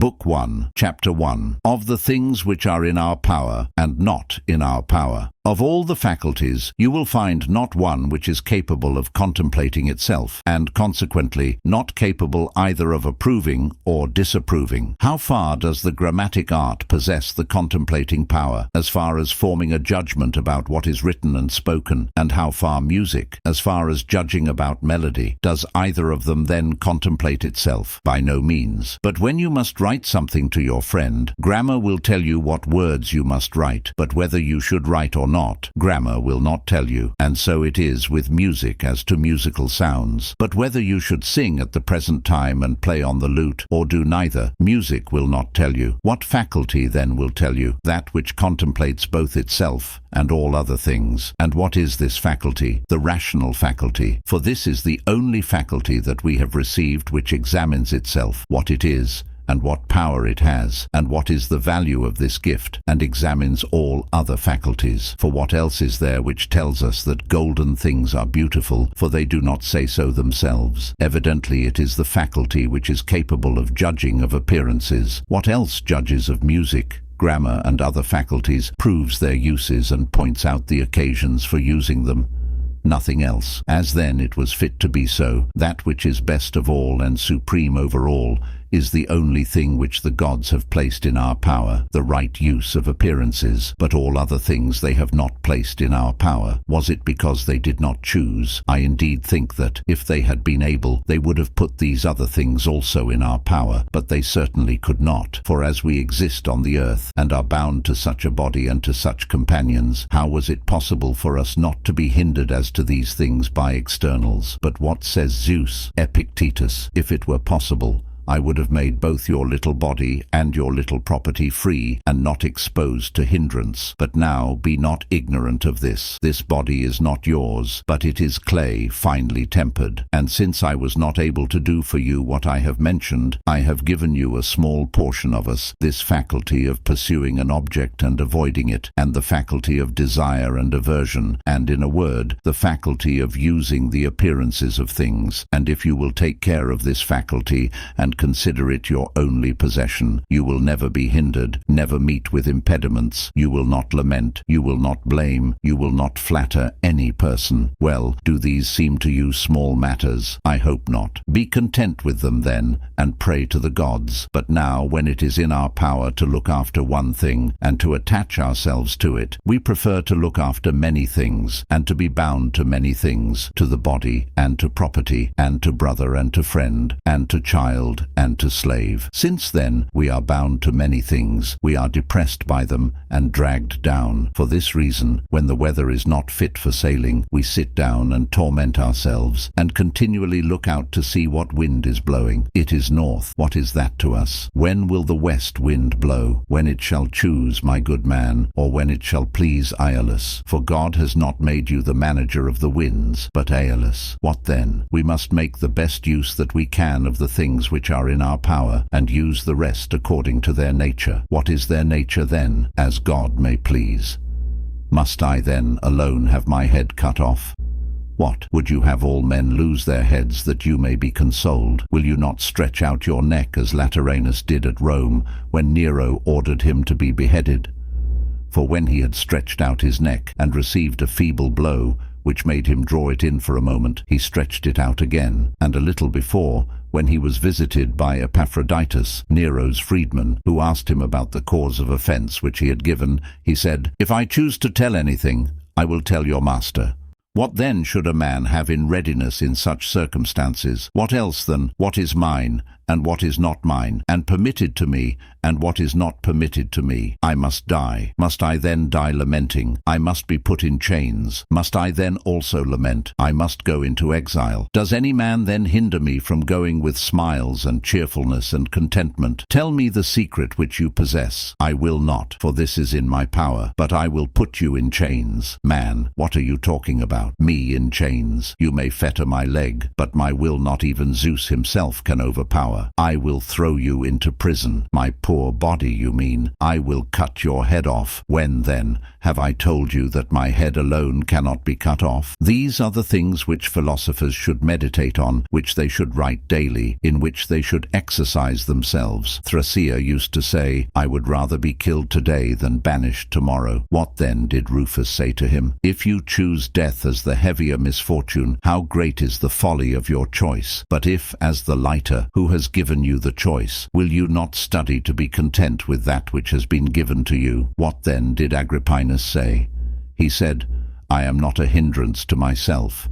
Book 1, Chapter 1, of the things which are in our power and not in our power. Of all the faculties, you will find not one which is capable of contemplating itself, and consequently not capable either of approving or disapproving. How far does the grammatic art possess the contemplating power, as far as forming a judgment about what is written and spoken, and how far music, as far as judging about melody? Does either of them then contemplate itself? By no means. But when you must write something to your friend, grammar will tell you what words you must write, but whether you should write or not, grammar will not tell you. And so it is with music as to musical sounds. But whether you should sing at the present time and play on the lute, or do neither, music will not tell you. What faculty then will tell you? That which contemplates both itself and all other things. And what is this faculty? The rational faculty. For this is the only faculty that we have received which examines itself, what it is, and what power it has, and what is the value of this gift, and examines all other faculties. For what else is there which tells us that golden things are beautiful, for they do not say so themselves? Evidently it is the faculty which is capable of judging of appearances. What else judges of music, grammar, and other faculties, proves their uses, and points out the occasions for using them? Nothing else. As then it was fit to be so, that which is best of all and supreme over all is the only thing which the gods have placed in our power, the right use of appearances. But all other things they have not placed in our power. Was it because they did not choose? I indeed think that, if they had been able, they would have put these other things also in our power, but they certainly could not. For as we exist on the earth, and are bound to such a body and to such companions, how was it possible for us not to be hindered as to these things by externals? But what says Zeus, Epictetus? If it were possible, I would have made both your little body and your little property free and not exposed to hindrance. But now be not ignorant of this. This body is not yours, but it is clay finely tempered. And since I was not able to do for you what I have mentioned, I have given you a small portion of us, this faculty of pursuing an object and avoiding it, and the faculty of desire and aversion, and in a word, the faculty of using the appearances of things. And if you will take care of this faculty, and consider it your only possession, you will never be hindered, never meet with impediments, you will not lament, you will not blame, you will not flatter any person. Well, do these seem to you small matters? I hope not. Be content with them then, and pray to the gods. But now, when it is in our power to look after one thing, and to attach ourselves to it, we prefer to look after many things, and to be bound to many things, to the body, and to property, and to brother, and to friend, and to child, and to slave. Since then we are bound to many things, we are depressed by them and dragged down. For this reason, when the weather is not fit for sailing, we sit down and torment ourselves, and continually look out to see what wind is blowing. It is north. What is that to us? When will the west wind blow? When it shall choose, my good man, or when it shall please Aeolus. For God has not made you the manager of the winds, but Aeolus. What then? We must make the best use that we can of the things which are in our power, and use the rest according to their nature. What is their nature then? As God may please. Must I then alone have my head cut off? What, would you have all men lose their heads that you may be consoled? Will you not stretch out your neck as Lateranus did at Rome, when Nero ordered him to be beheaded? For when he had stretched out his neck, and received a feeble blow, which made him draw it in for a moment, he stretched it out again. And a little before, when he was visited by Epaphroditus, Nero's freedman, who asked him about the cause of offense which he had given, he said, "If I choose to tell anything, I will tell your master." What then should a man have in readiness in such circumstances? What else than, what is mine, and what is not mine, and permitted to me, and what is not permitted to me? I must die. Must I then die lamenting? I must be put in chains. Must I then also lament? I must go into exile. Does any man then hinder me from going with smiles and cheerfulness and contentment? Tell me the secret which you possess. I will not, for this is in my power, but I will put you in chains. Man, what are you talking about? Me in chains? You may fetter my leg, but my will not even Zeus himself can overpower. I will throw you into prison. My poor body, you mean? I will cut your head off. When, then, Have I told you that my head alone cannot be cut off? These are the things which philosophers should meditate on, which they should write daily, in which they should exercise themselves. Thrasea used to say, I would rather be killed today than banished tomorrow. What then did Rufus say to him? If you choose death as the heavier misfortune, how great is the folly of your choice? But if, as the lighter, who has given you the choice, will you not study to be content with that which has been given to you? What then did Agrippinus say? He said, I am not a hindrance to myself.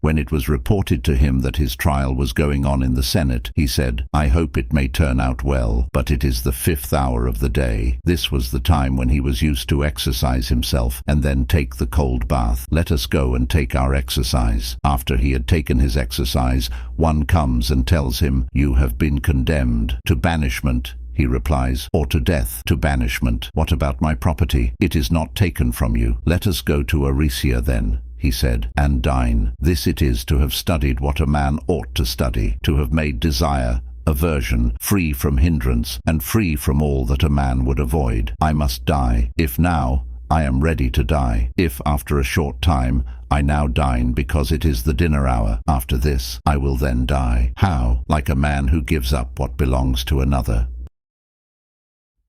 When it was reported to him that his trial was going on in the Senate, he said, I hope it may turn out well, but it is the 5th hour of the day. This was the time when he was used to exercise himself, and then take the cold bath. Let us go and take our exercise. After he had taken his exercise, one comes and tells him, You have been condemned to banishment. He replies, or to death, to banishment. What about my property? It is not taken from you. Let us go to Aricia then, he said, and dine. This it is to have studied what a man ought to study, to have made desire, aversion, free from hindrance, and free from all that a man would avoid. I must die. If now, I am ready to die. If after a short time, I now dine because it is the dinner hour. After this, I will then die. How? Like a man who gives up what belongs to another.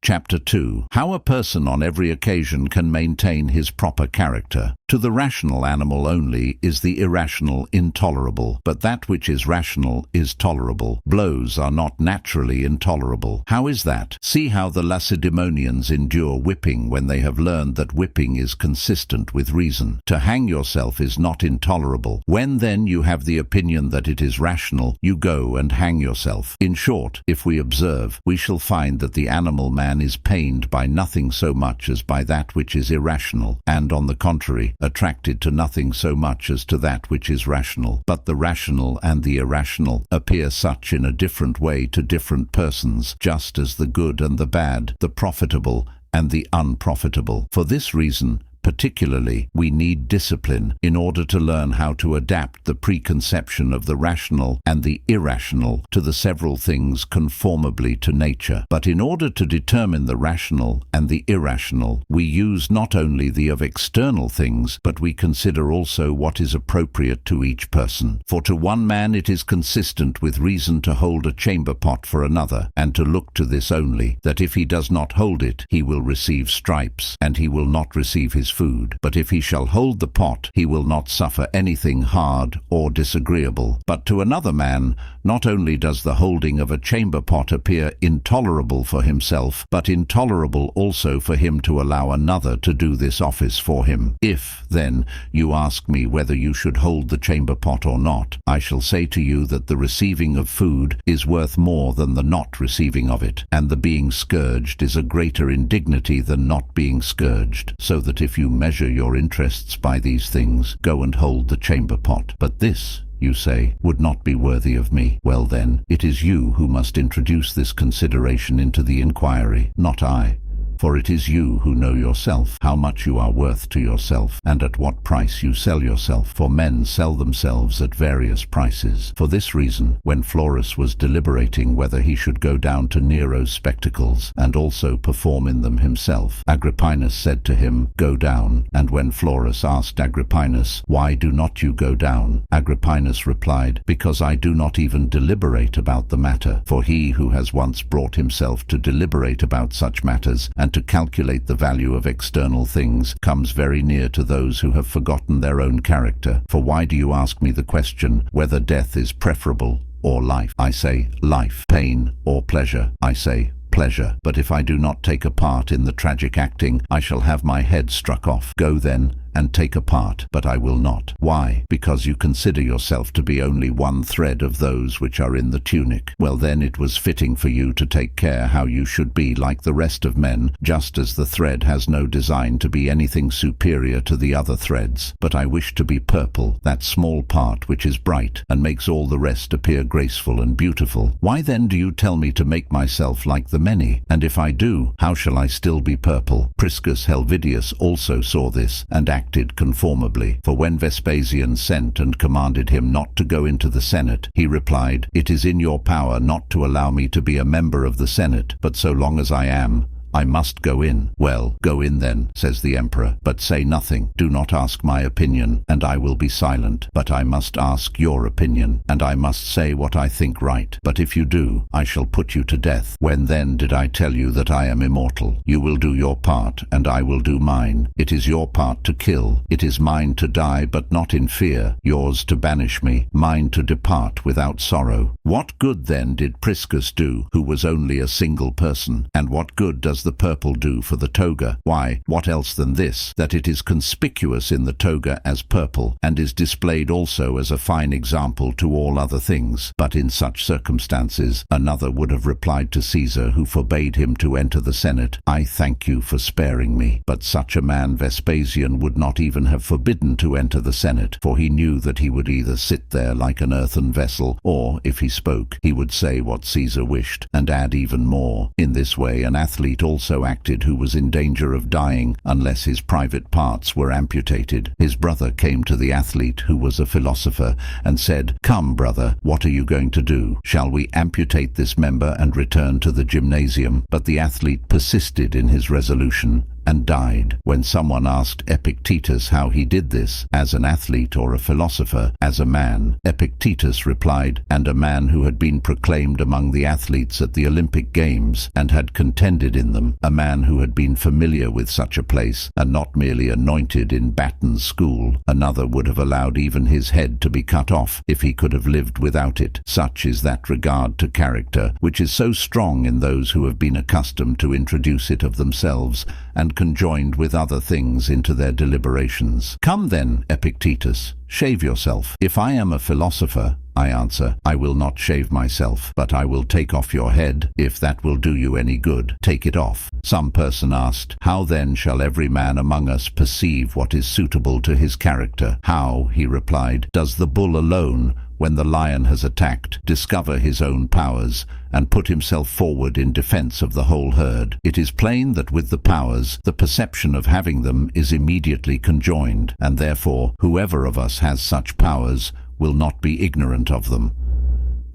Chapter 2. How a person on every occasion can maintain his proper character. To the rational animal only is the irrational intolerable, but that which is rational is tolerable. Blows are not naturally intolerable. How is that? See how the Lacedaemonians endure whipping when they have learned that whipping is consistent with reason. To hang yourself is not intolerable. When then you have the opinion that it is rational, you go and hang yourself. In short, if we observe, we shall find that the animal man is pained by nothing so much as by that which is irrational, and on the contrary, attracted to nothing so much as to that which is rational. But the rational and the irrational appear such in a different way to different persons, just as the good and the bad, the profitable and the unprofitable. For this reason, particularly, we need discipline in order to learn how to adapt the preconception of the rational and the irrational to the several things conformably to nature. But in order to determine the rational and the irrational, we use not only the of external things, but we consider also what is appropriate to each person. For to one man it is consistent with reason to hold a chamber pot for another, and to look to this only, that if he does not hold it, he will receive stripes, and he will not receive his food. But if he shall hold the pot, he will not suffer anything hard or disagreeable. But to another man, not only does the holding of a chamber pot appear intolerable for himself, but intolerable also for him to allow another to do this office for him. If, then, you ask me whether you should hold the chamber pot or not, I shall say to you that the receiving of food is worth more than the not receiving of it, and the being scourged is a greater indignity than not being scourged, so that if you measure your interests by these things, go and hold the chamber pot. But this, you say, would not be worthy of me. Well then, it is you who must introduce this consideration into the inquiry, not I. For it is you who know yourself, how much you are worth to yourself, and at what price you sell yourself. For men sell themselves at various prices. For this reason, when Florus was deliberating whether he should go down to Nero's spectacles, and also perform in them himself, Agrippinus said to him, Go down. And when Florus asked Agrippinus, Why do not you go down? Agrippinus replied, Because I do not even deliberate about the matter. For he who has once brought himself to deliberate about such matters, and to calculate the value of external things, comes very near to those who have forgotten their own character. For why do you ask me the question whether death is preferable or life? I say life. Pain or pleasure? I say pleasure. But if I do not take a part in the tragic acting, I shall have my head struck off. Go then and take a part, but I will not. Why? Because you consider yourself to be only one thread of those which are in the tunic. Well then, it was fitting for you to take care how you should be like the rest of men, just as the thread has no design to be anything superior to the other threads. But I wish to be purple, that small part which is bright, and makes all the rest appear graceful and beautiful. Why then do you tell me to make myself like the many? And if I do, how shall I still be purple? Priscus Helvidius also saw this, and acted conformably. For when Vespasian sent and commanded him not to go into the Senate, he replied, It is in your power not to allow me to be a member of the Senate, but so long as I am, I must go in. Well, go in then, says the emperor, but say nothing. Do not ask my opinion, and I will be silent. But I must ask your opinion, and I must say what I think right. But if you do, I shall put you to death. When then did I tell you that I am immortal? You will do your part, and I will do mine. It is your part to kill. It is mine to die, but not in fear. Yours to banish me. Mine to depart without sorrow. What good then did Priscus do, who was only a single person? And what good does the purple do for the toga? Why, what else than this, that it is conspicuous in the toga as purple, and is displayed also as a fine example to all other things. But in such circumstances, another would have replied to Caesar, who forbade him to enter the Senate, I thank you for sparing me. But such a man Vespasian would not even have forbidden to enter the Senate, for he knew that he would either sit there like an earthen vessel, or, if he spoke, he would say what Caesar wished, and add even more. In this way an athlete also acted who was in danger of dying unless his private parts were amputated. His brother came to the athlete, who was a philosopher, and said, Come, brother, what are you going to do? Shall we amputate this member and return to the gymnasium? But the athlete persisted in his resolution and died. When someone asked Epictetus how he did this, as an athlete or a philosopher, as a man, Epictetus replied, and a man who had been proclaimed among the athletes at the Olympic Games, and had contended in them, a man who had been familiar with such a place, and not merely anointed in Batten's school. Another would have allowed even his head to be cut off, if he could have lived without it. Such is that regard to character, which is so strong in those who have been accustomed to introduce it of themselves, and conjoined with other things into their deliberations. Come then, Epictetus, shave yourself. If I am a philosopher, I answer, I will not shave myself, but I will take off your head. If that will do you any good, take it off. Some person asked, How then shall every man among us perceive what is suitable to his character? How, he replied, does the bull alone, when the lion has attacked, discover his own powers, and put himself forward in defense of the whole herd? It is plain that with the powers, the perception of having them is immediately conjoined, and therefore whoever of us has such powers will not be ignorant of them.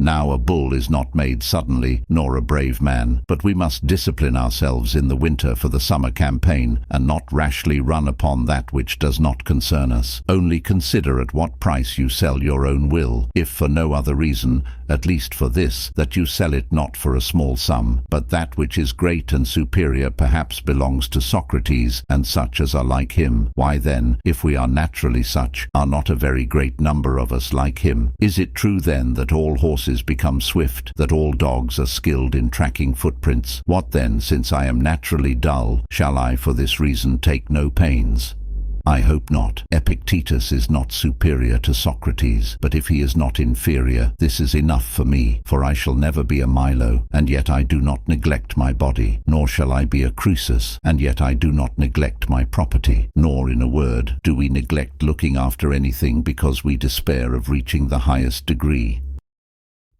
Now a bull is not made suddenly, nor a brave man, but we must discipline ourselves in the winter for the summer campaign, and not rashly run upon that which does not concern us. Only consider at what price you sell your own will, if for no other reason, at least for this, that you sell it not for a small sum, but that which is great and superior perhaps belongs to Socrates, and such as are like him. Why then, if we are naturally such, are not a very great number of us like him? Is it true then that all horses become swift, that all dogs are skilled in tracking footprints? What then, since I am naturally dull, shall I for this reason take no pains? I hope not. Epictetus is not superior to Socrates, but if he is not inferior, this is enough for me, for I shall never be a Milo, and yet I do not neglect my body, nor shall I be a Croesus, and yet I do not neglect my property, nor, in a word, do we neglect looking after anything because we despair of reaching the highest degree.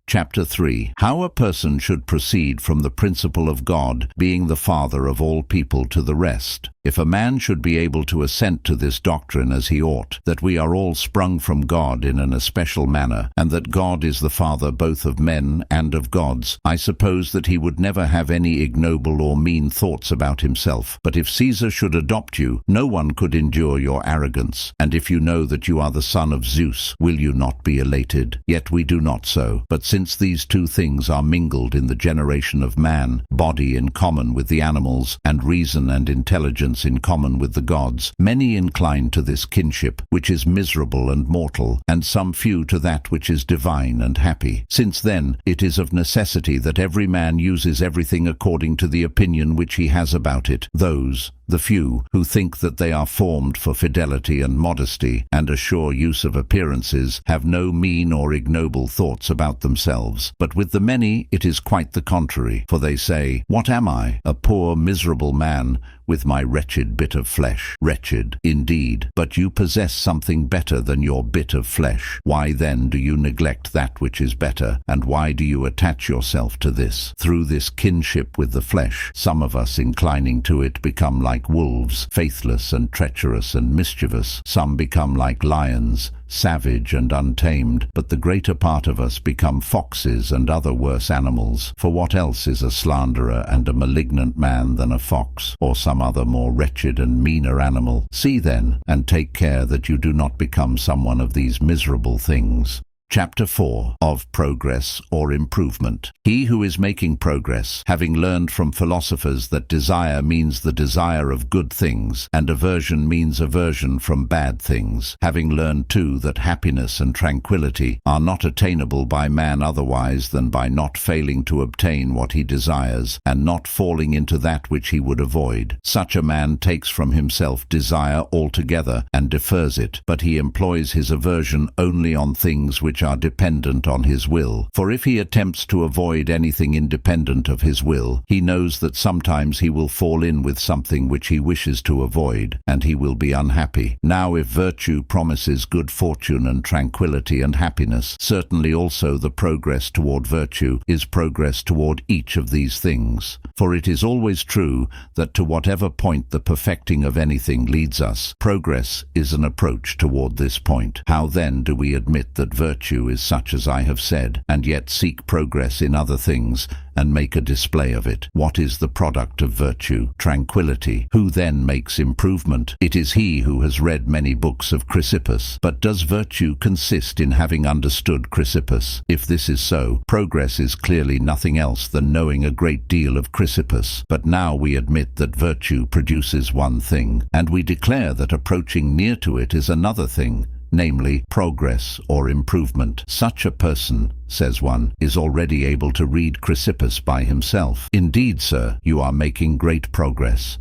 Chapter 3. How a person should proceed from the principle of God, being the Father of all people, to the rest. If a man should be able to assent to this doctrine as he ought, that we are all sprung from God in an especial manner, and that God is the Father both of men and of gods, I suppose that he would never have any ignoble or mean thoughts about himself. But if Caesar should adopt you, no one could endure your arrogance. And if you know that you are the son of Zeus, will you not be elated? Yet we do not so. But since these two things are mingled in the generation of man, body in common with the animals, and reason and intelligence in common with the gods, many incline to this kinship, which is miserable and mortal, and some few to that which is divine and happy. Since then, it is of necessity that every man uses everything according to the opinion which he has about it. Those, the few, who think that they are formed for fidelity and modesty, and a sure use of appearances, have no mean or ignoble thoughts about themselves. But with the many it is quite the contrary, for they say, What am I? A poor miserable man, with my wretched bit of flesh. Wretched, indeed, but you possess something better than your bit of flesh. Why then do you neglect that which is better, and why do you attach yourself to this? Through this kinship with the flesh, some of us inclining to it become like wolves, faithless and treacherous and mischievous. Some become like lions, savage and untamed, but the greater part of us become foxes and other worse animals. For what else is a slanderer and a malignant man than a fox, or some other more wretched and meaner animal? See then, and take care that you do not become some one of these miserable things. Chapter 4 of Progress or Improvement. He who is making progress, having learned from philosophers that desire means the desire of good things, and aversion means aversion from bad things, having learned too that happiness and tranquility are not attainable by man otherwise than by not failing to obtain what he desires, and not falling into that which he would avoid, such a man takes from himself desire altogether and defers it, but he employs his aversion only on things which are dependent on his will. For if he attempts to avoid anything independent of his will, he knows that sometimes he will fall in with something which he wishes to avoid, and he will be unhappy. Now if virtue promises good fortune and tranquility and happiness, certainly also the progress toward virtue is progress toward each of these things. For it is always true that to whatever point the perfecting of anything leads us, progress is an approach toward this point. How then do we admit that virtue is such as I have said, and yet seek progress in other things, and make a display of it? What is the product of virtue? Tranquility. Who then makes improvement? It is he who has read many books of Chrysippus. But does virtue consist in having understood Chrysippus? If this is so, progress is clearly nothing else than knowing a great deal of Chrysippus. But now we admit that virtue produces one thing, and we declare that approaching near to it is another thing, namely progress or improvement. Such a person, says one, is already able to read Chrysippus by himself. Indeed, sir, you are making great progress.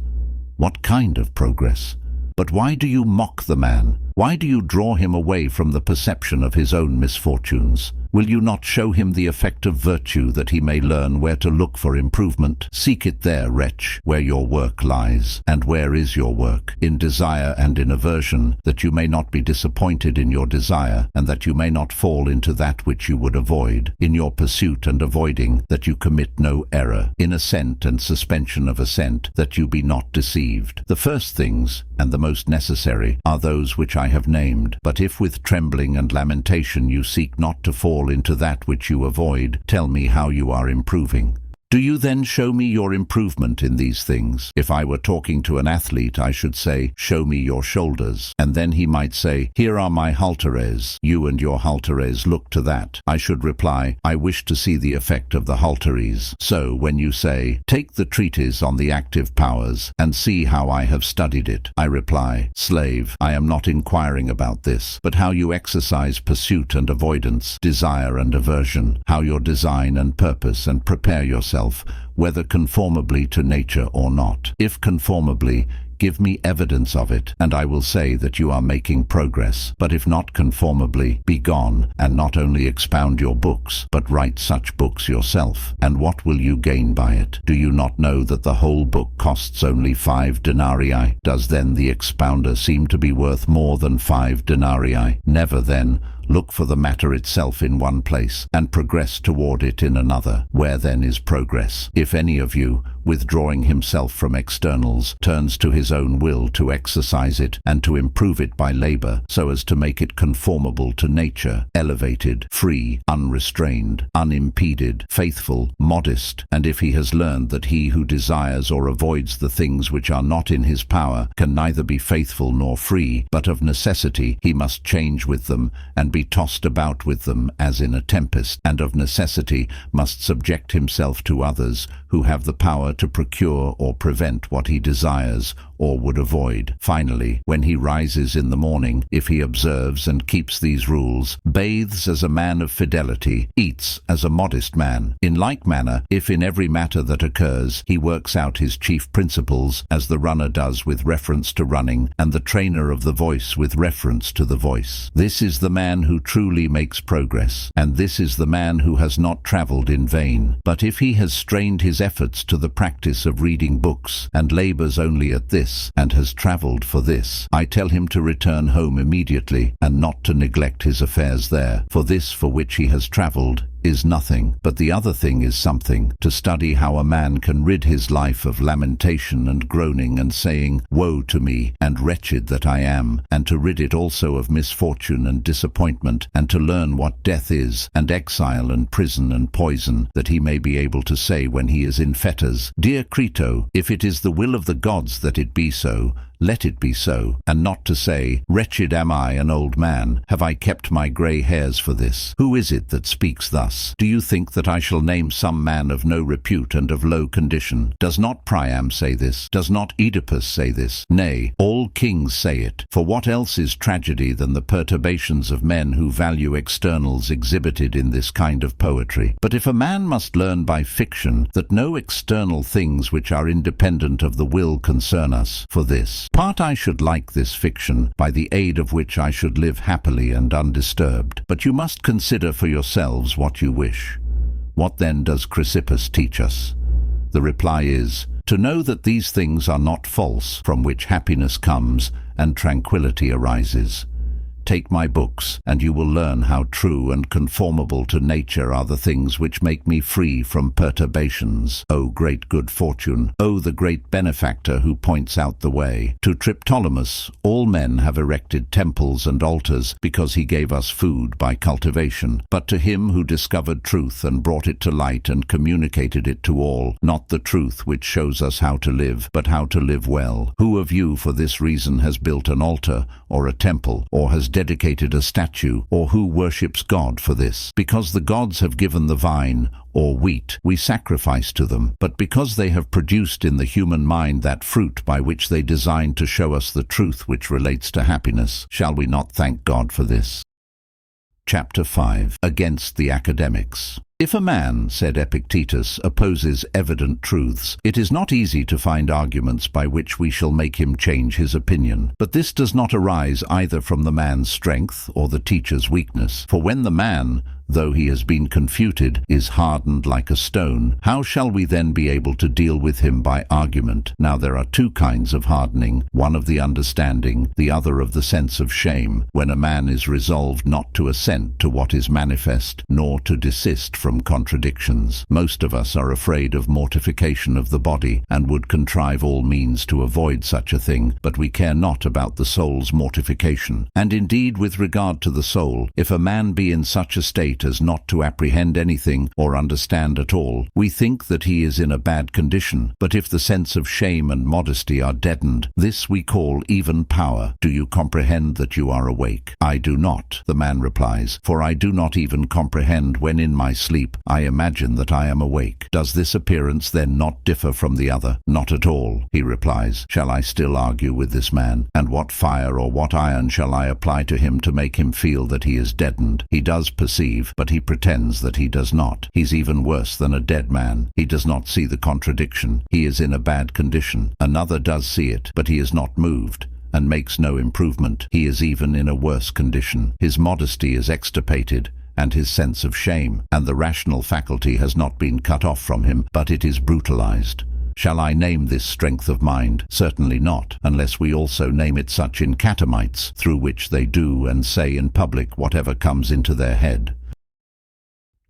What kind of progress? But why do you mock the man? Why do you draw him away from the perception of his own misfortunes? Will you not show him the effect of virtue, that he may learn where to look for improvement? Seek it there, wretch, where your work lies. And where is your work? In desire and in aversion, that you may not be disappointed in your desire, and that you may not fall into that which you would avoid. In your pursuit and avoiding, that you commit no error. In assent and suspension of assent, that you be not deceived. The first things, and the most necessary, are those which I have named. But if with trembling and lamentation you seek not to fall into that which you avoid, tell me how you are improving. Do you then show me your improvement in these things? If I were talking to an athlete, I should say, show me your shoulders. And then he might say, here are my halteres. You and your halteres look to that. I should reply, I wish to see the effect of the halteres. So when you say, take the treatise on the active powers, and see how I have studied it, I reply, slave, I am not inquiring about this, but how you exercise pursuit and avoidance, desire and aversion, how your design and purpose and prepare yourself, whether conformably to nature or not. If conformably, give me evidence of it, and I will say that you are making progress. But if not conformably, be gone, and not only expound your books, but write such books yourself. And what will you gain by it? Do you not know that the whole book costs only 5 denarii? Does then the expounder seem to be worth more than 5 denarii? Never then. Look for the matter itself in one place, and progress toward it in another. Where then is progress? If any of you, withdrawing himself from externals, turns to his own will to exercise it, and to improve it by labor, so as to make it conformable to nature, elevated, free, unrestrained, unimpeded, faithful, modest, and if he has learned that he who desires or avoids the things which are not in his power can neither be faithful nor free, but of necessity he must change with them, and be tossed about with them as in a tempest, and of necessity must subject himself to others who have the power to procure or prevent what he desires or would avoid. Finally, when he rises in the morning, if he observes and keeps these rules, bathes as a man of fidelity, eats as a modest man. In like manner, if in every matter that occurs he works out his chief principles, as the runner does with reference to running, and the trainer of the voice with reference to the voice, this is the man who truly makes progress, and this is the man who has not travelled in vain. But if he has strained his efforts to the practice of reading books, and labours only at this, and has travelled for this, I tell him to return home immediately, and not to neglect his affairs there, for this for which he has travelled is nothing, but the other thing is something, to study how a man can rid his life of lamentation and groaning and saying, Woe to me, and wretched that I am, and to rid it also of misfortune and disappointment, and to learn what death is, and exile and prison and poison, that he may be able to say when he is in fetters, Dear Crito, if it is the will of the gods that it be so, let it be so, and not to say, Wretched am I, an old man, have I kept my grey hairs for this? Who is it that speaks thus? Do you think that I shall name some man of no repute and of low condition? Does not Priam say this? Does not Oedipus say this? Nay, all kings say it. For what else is tragedy than the perturbations of men who value externals exhibited in this kind of poetry? But if a man must learn by fiction that no external things which are independent of the will concern us, for this part I should like this fiction, by the aid of which I should live happily and undisturbed. But you must consider for yourselves what you wish. What then does Chrysippus teach us? The reply is, to know that these things are not false, from which happiness comes and tranquility arises. Take my books, and you will learn how true and conformable to nature are the things which make me free from perturbations. O great good fortune! O the great benefactor who points out the way! To Triptolemus all men have erected temples and altars because he gave us food by cultivation. But to him who discovered truth and brought it to light and communicated it to all, not the truth which shows us how to live, but how to live well. Who of you for this reason has built an altar or a temple, or has dedicated a statue, or who worships God for this? Because the gods have given the vine, or wheat, we sacrifice to them, but because they have produced in the human mind that fruit by which they designed to show us the truth which relates to happiness, shall we not thank God for this? Chapter 5. Against the Academics. If a man, said Epictetus, opposes evident truths, it is not easy to find arguments by which we shall make him change his opinion. But this does not arise either from the man's strength or the teacher's weakness. For when the man, though he has been confuted, is hardened like a stone, how shall we then be able to deal with him by argument? Now there are two kinds of hardening, one of the understanding, the other of the sense of shame, when a man is resolved not to assent to what is manifest, nor to desist from contradictions. Most of us are afraid of mortification of the body, and would contrive all means to avoid such a thing, but we care not about the soul's mortification. And indeed, with regard to the soul, if a man be in such a state as not to apprehend anything or understand at all, we think that he is in a bad condition. But if the sense of shame and modesty are deadened, this we call even power. Do you comprehend that you are awake? I do not, the man replies, for I do not even comprehend when in my sleep I imagine that I am awake. Does this appearance then not differ from the other? Not at all, he replies. Shall I still argue with this man? And what fire or what iron shall I apply to him to make him feel that he is deadened? He does perceive, but he pretends that he does not. He's even worse than a dead man. He does not see the contradiction. He is in a bad condition. Another does see it, but he is not moved, and makes no improvement. He is even in a worse condition. His modesty is extirpated, and his sense of shame, and the rational faculty has not been cut off from him, but it is brutalized. Shall I name this strength of mind? Certainly not, unless we also name it such in catamites, through which they do and say in public whatever comes into their head.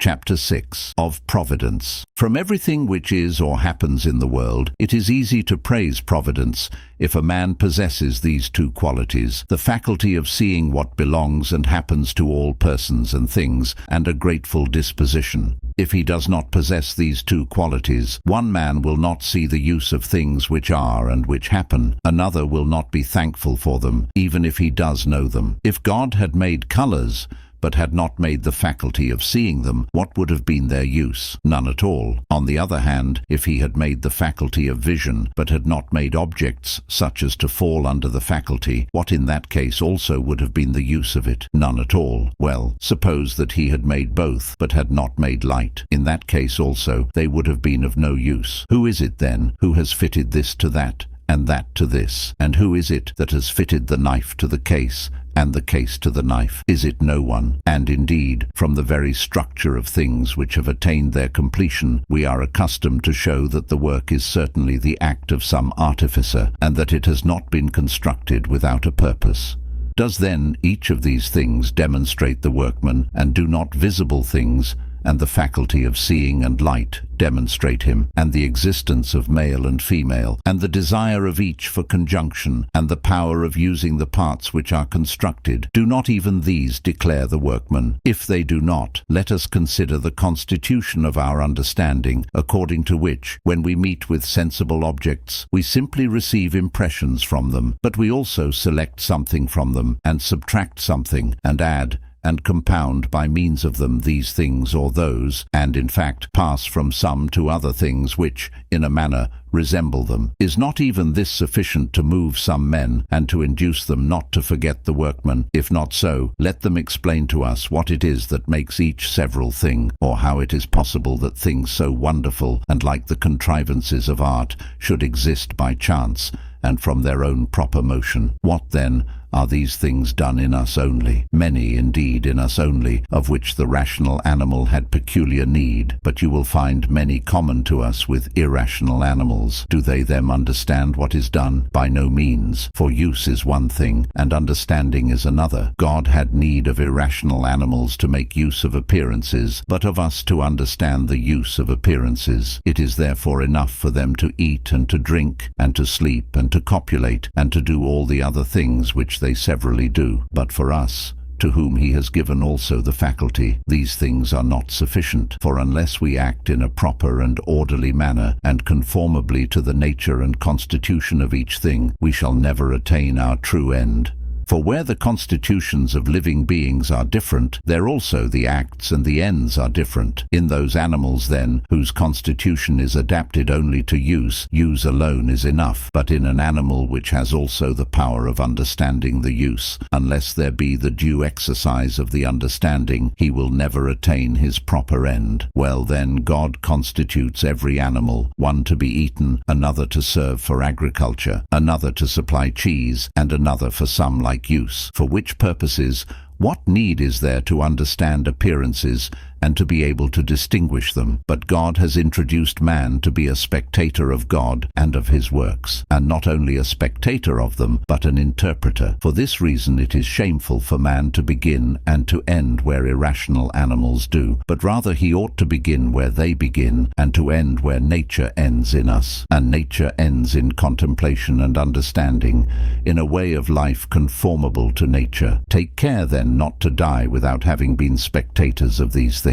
Chapter 6. Of Providence. From everything which is or happens in the world, it is easy to praise Providence if a man possesses these two qualities, the faculty of seeing what belongs and happens to all persons and things, and a grateful disposition. If he does not possess these two qualities, one man will not see the use of things which are and which happen. Another will not be thankful for them, even if he does know them. If God had made colors, but had not made the faculty of seeing them, what would have been their use? None at all. On the other hand, if he had made the faculty of vision, but had not made objects such as to fall under the faculty, what in that case also would have been the use of it? None at all. Well, suppose that he had made both, but had not made light. In that case also they would have been of no use. Who is it then who has fitted this to that, and that to this? And who is it that has fitted the knife to the case, and the case to the knife? Is it no one? And indeed, from the very structure of things which have attained their completion, we are accustomed to show that the work is certainly the act of some artificer, and that it has not been constructed without a purpose. Does then each of these things demonstrate the workman, and do not visible things, and the faculty of seeing and light demonstrate him, and the existence of male and female, and the desire of each for conjunction, and the power of using the parts which are constructed. Do not even these declare the workman? If they do not, let us consider the constitution of our understanding, according to which, when we meet with sensible objects, we simply receive impressions from them, but we also select something from them, and subtract something, and add, and compound by means of them these things or those, and in fact pass from some to other things which, in a manner, resemble them. Is not even this sufficient to move some men, and to induce them not to forget the workman? If not so, let them explain to us what it is that makes each several thing, or how it is possible that things so wonderful and like the contrivances of art should exist by chance, and from their own proper motion. What, then, are these things done in us only? Many, indeed, in us only, of which the rational animal had peculiar need, but you will find many common to us with irrational animals. Do they them understand what is done? By no means, for use is one thing, and understanding is another. God had need of irrational animals to make use of appearances, but of us to understand the use of appearances. It is therefore enough for them to eat and to drink, and to sleep and to copulate, and to do all the other things which they severally do. But for us, to whom he has given also the faculty, these things are not sufficient. For unless we act in a proper and orderly manner, and conformably to the nature and constitution of each thing, we shall never attain our true end. For where the constitutions of living beings are different, there also the acts and the ends are different. In those animals, then, whose constitution is adapted only to use alone is enough. But in an animal which has also the power of understanding the use, unless there be the due exercise of the understanding, he will never attain his proper end. Well, then, God constitutes every animal, one to be eaten, another to serve for agriculture, another to supply cheese, and another for some like use. For which purposes, what need is there to understand appearances and to be able to distinguish them? But God has introduced man to be a spectator of God and of his works, and not only a spectator of them, but an interpreter. For this reason it is shameful for man to begin and to end where irrational animals do, but rather he ought to begin where they begin, and to end where nature ends in us. And nature ends in contemplation and understanding, in a way of life conformable to nature. Take care then not to die without having been spectators of these things.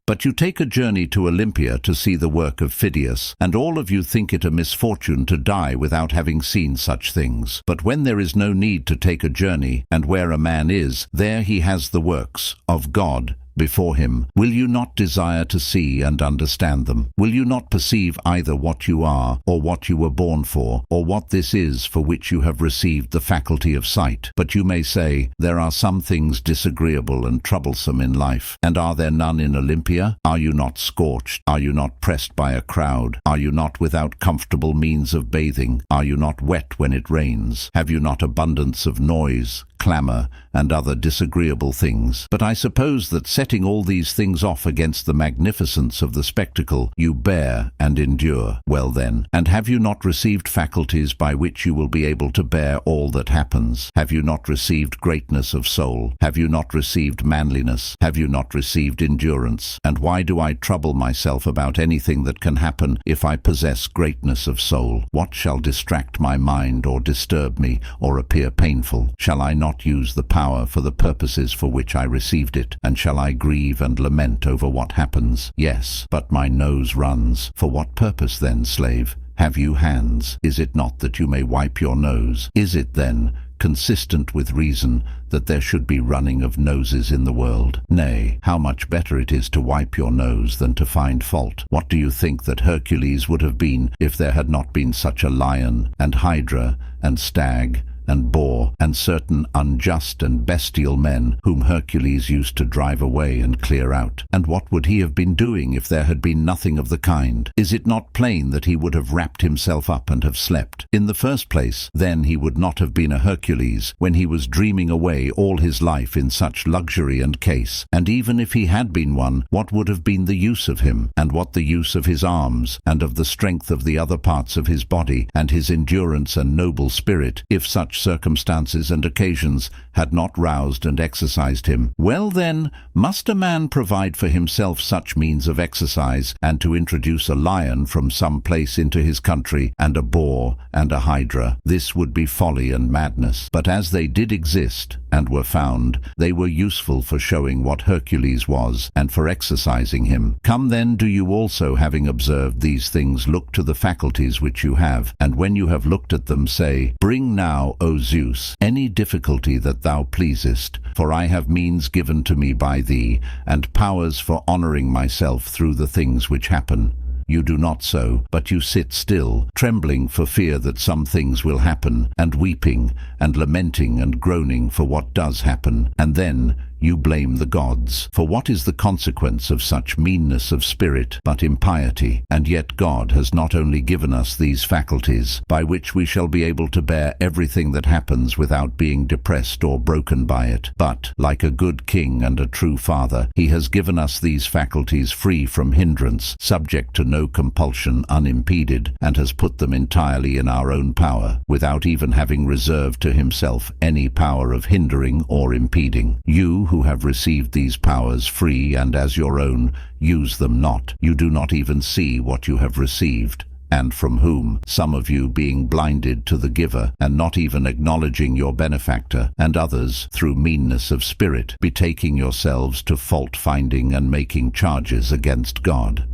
But you take a journey to Olympia to see the work of Phidias, and all of you think it a misfortune to die without having seen such things. But when there is no need to take a journey, and where a man is, there he has the works of God before him. Will you not desire to see and understand them? Will you not perceive either what you are, or what you were born for, or what this is for which you have received the faculty of sight? But you may say, there are some things disagreeable and troublesome in life, and are there none in Olympia? Are you not scorched? Are you not pressed by a crowd? Are you not without comfortable means of bathing? Are you not wet when it rains? Have you not abundance of noise, clamour, and other disagreeable things? But I suppose that setting all these things off against the magnificence of the spectacle, you bear and endure. Well then, and have you not received faculties by which you will be able to bear all that happens? Have you not received greatness of soul? Have you not received manliness? Have you not received endurance? And why do I trouble myself about anything that can happen if I possess greatness of soul? What shall distract my mind, or disturb me, or appear painful? Shall I not use the power for the purposes for which I received it? And shall I grieve and lament over what happens? Yes, but my nose runs. For what purpose then, slave? Have you hands? Is it not that you may wipe your nose? Is it then consistent with reason that there should be running of noses in the world? Nay, how much better it is to wipe your nose than to find fault. What do you think that Hercules would have been if there had not been such a lion, and hydra, and stag, and boar, and certain unjust and bestial men whom Hercules used to drive away and clear out? And what would he have been doing if there had been nothing of the kind? Is it not plain that he would have wrapped himself up and have slept? In the first place, then he would not have been a Hercules when he was dreaming away all his life in such luxury and case. And even if he had been one, what would have been the use of him, and what the use of his arms, and of the strength of the other parts of his body, and his endurance and noble spirit, if such such circumstances and occasions had not roused and exercised him. Well then, must a man provide for himself such means of exercise, and to introduce a lion from some place into his country, and a boar, and a hydra? This would be folly and madness. But as they did exist, and were found, they were useful for showing what Hercules was, and for exercising him. Come then, do you also, having observed these things, look to the faculties which you have, and when you have looked at them, say, Bring now, O Zeus, any difficulty that thou pleasest, for I have means given to me by thee, and powers for honouring myself through the things which happen. You do not so, but you sit still, trembling for fear that some things will happen, and weeping, and lamenting, and groaning for what does happen. And then you blame the gods. For what is the consequence of such meanness of spirit but impiety? And yet God has not only given us these faculties, by which we shall be able to bear everything that happens without being depressed or broken by it, but, like a good king and a true father, he has given us these faculties free from hindrance, subject to no compulsion, unimpeded, and has put them entirely in our own power, without even having reserved to himself any power of hindering or impeding. You, who have received these powers free and as your own, use them not. You do not even see what you have received, and from whom, some of you being blinded to the giver, and not even acknowledging your benefactor, and others, through meanness of spirit, betaking yourselves to fault-finding and making charges against God.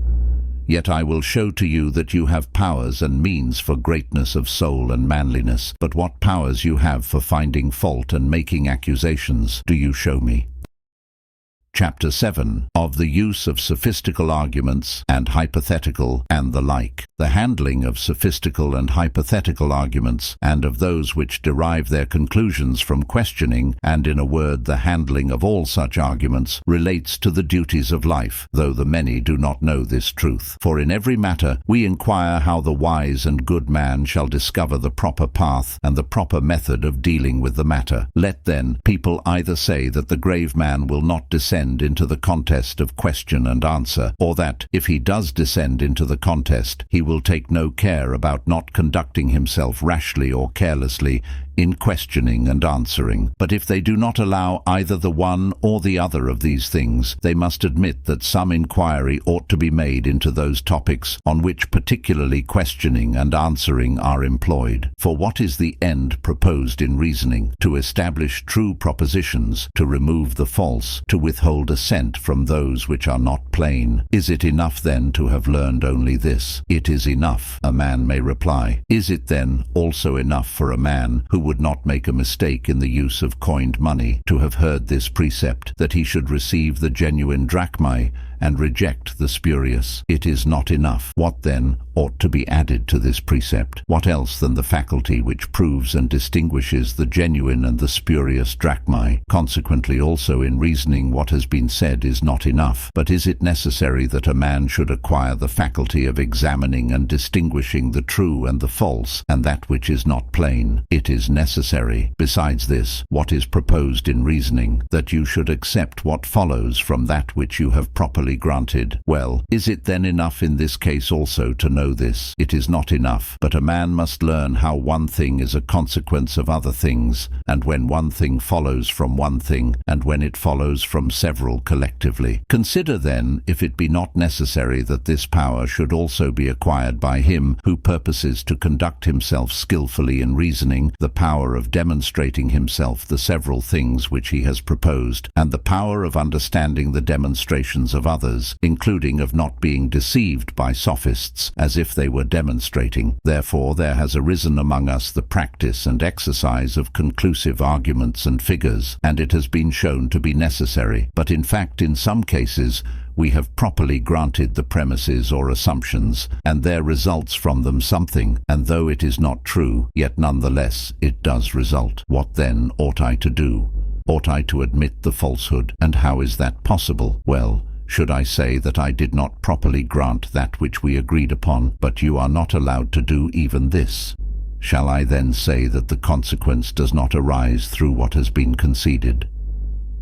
Yet I will show to you that you have powers and means for greatness of soul and manliness. But what powers you have for finding fault and making accusations, do you show me? Chapter 7. Of the use of sophistical arguments and hypothetical and the like. The handling of sophistical and hypothetical arguments, and of those which derive their conclusions from questioning, and in a word the handling of all such arguments, relates to the duties of life, though the many do not know this truth. For in every matter we inquire how the wise and good man shall discover the proper path and the proper method of dealing with the matter. Let then people either say that the grave man will not descend into the contest of question and answer, or that, if he does descend into the contest, he will take no care about not conducting himself rashly or carelessly in questioning and answering. But if they do not allow either the one or the other of these things, they must admit that some inquiry ought to be made into those topics on which particularly questioning and answering are employed. For what is the end proposed in reasoning? To establish true propositions, to remove the false, to withhold assent from those which are not plain. Is it enough then to have learned only this? It is enough, a man may reply. Is it then also enough for a man who would not make a mistake in the use of coined money to have heard this precept, that he should receive the genuine drachmae and reject the spurious? It is not enough. What then ought to be added to this precept? What else than the faculty which proves and distinguishes the genuine and the spurious drachmae? Consequently also in reasoning what has been said is not enough. But is it necessary that a man should acquire the faculty of examining and distinguishing the true and the false, and that which is not plain? It is necessary. Besides this, what is proposed in reasoning? That you should accept what follows from that which you have properly granted. Well, is it then enough in this case also to know this? It is not enough, but a man must learn how one thing is a consequence of other things, and when one thing follows from one thing, and when it follows from several collectively. Consider then if it be not necessary that this power should also be acquired by him who purposes to conduct himself skillfully in reasoning, the power of demonstrating himself the several things which he has proposed, and the power of understanding the demonstrations of others, including of not being deceived by sophists, as if they were demonstrating. Therefore there has arisen among us the practice and exercise of conclusive arguments and figures, and it has been shown to be necessary. But in fact in some cases we have properly granted the premises or assumptions, and there results from them something, and though it is not true, yet nonetheless it does result. What then ought I to do? Ought I to admit the falsehood? And how is that possible? Well, should I say that I did not properly grant that which we agreed upon, but you are not allowed to do even this? Shall I then say that the consequence does not arise through what has been conceded?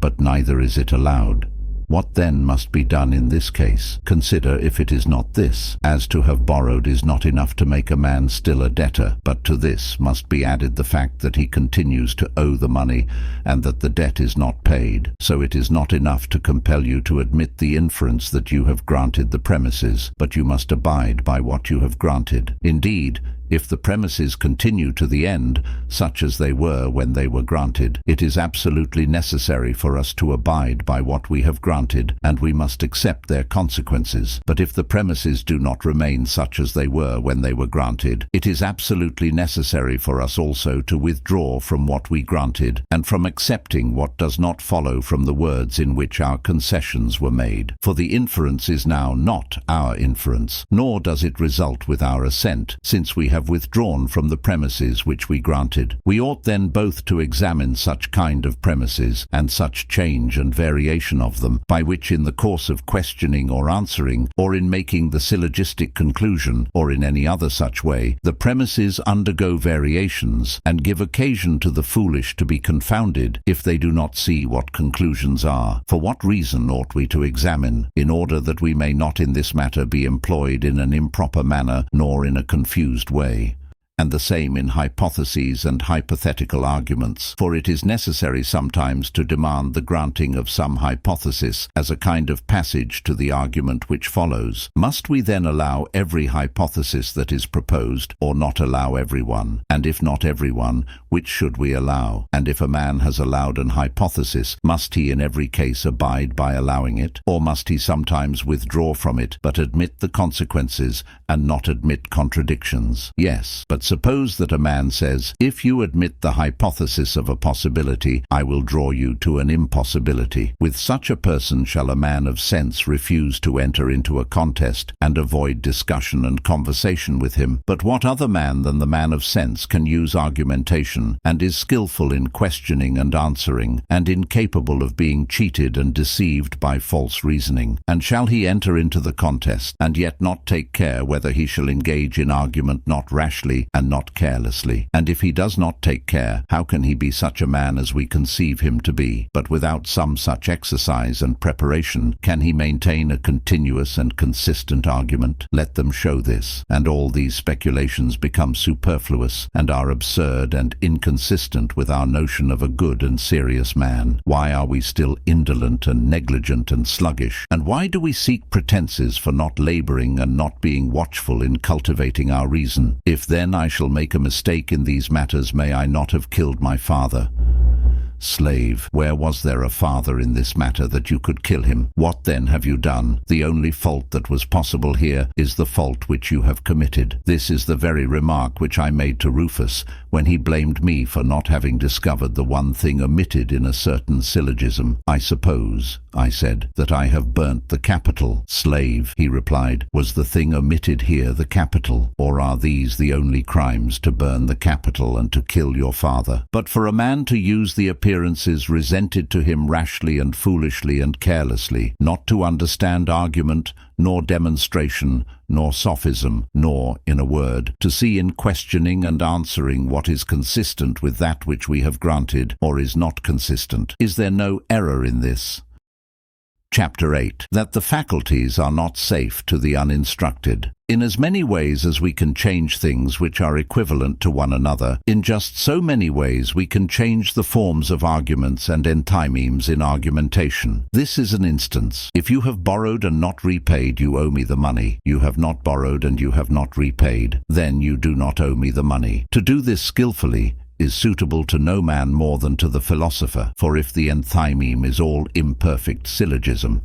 But neither is it allowed. What then must be done in this case? Consider if it is not this. As to have borrowed is not enough to make a man still a debtor, but to this must be added the fact that he continues to owe the money and that the debt is not paid. So it is not enough to compel you to admit the inference that you have granted the premises, but you must abide by what you have granted. Indeed, if the premises continue to the end, such as they were when they were granted, it is absolutely necessary for us to abide by what we have granted, and we must accept their consequences. But if the premises do not remain such as they were when they were granted, it is absolutely necessary for us also to withdraw from what we granted, and from accepting what does not follow from the words in which our concessions were made. For the inference is now not our inference, nor does it result with our assent, since we have withdrawn from the premises which we granted. We ought then both to examine such kind of premises, and such change and variation of them, by which in the course of questioning or answering, or in making the syllogistic conclusion, or in any other such way, the premises undergo variations, and give occasion to the foolish to be confounded, if they do not see what conclusions are. For what reason ought we to examine, in order that we may not in this matter be employed in an improper manner, nor in a confused way? And the same in hypotheses and hypothetical arguments, for it is necessary sometimes to demand the granting of some hypothesis as a kind of passage to the argument which follows. Must we then allow every hypothesis that is proposed, or not allow every one? And if not every one, which should we allow? And if a man has allowed an hypothesis, must he in every case abide by allowing it? Or must he sometimes withdraw from it, but admit the consequences, and not admit contradictions? Yes, but suppose that a man says, if you admit the hypothesis of a possibility, I will draw you to an impossibility. With such a person shall a man of sense refuse to enter into a contest, and avoid discussion and conversation with him? But what other man than the man of sense can use argumentation, and is skillful in questioning and answering, and incapable of being cheated and deceived by false reasoning? And shall he enter into the contest, and yet not take care whether he shall engage in argument not rashly, and not carelessly? And if he does not take care, how can he be such a man as we conceive him to be? But without some such exercise and preparation, can he maintain a continuous and consistent argument? Let them show this, and all these speculations become superfluous, and are absurd and inconsistent with our notion of a good and serious man. Why are we still indolent and negligent and sluggish? And why do we seek pretenses for not laboring and not being watchful in cultivating our reason? If then I shall make a mistake in these matters, may I not have killed my father? Slave, where was there a father in this matter that you could kill him? What then have you done? The only fault that was possible here is the fault which you have committed. This is the very remark which I made to Rufus, when he blamed me for not having discovered the one thing omitted in a certain syllogism. I suppose, I said, that I have burnt the capital. Slave, he replied, was the thing omitted here the capital? Or are these the only crimes, to burn the capital and to kill your father? But for a man to use the appearances resented to him rashly and foolishly and carelessly, not to understand argument, nor demonstration, nor sophism, nor, in a word, to see in questioning and answering what is consistent with that which we have granted, or is not consistent. Is there no error in this? Chapter 8. That the faculties are not safe to the uninstructed. In as many ways as we can change things which are equivalent to one another, in just so many ways we can change the forms of arguments and entymemes in argumentation. This is an instance. If you have borrowed and not repaid, you owe me the money. You have not borrowed and you have not repaid. Then you do not owe me the money. To do this skillfully is suitable to no man more than to the philosopher, for if the enthymeme is all imperfect syllogism,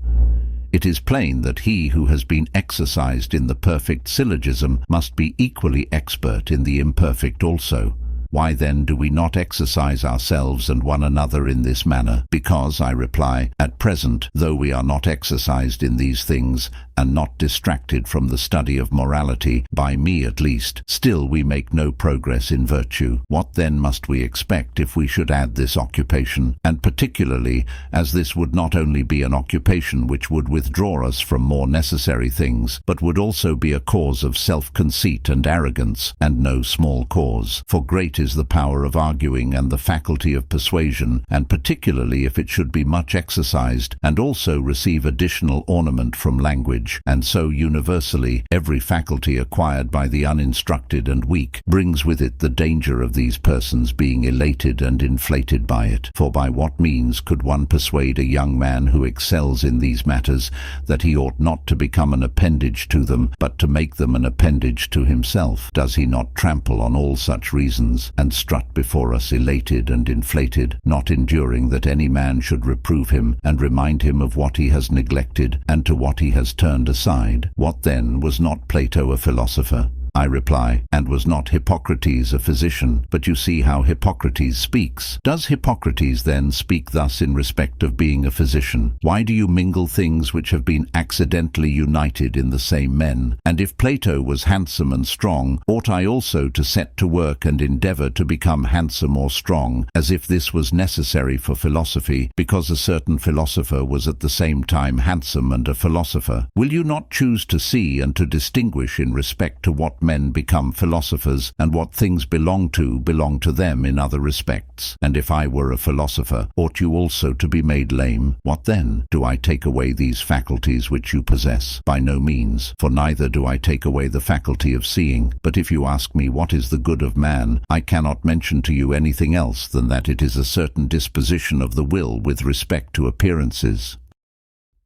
it is plain that he who has been exercised in the perfect syllogism must be equally expert in the imperfect also. Why then do we not exercise ourselves and one another in this manner? Because, I reply, at present, though we are not exercised in these things, and not distracted from the study of morality, by me at least, still we make no progress in virtue. What then must we expect if we should add this occupation? And particularly, as this would not only be an occupation which would withdraw us from more necessary things, but would also be a cause of self-conceit and arrogance, and no small cause. For great great is the power of arguing and the faculty of persuasion, and particularly if it should be much exercised, and also receive additional ornament from language, and so universally every faculty acquired by the uninstructed and weak brings with it the danger of these persons being elated and inflated by it. For by what means could one persuade a young man who excels in these matters that he ought not to become an appendage to them, but to make them an appendage to himself? Does he not trample on all such reasons, and strut before us elated and inflated, not enduring that any man should reprove him, and remind him of what he has neglected, and to what he has turned aside? What then, was not Plato a philosopher? I reply, and was not Hippocrates a physician? But you see how Hippocrates speaks. Does Hippocrates then speak thus in respect of being a physician? Why do you mingle things which have been accidentally united in the same men? And if Plato was handsome and strong, ought I also to set to work and endeavor to become handsome or strong, as if this was necessary for philosophy, because a certain philosopher was at the same time handsome and a philosopher? Will you not choose to see and to distinguish in respect to what men become philosophers, and what things belong to them in other respects? And if I were a philosopher, ought you also to be made lame? What then? Do I take away these faculties which you possess? By no means, for neither do I take away the faculty of seeing. But if you ask me what is the good of man, I cannot mention to you anything else than that it is a certain disposition of the will with respect to appearances.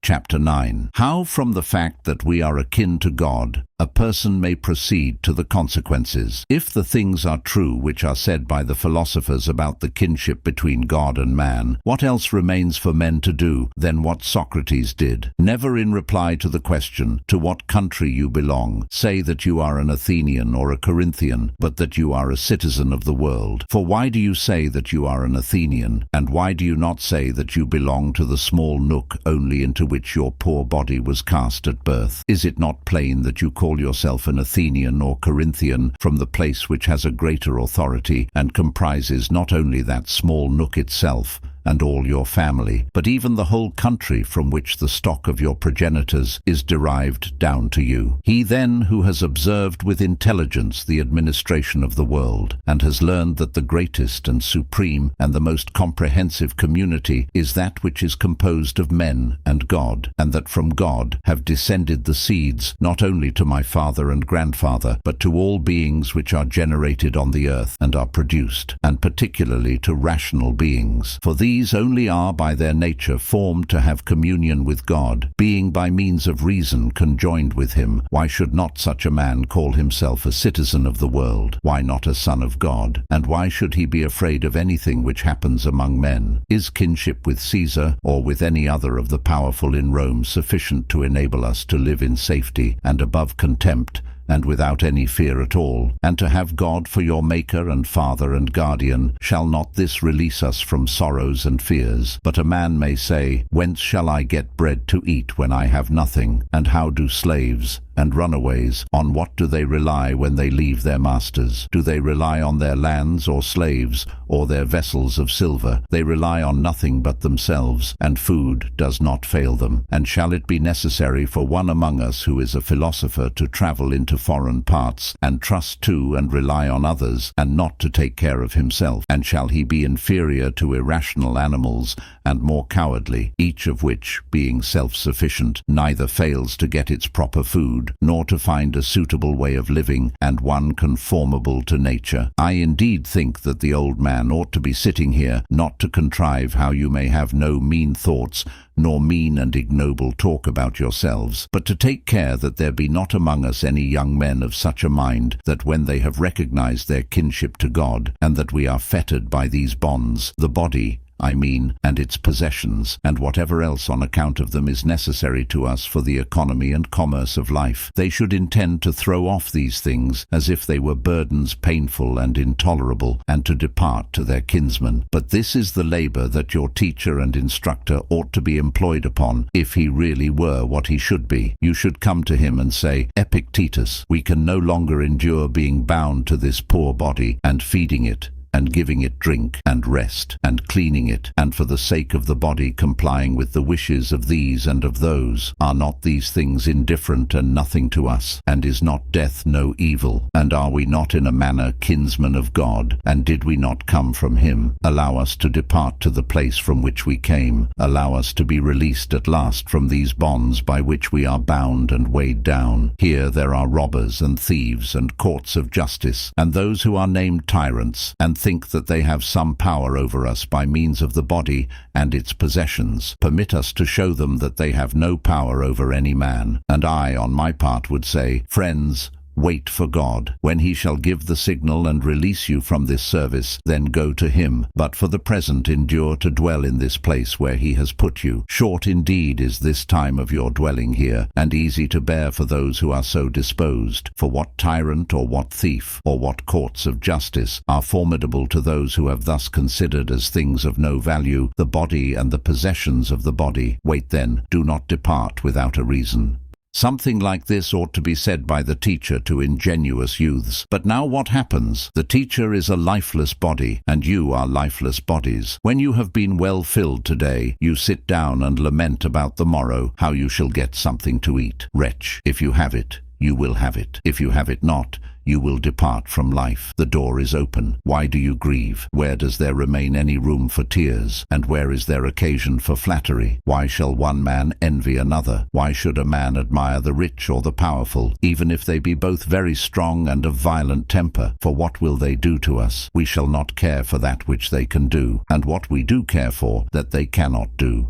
Chapter 9. How from the fact that we are akin to God, a person may proceed to the consequences. If the things are true which are said by the philosophers about the kinship between God and man, what else remains for men to do than what Socrates did? Never in reply to the question, to what country you belong, say that you are an Athenian or a Corinthian, but that you are a citizen of the world. For why do you say that you are an Athenian, and why do you not say that you belong to the small nook only into which your poor body was cast at birth? Is it not plain that you call yourself an Athenian or Corinthian from the place which has a greater authority, and comprises not only that small nook itself, and all your family, but even the whole country from which the stock of your progenitors is derived down to you? He then who has observed with intelligence the administration of the world, and has learned that the greatest and supreme and the most comprehensive community is that which is composed of men and God, and that from God have descended the seeds not only to my father and grandfather, but to all beings which are generated on the earth and are produced, and particularly to rational beings. For these only are by their nature formed to have communion with God, being by means of reason conjoined with him. Why should not such a man call himself a citizen of the world? Why not a son of God? And why should he be afraid of anything which happens among men? Is kinship with Caesar or with any other of the powerful in Rome sufficient to enable us to live in safety and above contempt, and without any fear at all, and to have God for your Maker and Father and Guardian? Shall not this release us from sorrows and fears? But a man may say, whence shall I get bread to eat when I have nothing? And how do slaves and runaways, on what do they rely when they leave their masters? Do they rely on their lands or slaves, or their vessels of silver? They rely on nothing but themselves, and food does not fail them. And shall it be necessary for one among us who is a philosopher to travel into foreign parts, and trust to and rely on others, and not to take care of himself? And shall he be inferior to irrational animals, and more cowardly, each of which, being self-sufficient, neither fails to get its proper food, nor to find a suitable way of living, and one conformable to nature? I indeed think that the old man ought to be sitting here, not to contrive how you may have no mean thoughts, nor mean and ignoble talk about yourselves, but to take care that there be not among us any young men of such a mind, that when they have recognized their kinship to God, and that we are fettered by these bonds, the body, I mean, and its possessions, and whatever else on account of them is necessary to us for the economy and commerce of life, they should intend to throw off these things as if they were burdens painful and intolerable, and to depart to their kinsmen. But this is the labor that your teacher and instructor ought to be employed upon, if he really were what he should be. You should come to him and say, Epictetus, we can no longer endure being bound to this poor body, and feeding it, and giving it drink and rest, and cleaning it, and for the sake of the body complying with the wishes of these and of those. Are not these things indifferent and nothing to us? And is not death no evil? And are we not in a manner kinsmen of God? And did we not come from him? Allow us to depart to the place from which we came. Allow us to be released at last from these bonds by which we are bound and weighed down. Here there are robbers and thieves and courts of justice, and those who are named tyrants, and think that they have some power over us by means of the body and its possessions. Permit us to show them that they have no power over any man. And I, on my part, would say, friends, wait for God. When he shall give the signal and release you from this service, then go to him. But for the present endure to dwell in this place where he has put you. Short indeed is this time of your dwelling here, and easy to bear for those who are so disposed. For what tyrant or what thief or what courts of justice are formidable to those who have thus considered as things of no value the body and the possessions of the body? Wait then, do not depart without a reason. Something like this ought to be said by the teacher to ingenuous youths. But now what happens? The teacher is a lifeless body, and you are lifeless bodies. When you have been well filled today, you sit down and lament about the morrow, how you shall get something to eat. Wretch, if you have it, you will have it. If you have it not, you will depart from life. The door is open. Why do you grieve? Where does there remain any room for tears? And where is there occasion for flattery? Why shall one man envy another? Why should a man admire the rich or the powerful, even if they be both very strong and of violent temper? For what will they do to us? We shall not care for that which they can do, and what we do care for, that they cannot do.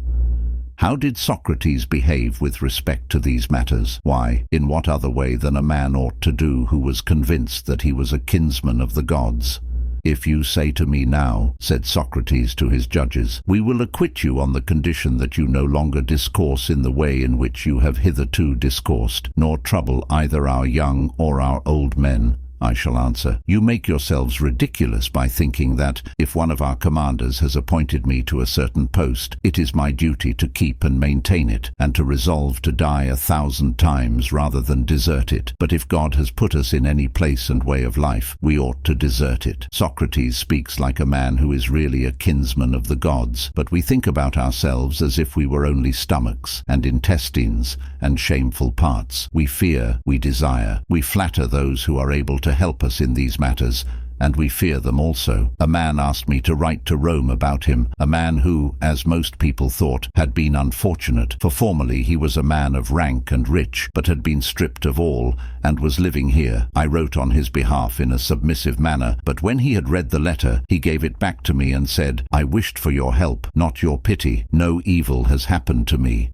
How did Socrates behave with respect to these matters? Why, in what other way than a man ought to do who was convinced that he was a kinsman of the gods? If you say to me now, said Socrates to his judges, we will acquit you on the condition that you no longer discourse in the way in which you have hitherto discoursed, nor trouble either our young or our old men, I shall answer, you make yourselves ridiculous by thinking that, if one of our commanders has appointed me to a certain post, it is my duty to keep and maintain it, and to resolve to die 1,000 times rather than desert it. But if God has put us in any place and way of life, we ought to desert it. Socrates speaks like a man who is really a kinsman of the gods, but we think about ourselves as if we were only stomachs and intestines and shameful parts. We fear, we desire, we flatter those who are able to help us in these matters, and we fear them also. A man asked me to write to Rome about him, a man who, as most people thought, had been unfortunate, for formerly he was a man of rank and rich, but had been stripped of all, and was living here. I wrote on his behalf in a submissive manner, but when he had read the letter, he gave it back to me and said, I wished for your help, not your pity. No evil has happened to me.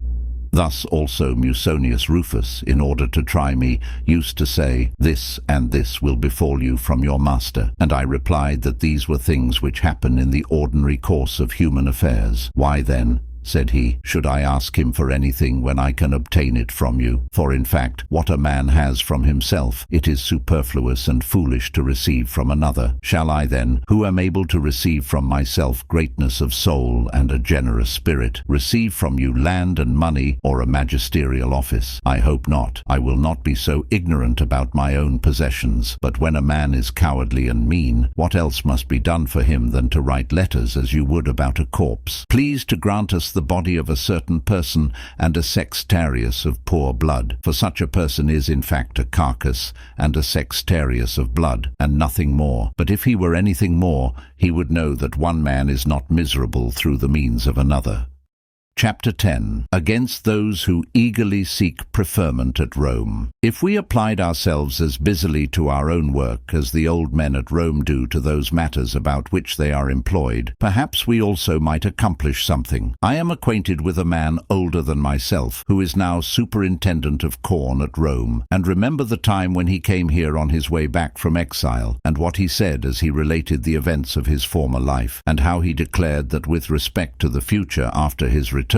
Thus also Musonius Rufus, in order to try me, used to say, this and this will befall you from your master. And I replied that these were things which happen in the ordinary course of human affairs. Why then, said he, should I ask him for anything when I can obtain it from you? For in fact, what a man has from himself, it is superfluous and foolish to receive from another. Shall I then, who am able to receive from myself greatness of soul and a generous spirit, receive from you land and money or a magisterial office? I hope not. I will not be so ignorant about my own possessions. But when a man is cowardly and mean, what else must be done for him than to write letters as you would about a corpse? Please to grant us the body of a certain person and a sextarius of poor blood. For such a person is in fact a carcass and a sextarius of blood, and nothing more. But if he were anything more, he would know that one man is not miserable through the means of another. Chapter 10. Against those who eagerly seek preferment at Rome. If we applied ourselves as busily to our own work as the old men at Rome do to those matters about which they are employed, perhaps we also might accomplish something. I am acquainted with a man older than myself, who is now superintendent of corn at Rome, and remember the time when he came here on his way back from exile, and what he said as he related the events of his former life, and how he declared that with respect to the future after his return,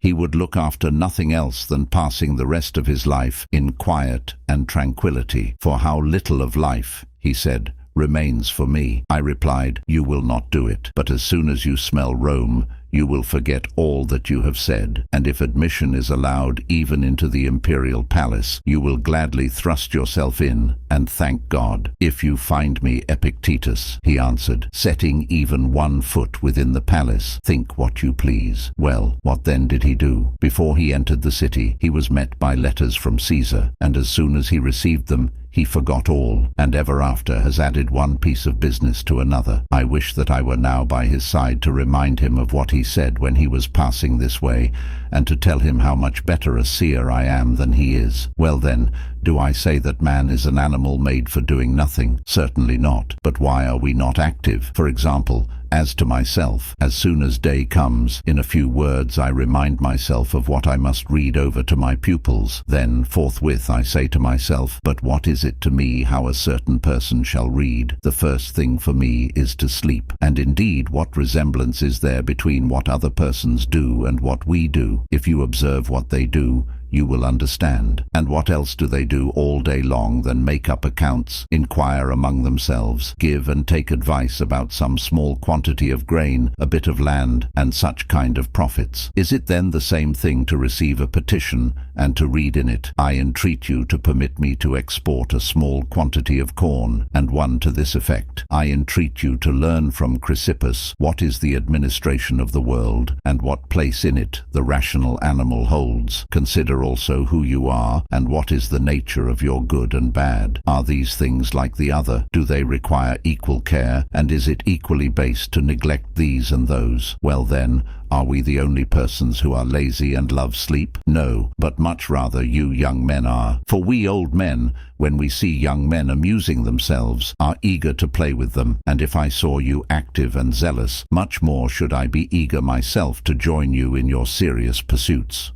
he would look after nothing else than passing the rest of his life in quiet and tranquility. For how little of life, he said, remains for me. I replied, you will not do it, but as soon as you smell Rome, you will forget all that you have said, and if admission is allowed even into the imperial palace, you will gladly thrust yourself in and thank God. If you find me, Epictetus, he answered, setting even 1 foot within the palace, think what you please. Well, what then did he do? Before he entered the city, he was met by letters from Caesar, and as soon as he received them, he forgot all, and ever after has added one piece of business to another. I wish that I were now by his side to remind him of what he said when he was passing this way, and to tell him how much better a seer I am than he is. Well then, do I say that man is an animal made for doing nothing? Certainly not. But why are we not active? For example, as to myself, as soon as day comes, in a few words I remind myself of what I must read over to my pupils. Then forthwith I say to myself, but what is it to me how a certain person shall read? The first thing for me is to sleep. And indeed, what resemblance is there between what other persons do and what we do? If you observe what they do, you will understand. And what else do they do all day long than make up accounts, inquire among themselves, give and take advice about some small quantity of grain, a bit of land, and such kind of profits? Is it then the same thing to receive a petition and to read in it, I entreat you to permit me to export a small quantity of corn, and one to this effect, I entreat you to learn from Chrysippus what is the administration of the world, and what place in it the rational animal holds. Consider also who you are, and what is the nature of your good and bad. Are these things like the other? Do they require equal care, and is it equally base to neglect these and those? Well then, are we the only persons who are lazy and love sleep? No, but much rather you young men are. For we old men, when we see young men amusing themselves, are eager to play with them, and if I saw you active and zealous, much more should I be eager myself to join you in your serious pursuits.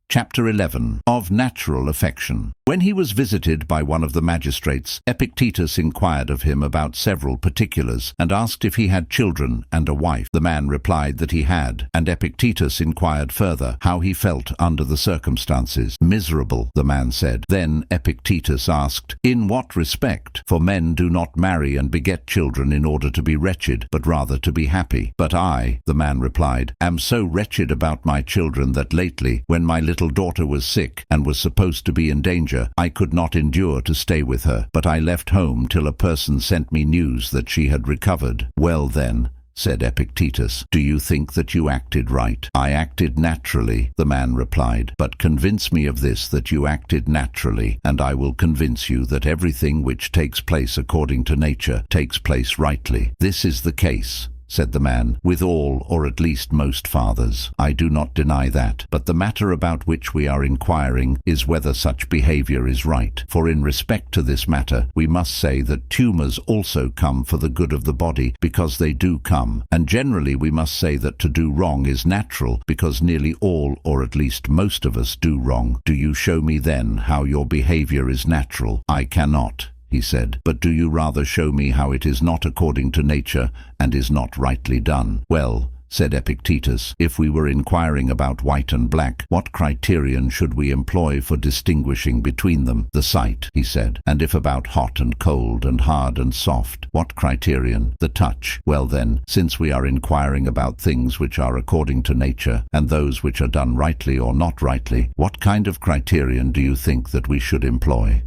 Chapter 11. Of Natural Affection. When he was visited by one of the magistrates, Epictetus inquired of him about several particulars, and asked if he had children and a wife. The man replied that he had, and Epictetus inquired further how he felt under the circumstances. Miserable, the man said. Then Epictetus asked, in what respect? For men do not marry and beget children in order to be wretched, but rather to be happy. But I, the man replied, am so wretched about my children that lately, when my little daughter was sick and was supposed to be in danger, I could not endure to stay with her, but I left home till a person sent me news that she had recovered. Well then, said Epictetus, do you think that you acted right? I acted naturally, the man replied, but convince me of this, that you acted naturally, and I will convince you that everything which takes place according to nature takes place rightly. This is the case, said the man, with all, or at least most fathers. I do not deny that, but the matter about which we are inquiring is whether such behavior is right. For in respect to this matter, we must say that tumors also come for the good of the body, because they do come, and generally we must say that to do wrong is natural, because nearly all, or at least most of us, do wrong. Do you show me then how your behavior is natural? I cannot, he said, but do you rather show me how it is not according to nature and is not rightly done? Well, said Epictetus, if we were inquiring about white and black, what criterion should we employ for distinguishing between them? The sight, he said. And if about hot and cold and hard and soft, what criterion? The touch. Well then, since we are inquiring about things which are according to nature, and those which are done rightly or not rightly, what kind of criterion do you think that we should employ?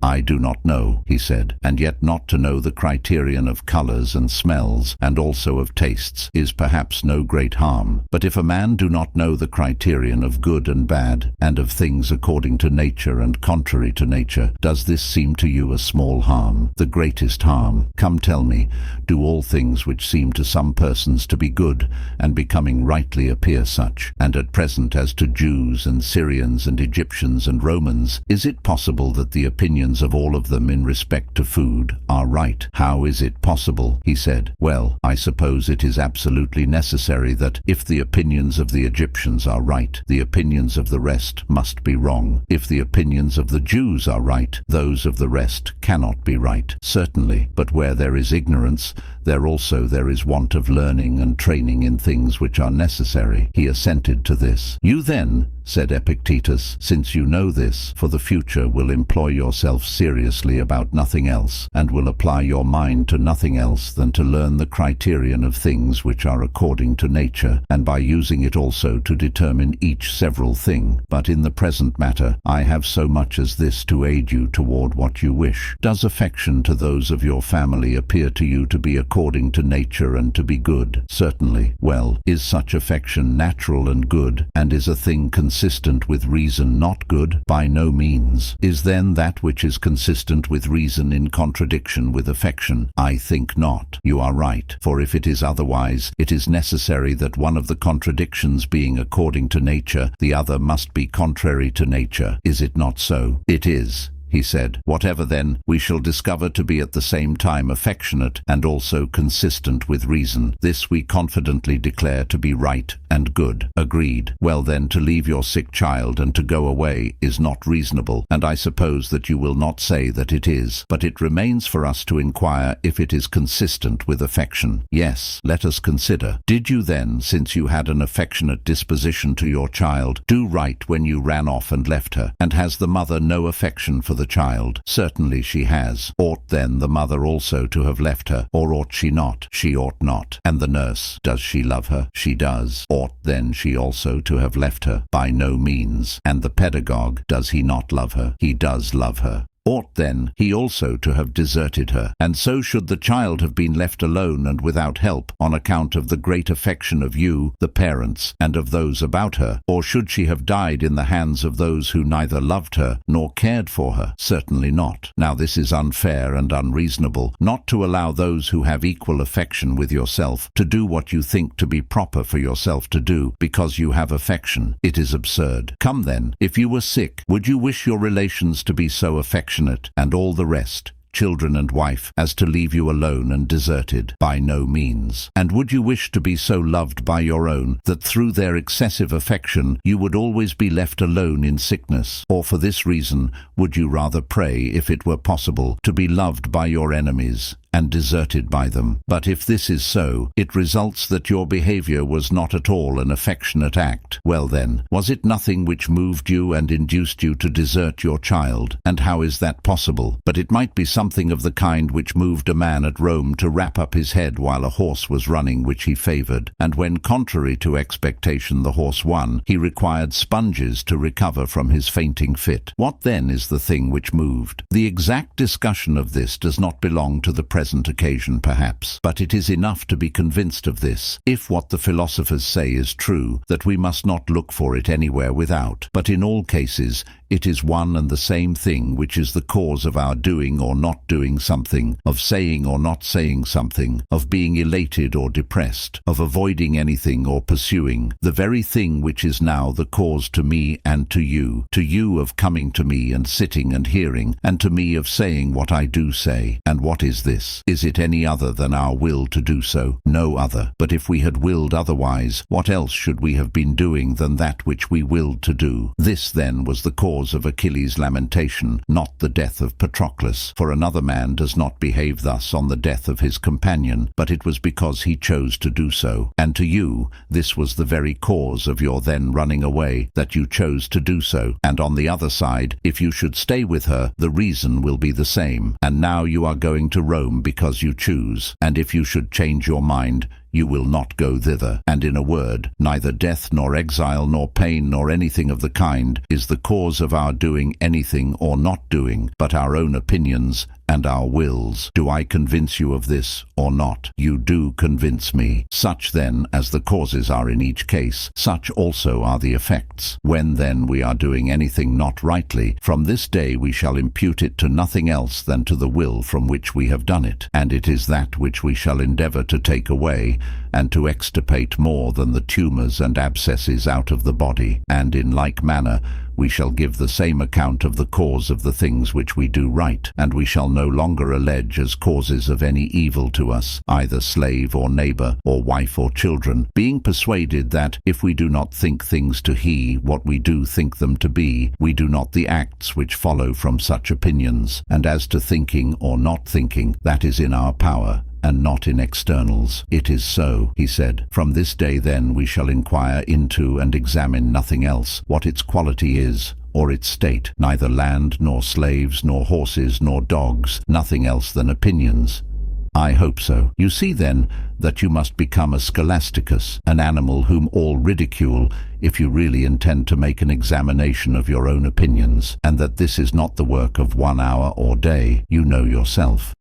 I do not know, he said, and yet not to know the criterion of colors and smells, and also of tastes, is perhaps no great harm. But if a man do not know the criterion of good and bad, and of things according to nature and contrary to nature, does this seem to you a small harm? The greatest harm? Come tell me, do all things which seem to some persons to be good, and becoming rightly appear such? And at present, as to Jews and Syrians and Egyptians and Romans, is it possible that the opinions of all of them in respect to food are right? How is it possible? He said. Well, I suppose it is absolutely necessary that, if the opinions of the Egyptians are right, the opinions of the rest must be wrong. If the opinions of the Jews are right, those of the rest cannot be right. Certainly, but where there is ignorance, there is want of learning and training in things which are necessary. He assented to this. You then, said Epictetus, since you know this, for the future will employ yourself seriously about nothing else, and will apply your mind to nothing else than to learn the criterion of things which are according to nature, and by using it also to determine each several thing. But in the present matter, I have so much as this to aid you toward what you wish. Does affection to those of your family appear to you to be according to nature and to be good? Certainly. Well, is such affection natural and good, and is a thing consistent with reason not good? By no means. Is then that which is consistent with reason in contradiction with affection? I think not. You are right, for if it is otherwise, it is necessary that one of the contradictions being according to nature, the other must be contrary to nature. Is it not so? It is, he said. Whatever then we shall discover to be at the same time affectionate and also consistent with reason, this we confidently declare to be right and good. Agreed. Well then, to leave your sick child and to go away is not reasonable, and I suppose that you will not say that it is, but it remains for us to inquire if it is consistent with affection. Yes, let us consider. Did you then, since you had an affectionate disposition to your child, do right when you ran off and left her? And has the mother no affection for the child? Certainly she has. Ought then the mother also to have left her, or ought she not? She ought not. And the nurse, does she love her? She does. Ought then she also to have left her? By no means. And the pedagogue, does he not love her? He does love her. Ought then he also to have deserted her? And so should the child have been left alone and without help, on account of the great affection of you, the parents, and of those about her? Or should she have died in the hands of those who neither loved her nor cared for her? Certainly not. Now this is unfair and unreasonable, not to allow those who have equal affection with yourself to do what you think to be proper for yourself to do, because you have affection. It is absurd. Come then, if you were sick, would you wish your relations to be so affectionate, and all the rest, children and wife, as to leave you alone and deserted? By no means. And would you wish to be so loved by your own, that through their excessive affection you would always be left alone in sickness? Or for this reason would you rather pray, if it were possible, to be loved by your enemies and deserted by them? But if this is so, it results that your behavior was not at all an affectionate act. Well then, was it nothing which moved you and induced you to desert your child? And how is that possible? But it might be something of the kind which moved a man at Rome to wrap up his head while a horse was running which he favored, and when contrary to expectation the horse won, he required sponges to recover from his fainting fit. What then is the thing which moved? The exact discussion of this does not belong to the present occasion perhaps, but it is enough to be convinced of this, if what the philosophers say is true, that we must not look for it anywhere without, but in all cases it is one and the same thing which is the cause of our doing or not doing something, of saying or not saying something, of being elated or depressed, of avoiding anything or pursuing, the very thing which is now the cause to me and to you of coming to me and sitting and hearing, and to me of saying what I do say. And what is this? Is it any other than our will to do so? No other. But if we had willed otherwise, what else should we have been doing than that which we willed to do? This then was the cause of Achilles' lamentation, not the death of Patroclus, for another man does not behave thus on the death of his companion, but it was because he chose to do so. And to you, this was the very cause of your then running away, that you chose to do so. And on the other side, if you should stay with her, the reason will be the same. And now you are going to Rome because you choose, and if you should change your mind, you will not go thither. And in a word, neither death nor exile nor pain nor anything of the kind is the cause of our doing anything or not doing, but our own opinions and our wills. Do I convince you of this or not? You do convince me. Such then as the causes are in each case, such also are the effects. When then we are doing anything not rightly, from this day we shall impute it to nothing else than to the will from which we have done it, and it is that which we shall endeavour to take away, and to extirpate more than the tumours and abscesses out of the body. And in like manner we shall give the same account of the cause of the things which we do right, and we shall no longer allege as causes of any evil to us, either slave or neighbour, or wife or children, being persuaded that, if we do not think things to he what we do think them to be, we do not the acts which follow from such opinions. And as to thinking or not thinking, that is in our power, and not in externals. It is so, he said. From this day then we shall inquire into and examine nothing else, what its quality is, or its state, neither land, nor slaves, nor horses, nor dogs, nothing else than opinions. I hope so. You see then that you must become a scholasticus, an animal whom all ridicule, if you really intend to make an examination of your own opinions, and that this is not the work of 1 hour or day, you know yourself.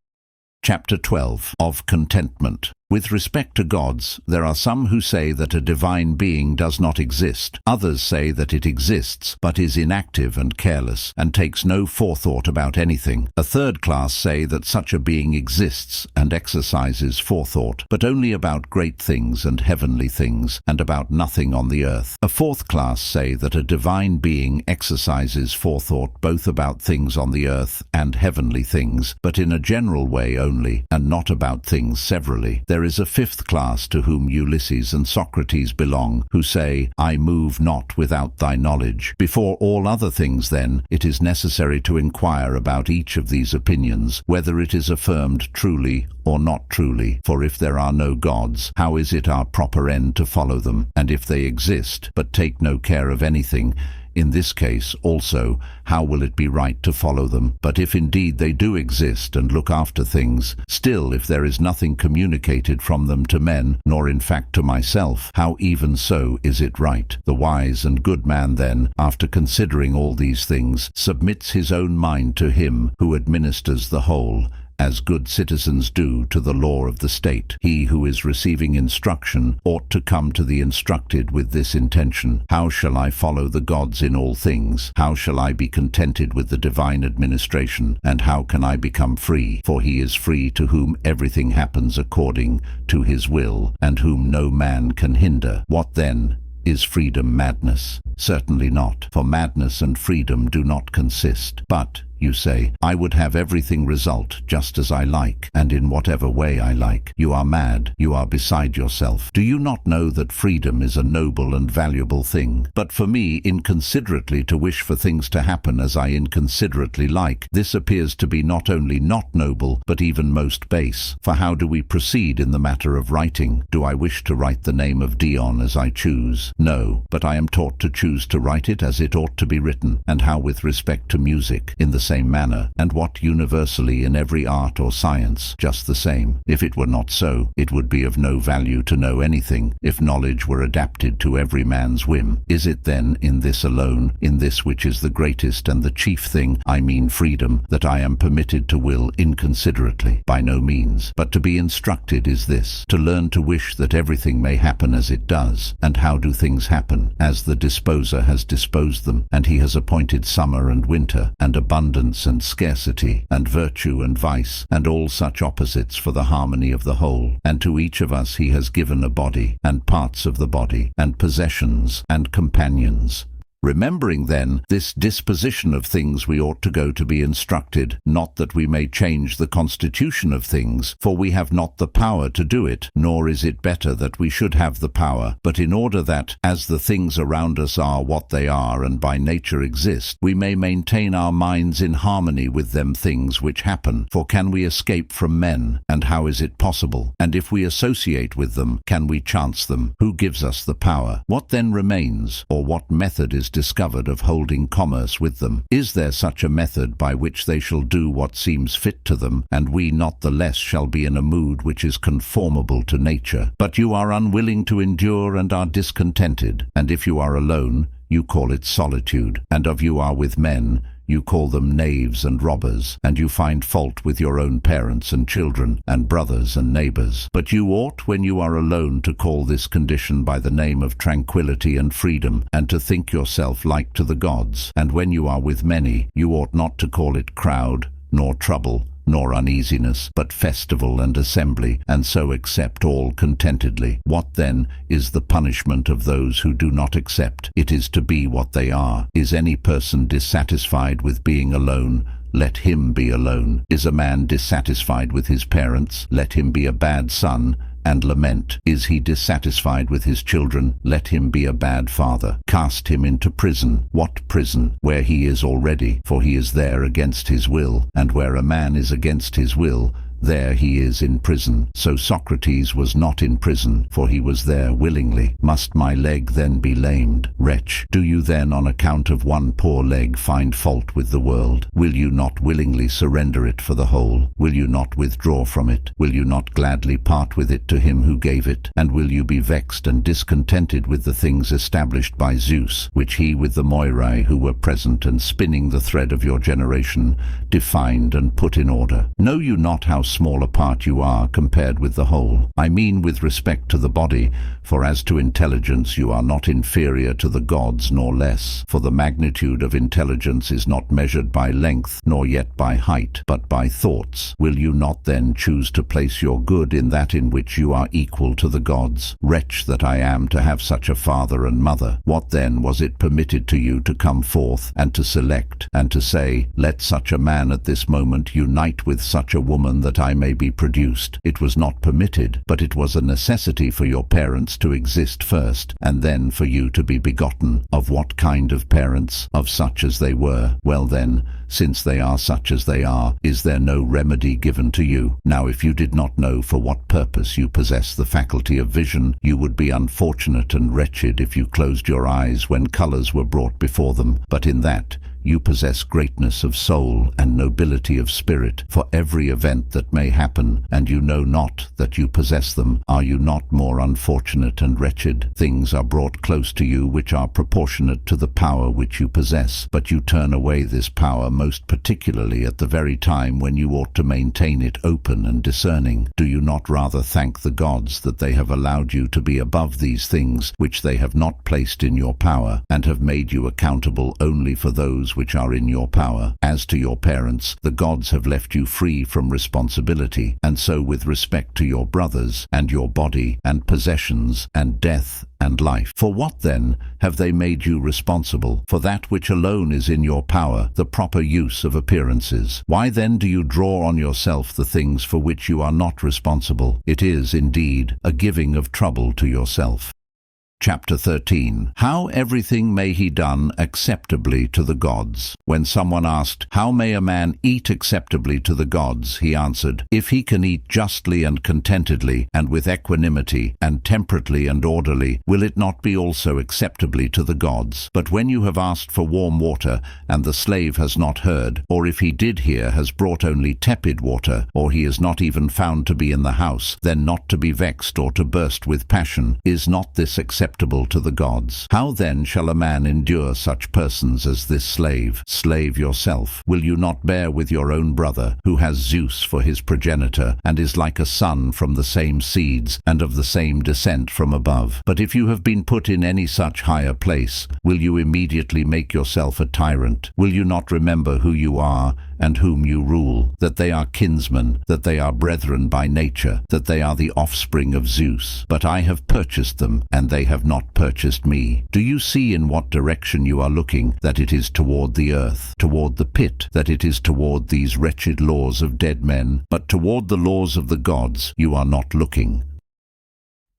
Chapter 12. Of Contentment. With respect to gods, there are some who say that a divine being does not exist. Others say that it exists, but is inactive and careless, and takes no forethought about anything. A third class say that such a being exists and exercises forethought, but only about great things and heavenly things, and about nothing on the earth. A fourth class say that a divine being exercises forethought both about things on the earth and heavenly things, but in a general way only, and not about things severally. There is a fifth class to whom Ulysses and Socrates belong, who say, I move not without thy knowledge. Before all other things, then, it is necessary to inquire about each of these opinions, whether it is affirmed truly or not truly. For if there are no gods, how is it our proper end to follow them? And if they exist, but take no care of anything, in this case, also, how will it be right to follow them? But if indeed they do exist and look after things, still if there is nothing communicated from them to men, nor in fact to myself, how even so is it right? The wise and good man then, after considering all these things, submits his own mind to him who administers the whole, as good citizens do to the law of the state. He who is receiving instruction ought to come to the instructed with this intention: how shall I follow the gods in all things? How shall I be contented with the divine administration? And how can I become free? For he is free to whom everything happens according to his will, and whom no man can hinder. What then? Is freedom madness? Certainly not, for madness and freedom do not consist. But, you say, I would have everything result just as I like, and in whatever way I like. You are mad. You are beside yourself. Do you not know that freedom is a noble and valuable thing? But for me, inconsiderately to wish for things to happen as I inconsiderately like, this appears to be not only not noble, but even most base. For how do we proceed in the matter of writing? Do I wish to write the name of Dion as I choose? No, but I am taught to choose to write it as it ought to be written. And how with respect to music? In the same manner, and what universally in every art or science, just the same. If it were not so, it would be of no value to know anything, if knowledge were adapted to every man's whim. Is it then in this alone, in this which is the greatest and the chief thing, I mean freedom, that I am permitted to will inconsiderately? By no means. But to be instructed is this: to learn to wish that everything may happen as it does. And how do things happen? As the disposer has disposed them, and he has appointed summer and winter, and abundance and scarcity, and virtue and vice, and all such opposites for the harmony of the whole. And to each of us he has given a body, and parts of the body, and possessions, and companions. Remembering then this disposition of things, we ought to go to be instructed, not that we may change the constitution of things, for we have not the power to do it, nor is it better that we should have the power, but in order that, as the things around us are what they are and by nature exist, we may maintain our minds in harmony with them things which happen. For can we escape from men? And how is it possible? And if we associate with them, can we chance them? Who gives us the power? What then remains, or what method is discovered of holding commerce with them? Is there such a method by which they shall do what seems fit to them, and we not the less shall be in a mood which is conformable to nature? But you are unwilling to endure and are discontented, and if you are alone, you call it solitude, and of you are with men, you call them knaves and robbers, and you find fault with your own parents and children, and brothers and neighbors. But you ought, when you are alone, to call this condition by the name of tranquility and freedom, and to think yourself like to the gods. And when you are with many, you ought not to call it crowd, nor trouble, nor uneasiness, but festival and assembly, and so accept all contentedly. What then is the punishment of those who do not accept? It is to be what they are. Is any person dissatisfied with being alone? Let him be alone. Is a man dissatisfied with his parents? Let him be a bad son and lament. Is he dissatisfied with his children? Let him be a bad father. Cast him into prison. What prison? Where he is already, for he is there against his will. And where a man is against his will, there he is in prison. So Socrates was not in prison, for he was there willingly. Must my leg then be lamed? Wretch, do you then on account of one poor leg find fault with the world? Will you not willingly surrender it for the whole? Will you not withdraw from it? Will you not gladly part with it to him who gave it? And will you be vexed and discontented with the things established by Zeus, which he with the Moirai who were present and spinning the thread of your generation defined and put in order? Know you not how small a part you are compared with the whole? I mean with respect to the body, for as to intelligence you are not inferior to the gods nor less, for the magnitude of intelligence is not measured by length nor yet by height, but by thoughts. Will you not then choose to place your good in that in which you are equal to the gods? Wretch that I am to have such a father and mother! What then was it permitted to you to come forth and to select and to say, let such a man at this moment unite with such a woman that I may be produced? It was not permitted, but it was a necessity for your parents to exist first, and then for you to be begotten. Of what kind of parents? Of such as they were. Well then, since they are such as they are, is there no remedy given to you? Now if you did not know for what purpose you possess the faculty of vision, you would be unfortunate and wretched if you closed your eyes when colours were brought before them. But in that you possess greatness of soul and nobility of spirit for every event that may happen, and you know not that you possess them. Are you not more unfortunate and wretched? Things are brought close to you which are proportionate to the power which you possess, but you turn away this power most particularly at the very time when you ought to maintain it open and discerning. Do you not rather thank the gods that they have allowed you to be above these things which they have not placed in your power, and have made you accountable only for those which are in your power? As to your parents, the gods have left you free from responsibility, and so with respect to your brothers, and your body, and possessions, and death, and life. For what then have they made you responsible? For that which alone is in your power, the proper use of appearances. Why then do you draw on yourself the things for which you are not responsible? It is, indeed, a giving of trouble to yourself. Chapter 13. How everything may he done acceptably to the gods. When someone asked, how may a man eat acceptably to the gods, he answered, if he can eat justly and contentedly, and with equanimity, and temperately and orderly, will it not be also acceptably to the gods? But when you have asked for warm water, and the slave has not heard, or if he did hear has brought only tepid water, or he is not even found to be in the house, then not to be vexed or to burst with passion, is not this acceptable to the gods? How then shall a man endure such persons as this slave? Slave yourself. Will you not bear with your own brother, who has Zeus for his progenitor, and is like a son from the same seeds, and of the same descent from above? But if you have been put in any such higher place, will you immediately make yourself a tyrant? Will you not remember who you are, and whom you rule, that they are kinsmen, that they are brethren by nature, that they are the offspring of Zeus? But I have purchased them, and they have not purchased me. Do you see in what direction you are looking, that it is toward the earth, toward the pit, that it is toward these wretched laws of dead men? But toward the laws of the gods you are not looking.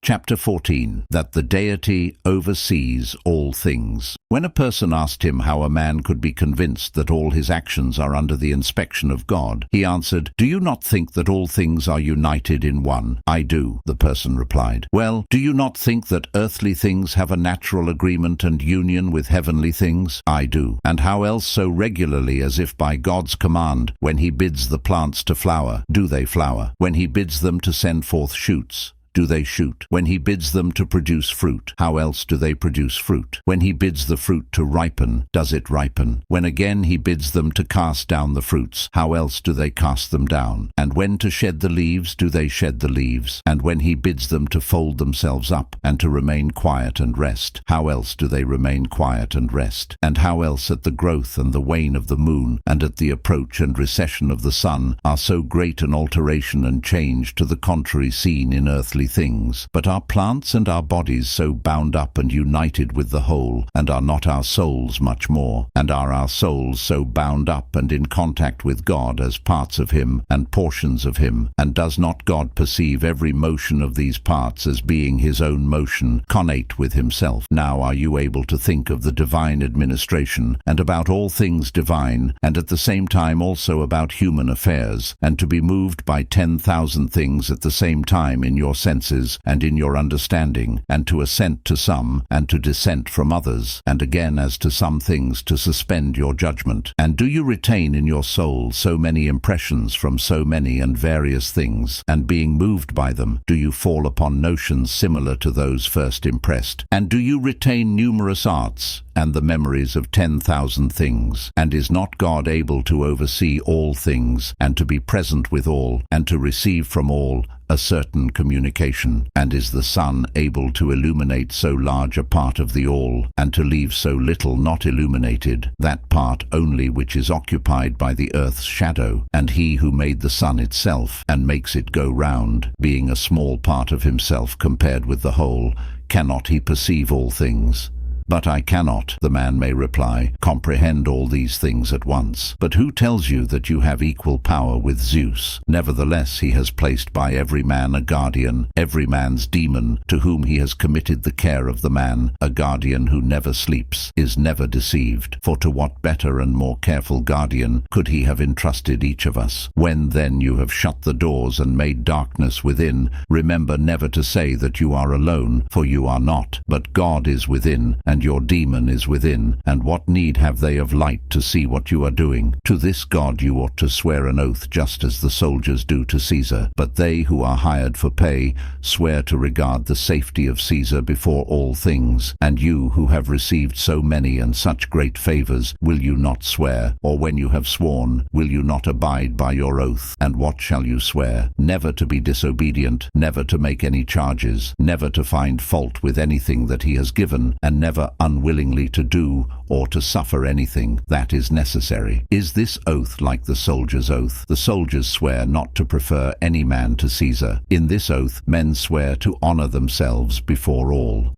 Chapter 14. That the deity oversees all things. When a person asked him how a man could be convinced that all his actions are under the inspection of God, he answered, do you not think that all things are united in one? I do, the person replied. Well, do you not think that earthly things have a natural agreement and union with heavenly things? I do. And how else so regularly as if by God's command, when he bids the plants to flower, do they flower? When he bids them to send forth shoots, do they shoot? When he bids them to produce fruit, how else do they produce fruit? When he bids the fruit to ripen, does it ripen? When again he bids them to cast down the fruits, how else do they cast them down? And when to shed the leaves, do they shed the leaves? And when he bids them to fold themselves up, and to remain quiet and rest, how else do they remain quiet and rest? And how else at the growth and the wane of the moon, and at the approach and recession of the sun, are so great an alteration and change to the contrary seen in earthly earthly things. But are plants and our bodies so bound up and united with the whole, and are not our souls much more? And are our souls so bound up and in contact with God as parts of him and portions of him? And does not God perceive every motion of these parts as being his own motion, connate with himself? Now are you able to think of the divine administration, and about all things divine, and at the same time also about human affairs, and to be moved by 10,000 things at the same time in your senses and in your understanding, and to assent to some, and to dissent from others, and again as to some things to suspend your judgment? And do you retain in your soul so many impressions from so many and various things, and being moved by them, do you fall upon notions similar to those first impressed? And do you retain numerous arts, and the memories of 10,000 things? And is not God able to oversee all things, and to be present with all, and to receive from all a certain communication? And is the sun able to illuminate so large a part of the all, and to leave so little not illuminated, that part only which is occupied by the earth's shadow? And he who made the sun itself, and makes it go round, being a small part of himself compared with the whole, cannot he perceive all things? But I cannot, the man may reply, comprehend all these things at once. But who tells you that you have equal power with Zeus? Nevertheless he has placed by every man a guardian, every man's demon, to whom he has committed the care of the man. A guardian who never sleeps, is never deceived. For to what better and more careful guardian could he have entrusted each of us? When then you have shut the doors and made darkness within, remember never to say that you are alone, for you are not, but God is within, and your demon is within, and what need have they of light to see what you are doing? To this God you ought to swear an oath, just as the soldiers do to Caesar. But they who are hired for pay swear to regard the safety of Caesar before all things. And you who have received so many and such great favors, will you not swear? Or when you have sworn, will you not abide by your oath? And what shall you swear? Never to be disobedient, never to make any charges, never to find fault with anything that he has given, and never unwillingly to do or to suffer anything that is necessary. Is this oath like the soldier's oath? The soldiers swear not to prefer any man to Caesar. In this oath men swear to honor themselves before all.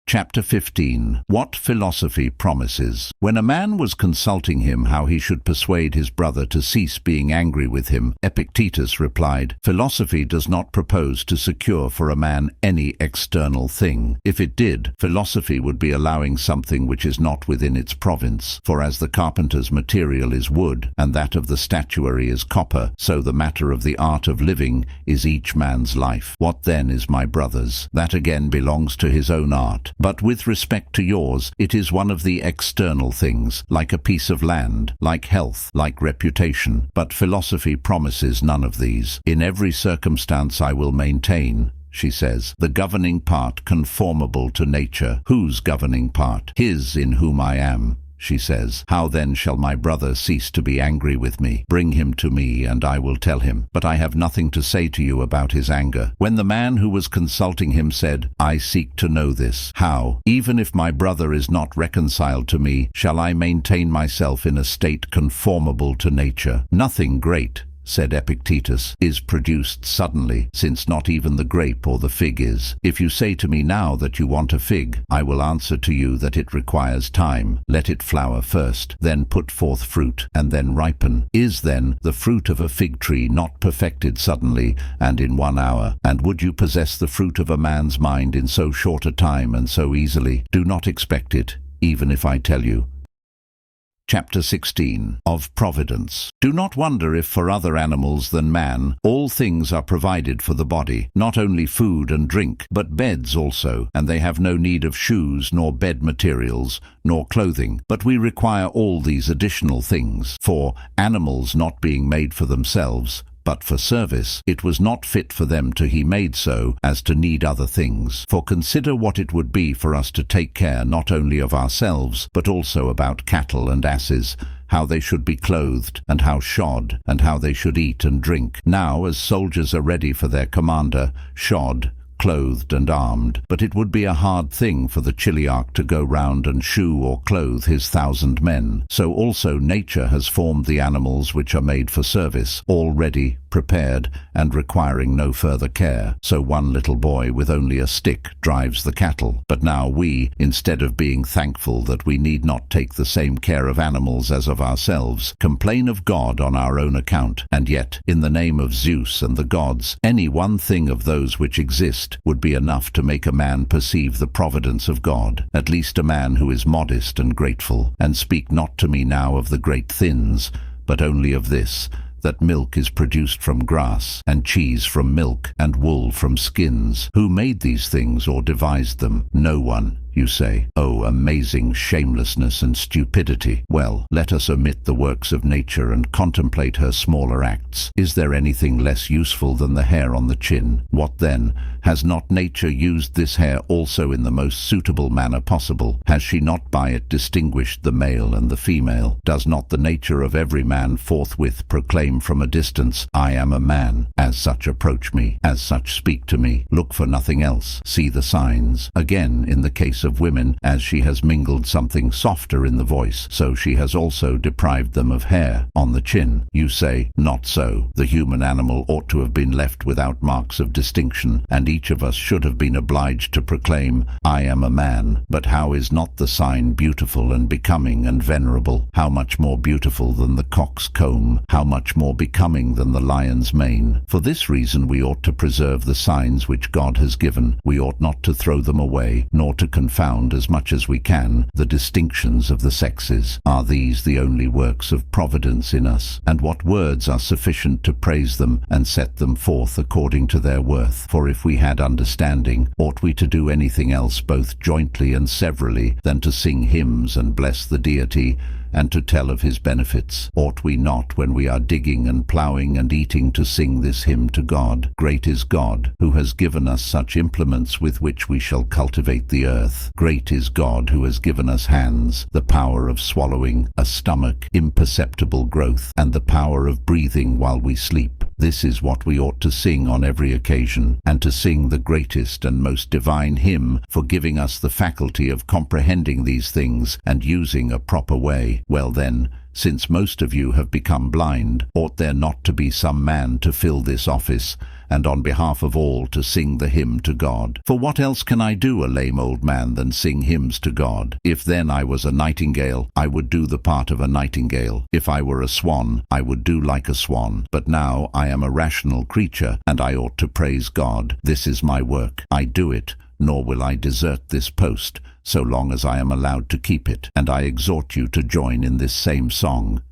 Chapter 15. What philosophy promises. When a man was consulting him how he should persuade his brother to cease being angry with him, Epictetus replied, "Philosophy does not propose to secure for a man any external thing. If it did, philosophy would be allowing something which is not within its province. For as the carpenter's material is wood, and that of the statuary is copper, so the matter of the art of living is each man's life. What then is my brother's? That again belongs to his own art. But with respect to yours, it is one of the external things, like a piece of land, like health, like reputation. But philosophy promises none of these. In every circumstance I will maintain," she says, "the governing part conformable to nature." Whose governing part? His in whom I am. She says, "How then shall my brother cease to be angry with me? Bring him to me, and I will tell him. But I have nothing to say to you about his anger." When the man who was consulting him said, "I seek to know this. How, even if my brother is not reconciled to me, shall I maintain myself in a state conformable to nature? Nothing great," said Epictetus, "is produced suddenly, since not even the grape or the fig is. If you say to me now that you want a fig, I will answer to you that it requires time. Let it flower first, then put forth fruit, and then ripen. Is then the fruit of a fig tree not perfected suddenly and in 1 hour? And would you possess the fruit of a man's mind in so short a time and so easily? Do not expect it, even if I tell you." Chapter 16. Of Providence. Do not wonder if for other animals than man all things are provided for the body, not only food and drink, but beds also, and they have no need of shoes, nor bed materials, nor clothing. But we require all these additional things, for, animals not being made for themselves, but for service, it was not fit for them to he made so as to need other things. For consider what it would be for us to take care not only of ourselves, but also about cattle and asses, how they should be clothed, and how shod, and how they should eat and drink. Now, as soldiers are ready for their commander, shod, clothed and armed, but it would be a hard thing for the chiliarch to go round and shoe or clothe his 1,000 men. So also nature has formed the animals which are made for service, all ready prepared, and requiring no further care. So one little boy with only a stick drives the cattle. But now we, instead of being thankful that we need not take the same care of animals as of ourselves, complain of God on our own account. And yet, in the name of Zeus and the gods, any one thing of those which exist would be enough to make a man perceive the providence of God, at least a man who is modest and grateful. And speak not to me now of the great things, but only of this, that milk is produced from grass, and cheese from milk, and wool from skins. Who made these things or devised them? No one, you say. Oh, amazing shamelessness and stupidity! Well, let us omit the works of nature and contemplate her smaller acts. Is there anything less useful than the hair on the chin? What then? Has not nature used this hair also in the most suitable manner possible? Has she not by it distinguished the male and the female? Does not the nature of every man forthwith proclaim from a distance, I am a man, as such approach me, as such speak to me, look for nothing else, see the signs? Again, in the case of women, as she has mingled something softer in the voice, so she has also deprived them of hair on the chin. You say, not so. The human animal ought to have been left without marks of distinction, and each of us should have been obliged to proclaim, I am a man. But how is not the sign beautiful and becoming and venerable? How much more beautiful than the cock's comb? How much more becoming than the lion's mane? For this reason we ought to preserve the signs which God has given. We ought not to throw them away, nor to confound as much as we can the distinctions of the sexes. Are these the only works of providence in us? And what words are sufficient to praise them and set them forth according to their worth? For if we had understanding, ought we to do anything else both jointly and severally than to sing hymns and bless the deity, and to tell of his benefits? Ought we not, when we are digging and ploughing and eating, to sing this hymn to God? Great is God, who has given us such implements with which we shall cultivate the earth. Great is God, who has given us hands, the power of swallowing, a stomach, imperceptible growth, and the power of breathing while we sleep. This is what we ought to sing on every occasion, and to sing the greatest and most divine hymn for giving us the faculty of comprehending these things and using a proper way. Well then, since most of you have become blind, ought there not to be some man to fill this office, and on behalf of all to sing the hymn to God? For what else can I do, a lame old man, than sing hymns to God? If then I was a nightingale, I would do the part of a nightingale. If I were a swan, I would do like a swan. But now I am a rational creature, and I ought to praise God. This is my work. I do it, nor will I desert this post, so long as I am allowed to keep it. And I exhort you to join in this same song.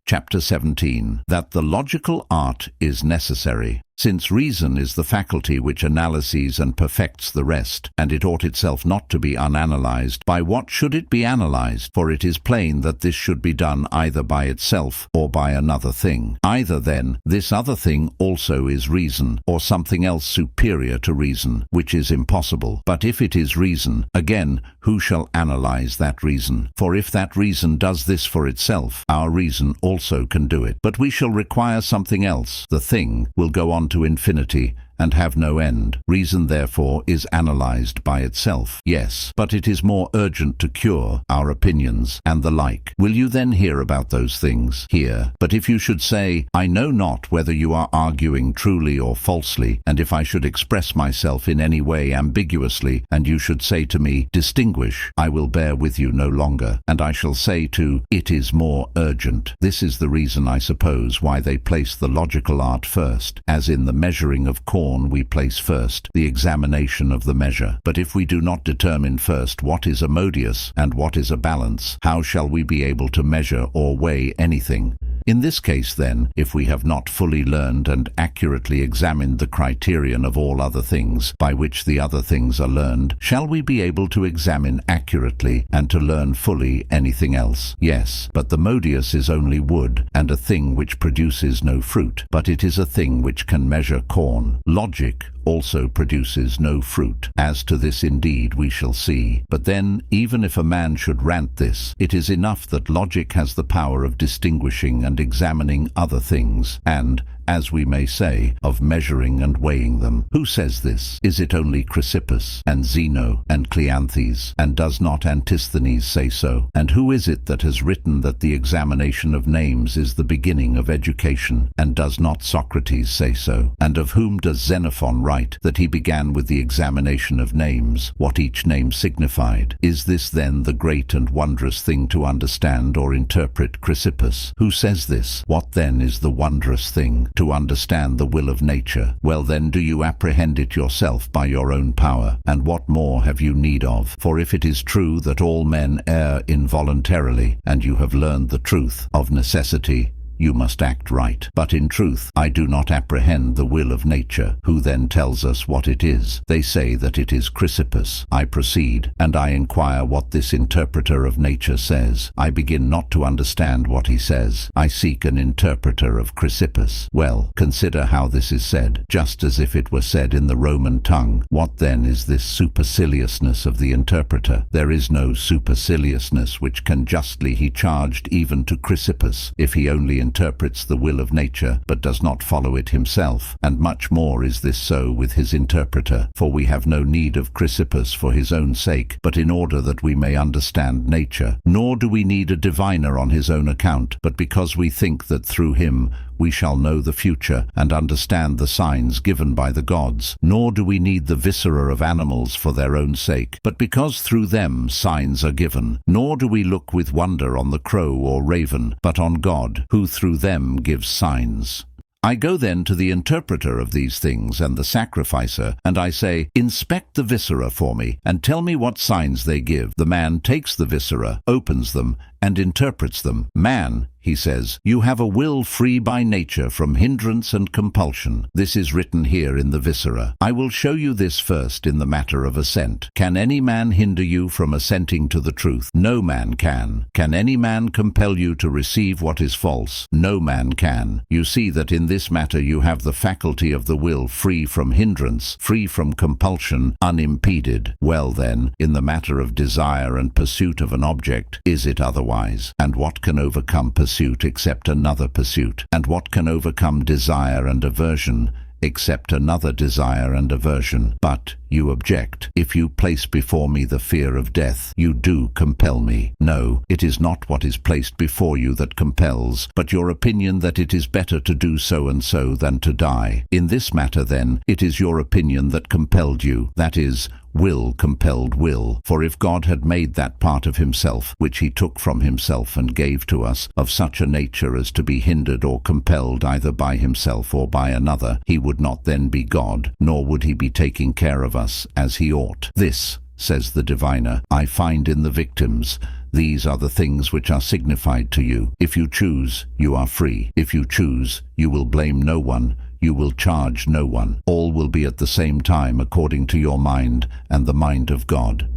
Chapter 17. That the logical art is necessary. Since reason is the faculty which analyses and perfects the rest, and it ought itself not to be unanalyzed, by what should it be analyzed? For it is plain that this should be done either by itself or by another thing. Either then this other thing also is reason, or something else superior to reason, which is impossible. But if it is reason, again, who shall analyze that reason? For if that reason does this for itself, our reason also can do it. But we shall require something else. The thing will go on to infinity and have no end. Reason, therefore, is analyzed by itself. Yes, but it is more urgent to cure our opinions and the like. Will you then hear about those things? Hear. But if you should say, I know not whether you are arguing truly or falsely, and if I should express myself in any way ambiguously, and you should say to me, distinguish, I will bear with you no longer, and I shall say to, it is more urgent. This is the reason, I suppose, why they place the logical art first, as in the measuring of corn we place first the examination of the measure. But if we do not determine first what is a modius and what is a balance, how shall we be able to measure or weigh anything? In this case, then, if we have not fully learned and accurately examined the criterion of all other things by which the other things are learned, shall we be able to examine accurately and to learn fully anything else? Yes, but the modius is only wood, and a thing which produces no fruit, but it is a thing which can measure corn. Logic also produces no fruit. As to this indeed we shall see. But then, even if a man should rant this, it is enough that logic has the power of distinguishing and examining other things, and, as we may say, of measuring and weighing them. Who says this? Is it only Chrysippus, and Zeno, and Cleanthes? And does not Antisthenes say so? And who is it that has written that the examination of names is the beginning of education? And does not Socrates say so? And of whom does Xenophon write that he began with the examination of names, what each name signified? Is this then the great and wondrous thing to understand or interpret, Chrysippus? Who says this? What then is the wondrous thing? To understand the will of nature. Well then, do you apprehend it yourself by your own power? And what more have you need of? For if it is true that all men err involuntarily, and you have learned the truth, of necessity you must act right. But in truth, I do not apprehend the will of nature. Who then tells us what it is? They say that it is Chrysippus. I proceed, and I inquire what this interpreter of nature says. I begin not to understand what he says. I seek an interpreter of Chrysippus. Well, consider how this is said, just as if it were said in the Roman tongue. What then is this superciliousness of the interpreter? There is no superciliousness which can justly he charged even to Chrysippus, if he only interprets the will of nature, but does not follow it himself. And much more is this so with his interpreter, for we have no need of Chrysippus for his own sake, but in order that we may understand nature. Nor do we need a diviner on his own account, but because we think that through him we shall know the future, and understand the signs given by the gods. Nor do we need the viscera of animals for their own sake, but because through them signs are given. Nor do we look with wonder on the crow or raven, but on God, who through them gives signs. I go then to the interpreter of these things and the sacrificer, and I say, inspect the viscera for me, and tell me what signs they give. The man takes the viscera, opens them, and interprets them. Man, he says, you have a will free by nature from hindrance and compulsion. This is written here in the viscera. I will show you this first in the matter of assent. Can any man hinder you from assenting to the truth? No man can. Can any man compel you to receive what is false? No man can. You see that in this matter you have the faculty of the will free from hindrance, free from compulsion, unimpeded. Well then, in the matter of desire and pursuit of an object, is it otherwise? And what can overcome pursuit except another pursuit? And what can overcome desire and aversion except another desire and aversion? But you object. If you place before me the fear of death, you do compel me. No, it is not what is placed before you that compels, but your opinion that it is better to do so and so than to die. In this matter, then, it is your opinion that compelled you, that is, will compelled will. For if God had made that part of himself, which he took from himself and gave to us, of such a nature as to be hindered or compelled either by himself or by another, he would not then be God, nor would he be taking care of us as he ought. This, says the diviner, I find in the victims. These are the things which are signified to you. If you choose, you are free. If you choose, you will blame no one. You will charge no one. All will be at the same time according to your mind and the mind of God.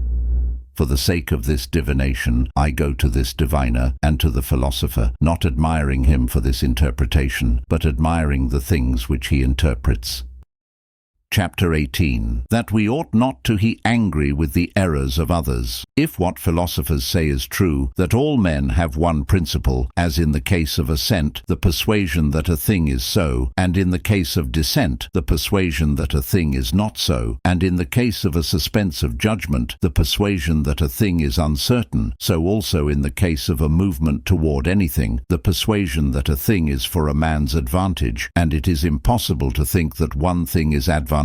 For the sake of this divination, I go to this diviner and to the philosopher, not admiring him for this interpretation, but admiring the things which he interprets. Chapter 18. That we ought not to be angry with the errors of others. If what philosophers say is true, that all men have one principle, as in the case of assent, the persuasion that a thing is so, and in the case of dissent, the persuasion that a thing is not so, and in the case of a suspense of judgment, the persuasion that a thing is uncertain, so also in the case of a movement toward anything, the persuasion that a thing is for a man's advantage, and it is impossible to think that one thing is advantageous,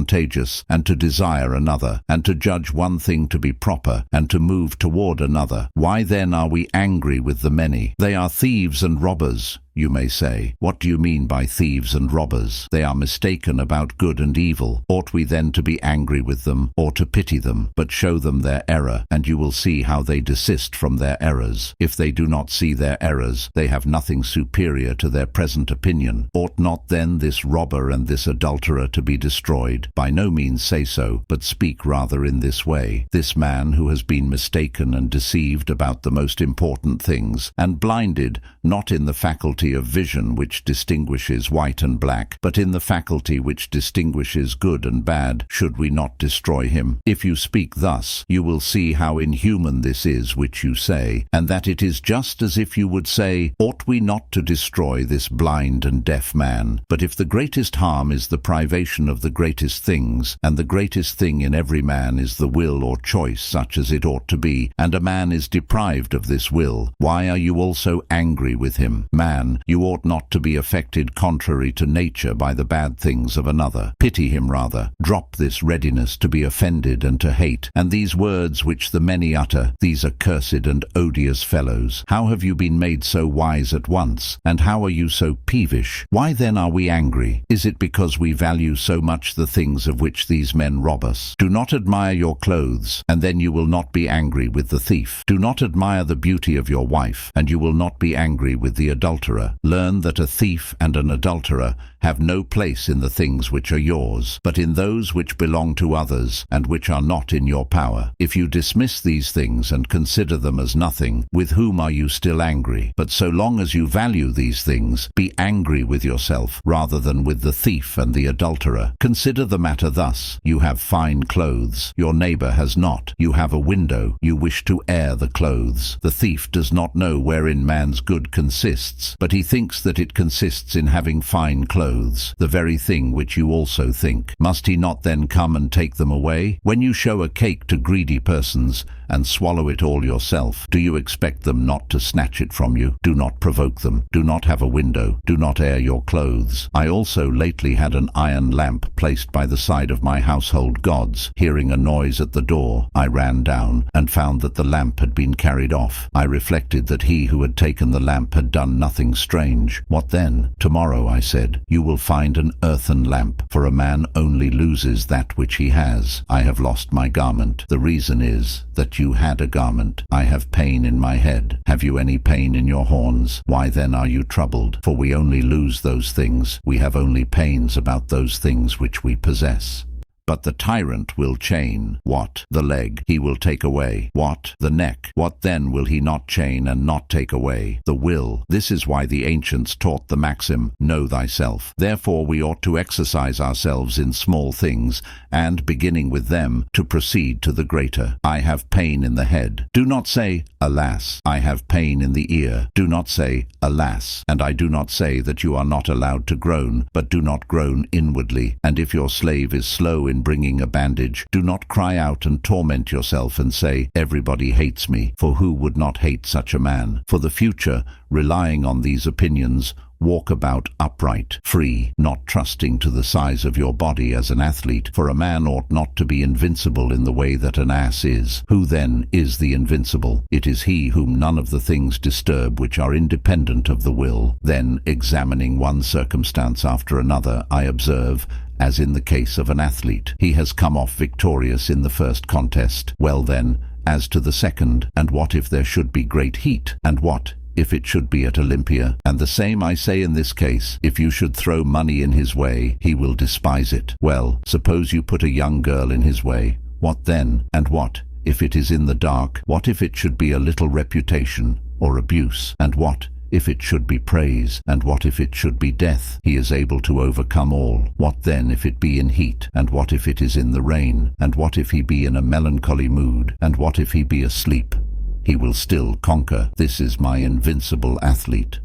and to desire another, and to judge one thing to be proper, and to move toward another. Why then are we angry with the many? They are thieves and robbers. You may say, what do you mean by thieves and robbers? They are mistaken about good and evil. Ought we then to be angry with them, or to pity them? But show them their error, and you will see how they desist from their errors. If they do not see their errors, they have nothing superior to their present opinion. Ought not then this robber and this adulterer to be destroyed? By no means say so, but speak rather in this way. This man who has been mistaken and deceived about the most important things, and blinded, not in the faculty faculty of vision which distinguishes white and black, but in the faculty which distinguishes good and bad, should we not destroy him? If you speak thus, you will see how inhuman this is which you say, and that it is just as if you would say, ought we not to destroy this blind and deaf man? But if the greatest harm is the privation of the greatest things, and the greatest thing in every man is the will or choice such as it ought to be, and a man is deprived of this will, why are you also angry with him? Man, you ought not to be affected contrary to nature by the bad things of another. Pity him rather. Drop this readiness to be offended and to hate, and these words which the many utter, these accursed and odious fellows. How have you been made so wise at once? And how are you so peevish? Why then are we angry? Is it because we value so much the things of which these men rob us? Do not admire your clothes, and then you will not be angry with the thief. Do not admire the beauty of your wife, and you will not be angry with the adulterer. Learn that a thief and an adulterer have no place in the things which are yours, but in those which belong to others, and which are not in your power. If you dismiss these things and consider them as nothing, with whom are you still angry? But so long as you value these things, be angry with yourself, rather than with the thief and the adulterer. Consider the matter thus. You have fine clothes, your neighbor has not. You have a window, you wish to air the clothes. The thief does not know wherein man's good consists, but he thinks that it consists in having fine clothes, the very thing which you also think. Must he not then come and take them away? When you show a cake to greedy persons, and swallow it all yourself, do you expect them not to snatch it from you? Do not provoke them. Do not have a window. Do not air your clothes. I also lately had an iron lamp placed by the side of my household gods. Hearing a noise at the door, I ran down, and found that the lamp had been carried off. I reflected that he who had taken the lamp had done nothing strange. What then? Tomorrow, I said, you will find an earthen lamp, for a man only loses that which he has. I have lost my garment. The reason is that you had a garment. I have pain in my head. Have you any pain in your horns? Why then are you troubled? For we only lose those things. We have only pains about those things which we possess. But the tyrant will chain. What? The leg he will take away. What? The neck. What then will he not chain and not take away? The will. This is why the ancients taught the maxim, know thyself. Therefore we ought to exercise ourselves in small things, and, beginning with them, to proceed to the greater. I have pain in the head. Do not say, alas. I have pain in the ear. Do not say, alas. And I do not say that you are not allowed to groan, but do not groan inwardly. And if your slave is slow in bringing a bandage, do not cry out and torment yourself and say, everybody hates me, for who would not hate such a man? For the future, relying on these opinions, walk about upright, free, not trusting to the size of your body as an athlete, for a man ought not to be invincible in the way that an ass is. Who then is the invincible? It is he whom none of the things disturb which are independent of the will. Then, examining one circumstance after another, I observe, as in the case of an athlete, he has come off victorious in the first contest. Well then, as to the second, and what if there should be great heat? And what if it should be at Olympia? And the same I say in this case, if you should throw money in his way, he will despise it. Well, suppose you put a young girl in his way. What then? And what if it is in the dark? What if it should be a little reputation or abuse? And what if it should be praise? And what if it should be death? He is able to overcome all. What then if it be in heat? And what if it is in the rain? And what if he be in a melancholy mood? And what if he be asleep? He will still conquer. This is my invincible athlete.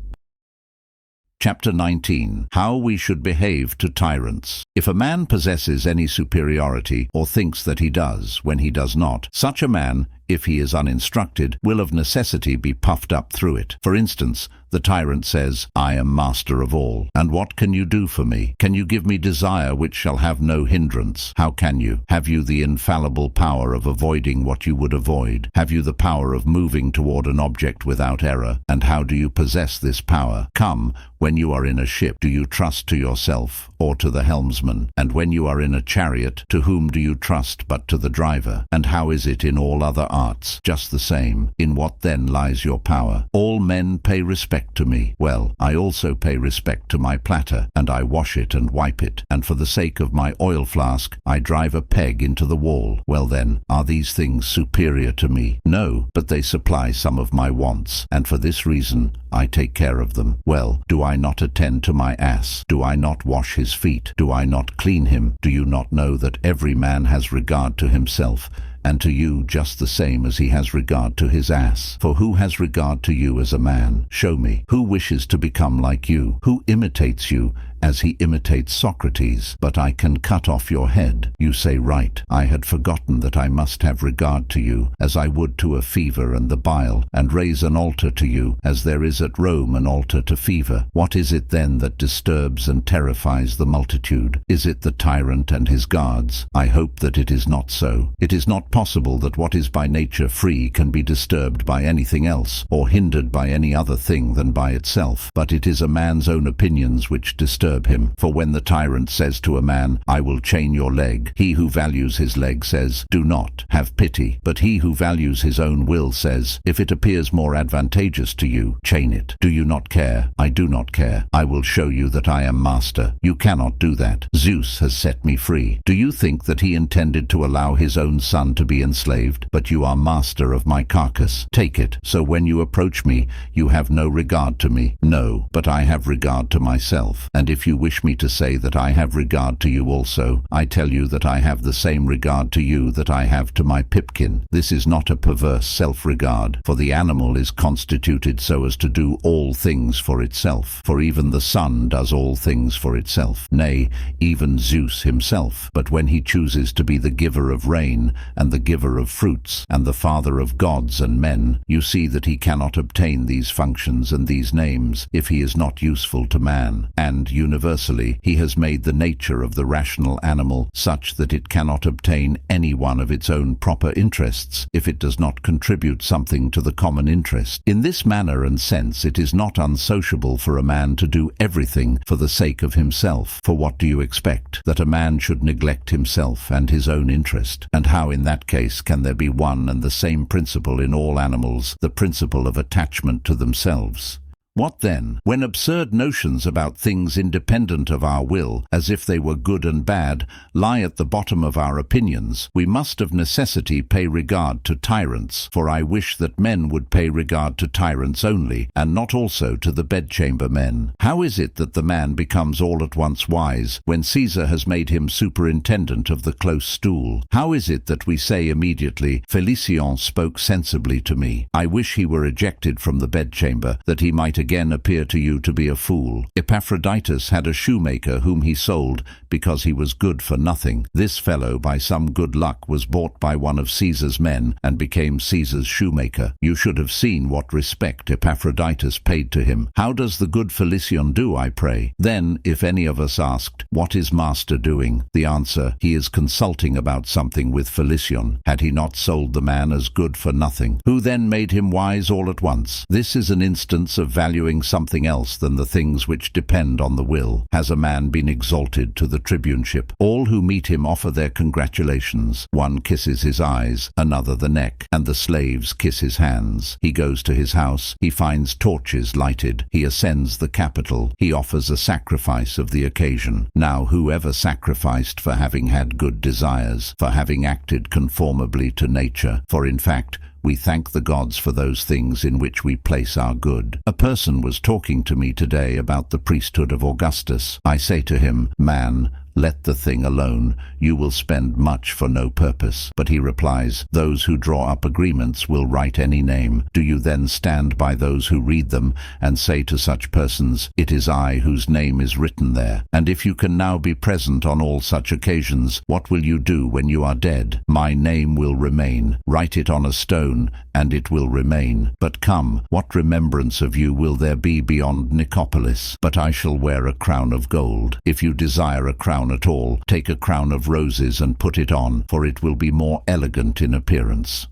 Chapter 19. How we should behave to tyrants. If a man possesses any superiority, or thinks that he does, when he does not, such a man, if he is uninstructed, will of necessity be puffed up through it. For instance, the tyrant says, I am master of all, and what can you do for me? Can you give me desire which shall have no hindrance? How can you? Have you the infallible power of avoiding what you would avoid? Have you the power of moving toward an object without error? And how do you possess this power? Come, when you are in a ship, do you trust to yourself, or to the helmsman? And when you are in a chariot, to whom do you trust but to the driver? And how is it in all other arts, just the same. In what then lies your power? All men pay respect to me. Well, I also pay respect to my platter, and I wash it and wipe it, and for the sake of my oil flask, I drive a peg into the wall. Well then, are these things superior to me? No, but they supply some of my wants, and for this reason I take care of them. Well, do I not attend to my ass? Do I not wash his feet? Do I not clean him? Do you not know that every man has regard to himself, and to you just the same as he has regard to his ass? For who has regard to you as a man? Show me. Who wishes to become like you? Who imitates you as he imitates Socrates? But I can cut off your head. You say right. I had forgotten that I must have regard to you, as I would to a fever and the bile, and raise an altar to you, as there is at Rome an altar to fever. What is it then that disturbs and terrifies the multitude? Is it the tyrant and his guards? I hope that it is not so. It is not possible that what is by nature free can be disturbed by anything else, or hindered by any other thing than by itself. But it is a man's own opinions which disturb him. For when the tyrant says to a man, I will chain your leg, he who values his leg says, do not, have pity. But he who values his own will says, if it appears more advantageous to you, chain it. Do you not care? I do not care. I will show you that I am master. You cannot do that. Zeus has set me free. Do you think that he intended to allow his own son to be enslaved? But you are master of my carcass. Take it. So when you approach me, you have no regard to me. No, but I have regard to myself. And if you wish me to say that I have regard to you also, I tell you that I have the same regard to you that I have to my pipkin. This is not a perverse self-regard, for the animal is constituted so as to do all things for itself. For even the sun does all things for itself, nay, even Zeus himself. But when he chooses to be the giver of rain, and the giver of fruits, and the father of gods and men, you see that he cannot obtain these functions and these names if he is not useful to man. And universally, he has made the nature of the rational animal such that it cannot obtain any one of its own proper interests if it does not contribute something to the common interest. In this manner and sense, it is not unsociable for a man to do everything for the sake of himself. For what do you expect? That a man should neglect himself and his own interest? And how in that case can there be one and the same principle in all animals, the principle of attachment to themselves? What then? When absurd notions about things independent of our will, as if they were good and bad, lie at the bottom of our opinions, we must of necessity pay regard to tyrants. For I wish that men would pay regard to tyrants only, and not also to the bedchamber men. How is it that the man becomes all at once wise, when Caesar has made him superintendent of the close stool? How is it that we say immediately, Felicion spoke sensibly to me? I wish he were ejected from the bedchamber, that he might again appear to you to be a fool. Epaphroditus had a shoemaker whom he sold because he was good for nothing. This fellow, by some good luck, was bought by one of Caesar's men and became Caesar's shoemaker. You should have seen what respect Epaphroditus paid to him. How does the good Felicion do, I pray? Then, if any of us asked, what is master doing? The answer, he is consulting about something with Felicion. Had he not sold the man as good for nothing? Who then made him wise all at once? This is an instance of valuing something else than the things which depend on the will. Has a man been exalted to the tribuneship? All who meet him offer their congratulations. One kisses his eyes, another the neck, and the slaves kiss his hands. He goes to his house, he finds torches lighted, he ascends the Capitol, he offers a sacrifice of the occasion. Now whoever sacrificed for having had good desires, for having acted conformably to nature? For in fact, we thank the gods for those things in which we place our good. A person was talking to me today about the priesthood of Augustus. I say to him, man, let the thing alone. You will spend much for no purpose. But he replies, those who draw up agreements will write any name. Do you then stand by those who read them and say to such persons, it is I whose name is written there? And if you can now be present on all such occasions, what will you do when you are dead? My name will remain. Write it on a stone, and it will remain. But come, what remembrance of you will there be beyond Nicopolis? But I shall wear a crown of gold. If you desire a crown at all, take a crown of roses and put it on, for it will be more elegant in appearance.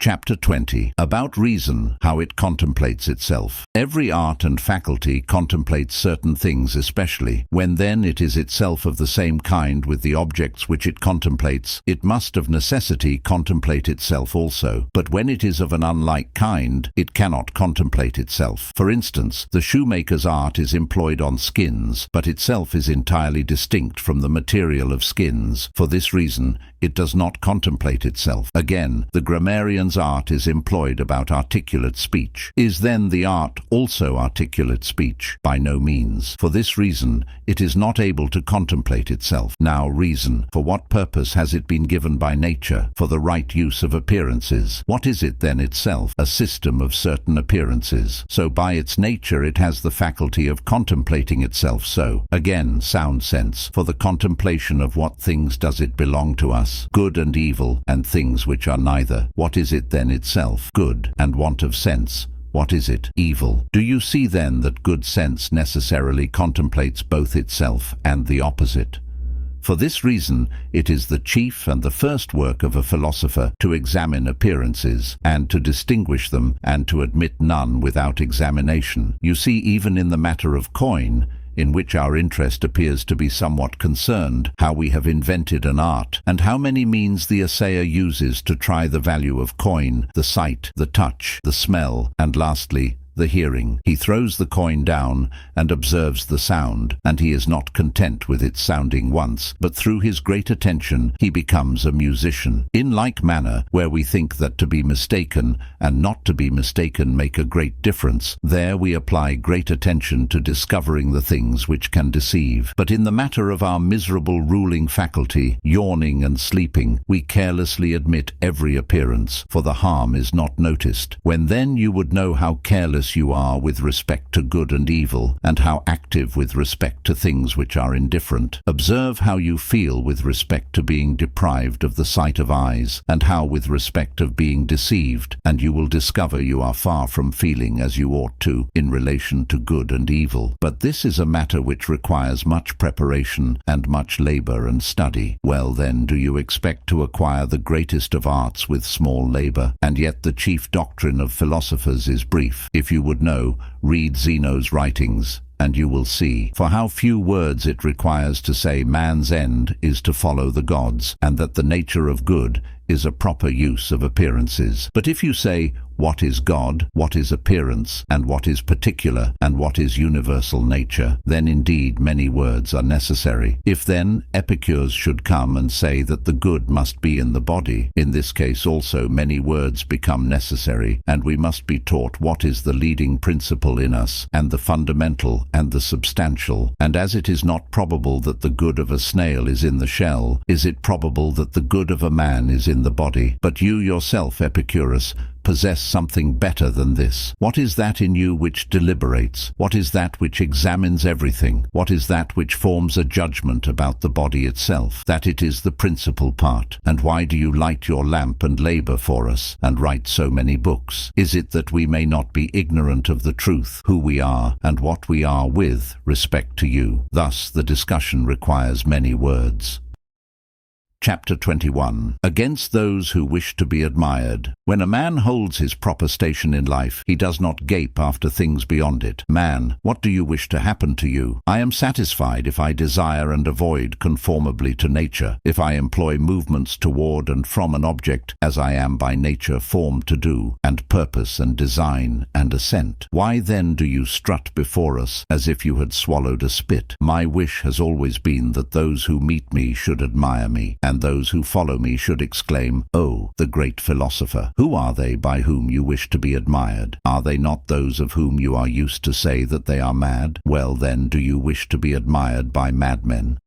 Chapter 20. About reason, how it contemplates itself. Every art and faculty contemplates certain things especially. When then it is itself of the same kind with the objects which it contemplates, it must of necessity contemplate itself also. But when it is of an unlike kind, it cannot contemplate itself. For instance, the shoemaker's art is employed on skins, but itself is entirely distinct from the material of skins. For this reason, it does not contemplate itself. Again, the grammarian's art is employed about articulate speech. Is then the art also articulate speech? By no means. For this reason, it is not able to contemplate itself. Now reason. For what purpose has it been given by nature? For the right use of appearances. What is it then itself? A system of certain appearances. So by its nature it has the faculty of contemplating itself so. Again, sound sense. For the contemplation of what things does it belong to us? Good and evil, and things which are neither. What is it then itself? Good, and want of sense. What is it? Evil. Do you see then that good sense necessarily contemplates both itself and the opposite? For this reason, it is the chief and the first work of a philosopher to examine appearances, and to distinguish them, and to admit none without examination. You see, even in the matter of coin, in which our interest appears to be somewhat concerned, how we have invented an art, and how many means the assayer uses to try the value of coin, the sight, the touch, the smell, and lastly, the hearing. He throws the coin down and observes the sound, and he is not content with its sounding once, but through his great attention he becomes a musician. In like manner, where we think that to be mistaken and not to be mistaken make a great difference, there we apply great attention to discovering the things which can deceive. But in the matter of our miserable ruling faculty, yawning and sleeping, we carelessly admit every appearance, for the harm is not noticed. When then you would know how careless you are with respect to good and evil, and how active with respect to things which are indifferent. Observe how you feel with respect to being deprived of the sight of eyes, and how with respect of being deceived, and you will discover you are far from feeling as you ought to in relation to good and evil. But this is a matter which requires much preparation and much labor and study. Well then, do you expect to acquire the greatest of arts with small labor? And yet the chief doctrine of philosophers is brief. If you would know, read Zeno's writings, and you will see. For how few words it requires to say man's end is to follow the gods, and that the nature of good is a proper use of appearances. But if you say, what is God, what is appearance, and what is particular, and what is universal nature, then indeed many words are necessary. If then epicures should come and say that the good must be in the body, in this case also many words become necessary, and we must be taught what is the leading principle in us, and the fundamental and the substantial. And as it is not probable that the good of a snail is in the shell, is it probable that the good of a man is in the body? But you yourself, Epicurus, possess something better than this. What is that in you which deliberates? What is that which examines everything? What is that which forms a judgment about the body itself? That it is the principal part. And why do you light your lamp and labor for us, and write so many books? Is it that we may not be ignorant of the truth, who we are, and what we are with respect to you? Thus the discussion requires many words. Chapter 21. Against those who wish to be admired. When a man holds his proper station in life, he does not gape after things beyond it. Man, what do you wish to happen to you? I am satisfied if I desire and avoid conformably to nature, if I employ movements toward and from an object as I am by nature formed to do, and purpose and design and assent. Why then do you strut before us as if you had swallowed a spit? My wish has always been that those who meet me should admire me, and those who follow me should exclaim, "Oh, the great philosopher!" Who are they by whom you wish to be admired? Are they not those of whom you are used to say that they are mad? Well then, do you wish to be admired by madmen?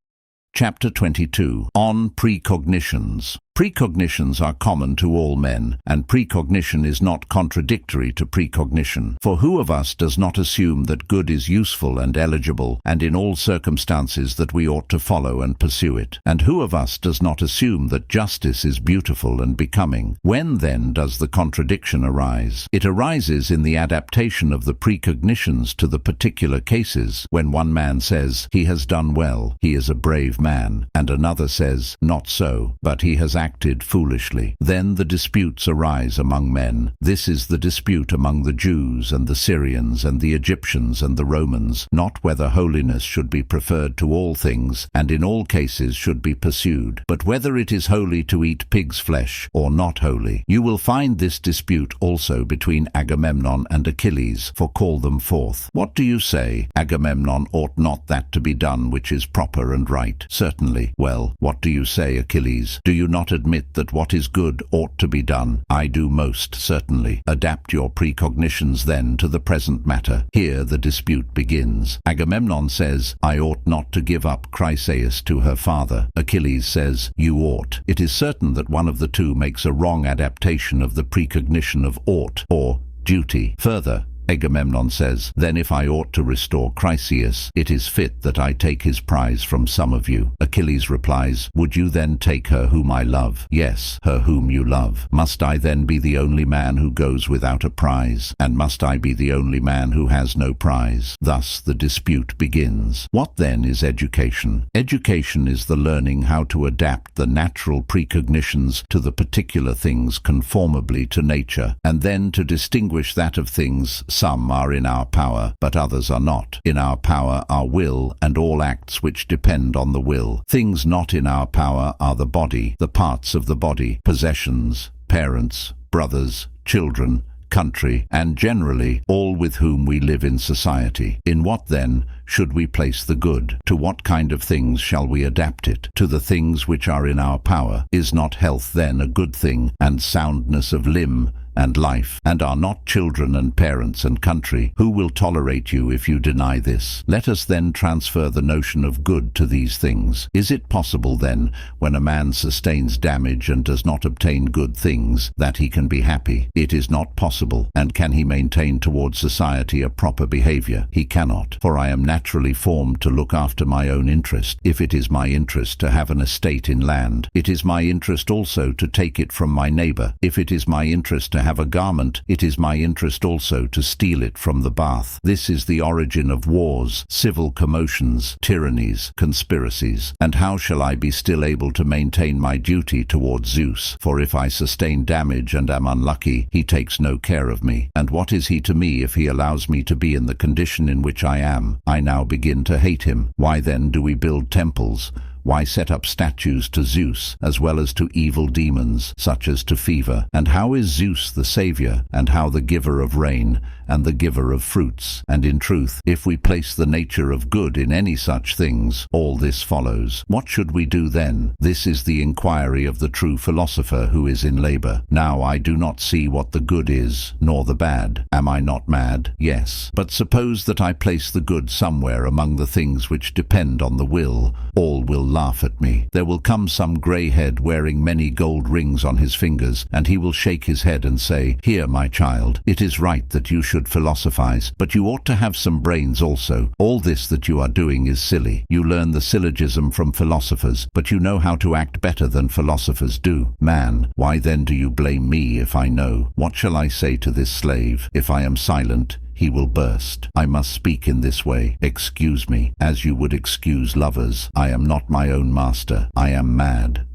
Chapter 22. On precognitions. Precognitions are common to all men, and precognition is not contradictory to precognition. For who of us does not assume that good is useful and eligible, and in all circumstances that we ought to follow and pursue it? And who of us does not assume that justice is beautiful and becoming? When then does the contradiction arise? It arises in the adaptation of the precognitions to the particular cases, when one man says, "He has done well, he is a brave man," and another says, "Not so, but he has acted foolishly. Then the disputes arise among men. This is the dispute among the Jews and the Syrians and the Egyptians and the Romans, not whether holiness should be preferred to all things, and in all cases should be pursued, but whether it is holy to eat pig's flesh or not holy. You will find this dispute also between Agamemnon and Achilles, for call them forth. What do you say? Agamemnon, ought not that to be done which is proper and right? Certainly. Well, what do you say, Achilles? Do you not admit that what is good ought to be done? I do most certainly. Adapt your precognitions then to the present matter. Here the dispute begins. Agamemnon says, I ought not to give up Chryseis to her father. Achilles says, you ought. It is certain that one of the two makes a wrong adaptation of the precognition of ought, or duty. Further, Agamemnon says, then if I ought to restore Chryseis, it is fit that I take his prize from some of you. Achilles replies, would you then take her whom I love? Yes, her whom you love. Must I then be the only man who goes without a prize? And must I be the only man who has no prize? Thus the dispute begins. What then is education? Education is the learning how to adapt the natural precognitions to the particular things conformably to nature, and then to distinguish that of things some are in our power, but others are not. In our power are will and all acts which depend on the will. Things not in our power are the body, the parts of the body, possessions, parents, brothers, children, country, and generally all with whom we live in society. In what, then, should we place the good? To what kind of things shall we adapt it? To the things which are in our power. Is not health then a good thing, and soundness of limb, and life? And are not children and parents and country? Who will tolerate you if you deny this? Let us then transfer the notion of good to these things. Is it possible then, when a man sustains damage and does not obtain good things, that he can be happy? It is not possible. And can he maintain towards society a proper behavior? He cannot. For I am naturally formed to look after my own interest. If it is my interest to have an estate in land, it is my interest also to take it from my neighbor. If it is my interest to have a garment, it is my interest also to steal it from the bath. This is the origin of wars, civil commotions, tyrannies, conspiracies. And how shall I be still able to maintain my duty towards Zeus? For if I sustain damage and am unlucky, he takes no care of me. And what is he to me if he allows me to be in the condition in which I am? I now begin to hate him. Why then do we build temples? Why set up statues to Zeus, as well as to evil demons, such as to fever? And how is Zeus the saviour, and how the giver of rain, and the giver of fruits? And in truth, if we place the nature of good in any such things, all this follows. What should we do then? This is the inquiry of the true philosopher who is in labour. Now I do not see what the good is, nor the bad. Am I not mad? Yes. But suppose that I place the good somewhere among the things which depend on the will. All will laugh at me. There will come some grey head wearing many gold rings on his fingers, and he will shake his head and say, here, my child, it is right that you should philosophize, but you ought to have some brains also. All this that you are doing is silly. You learn the syllogism from philosophers, but you know how to act better than philosophers do. Man, why then do you blame me if I know? What shall I say to this slave? If I am silent, he will burst. I must speak in this way. Excuse me, as you would excuse lovers. I am not my own master. I am mad.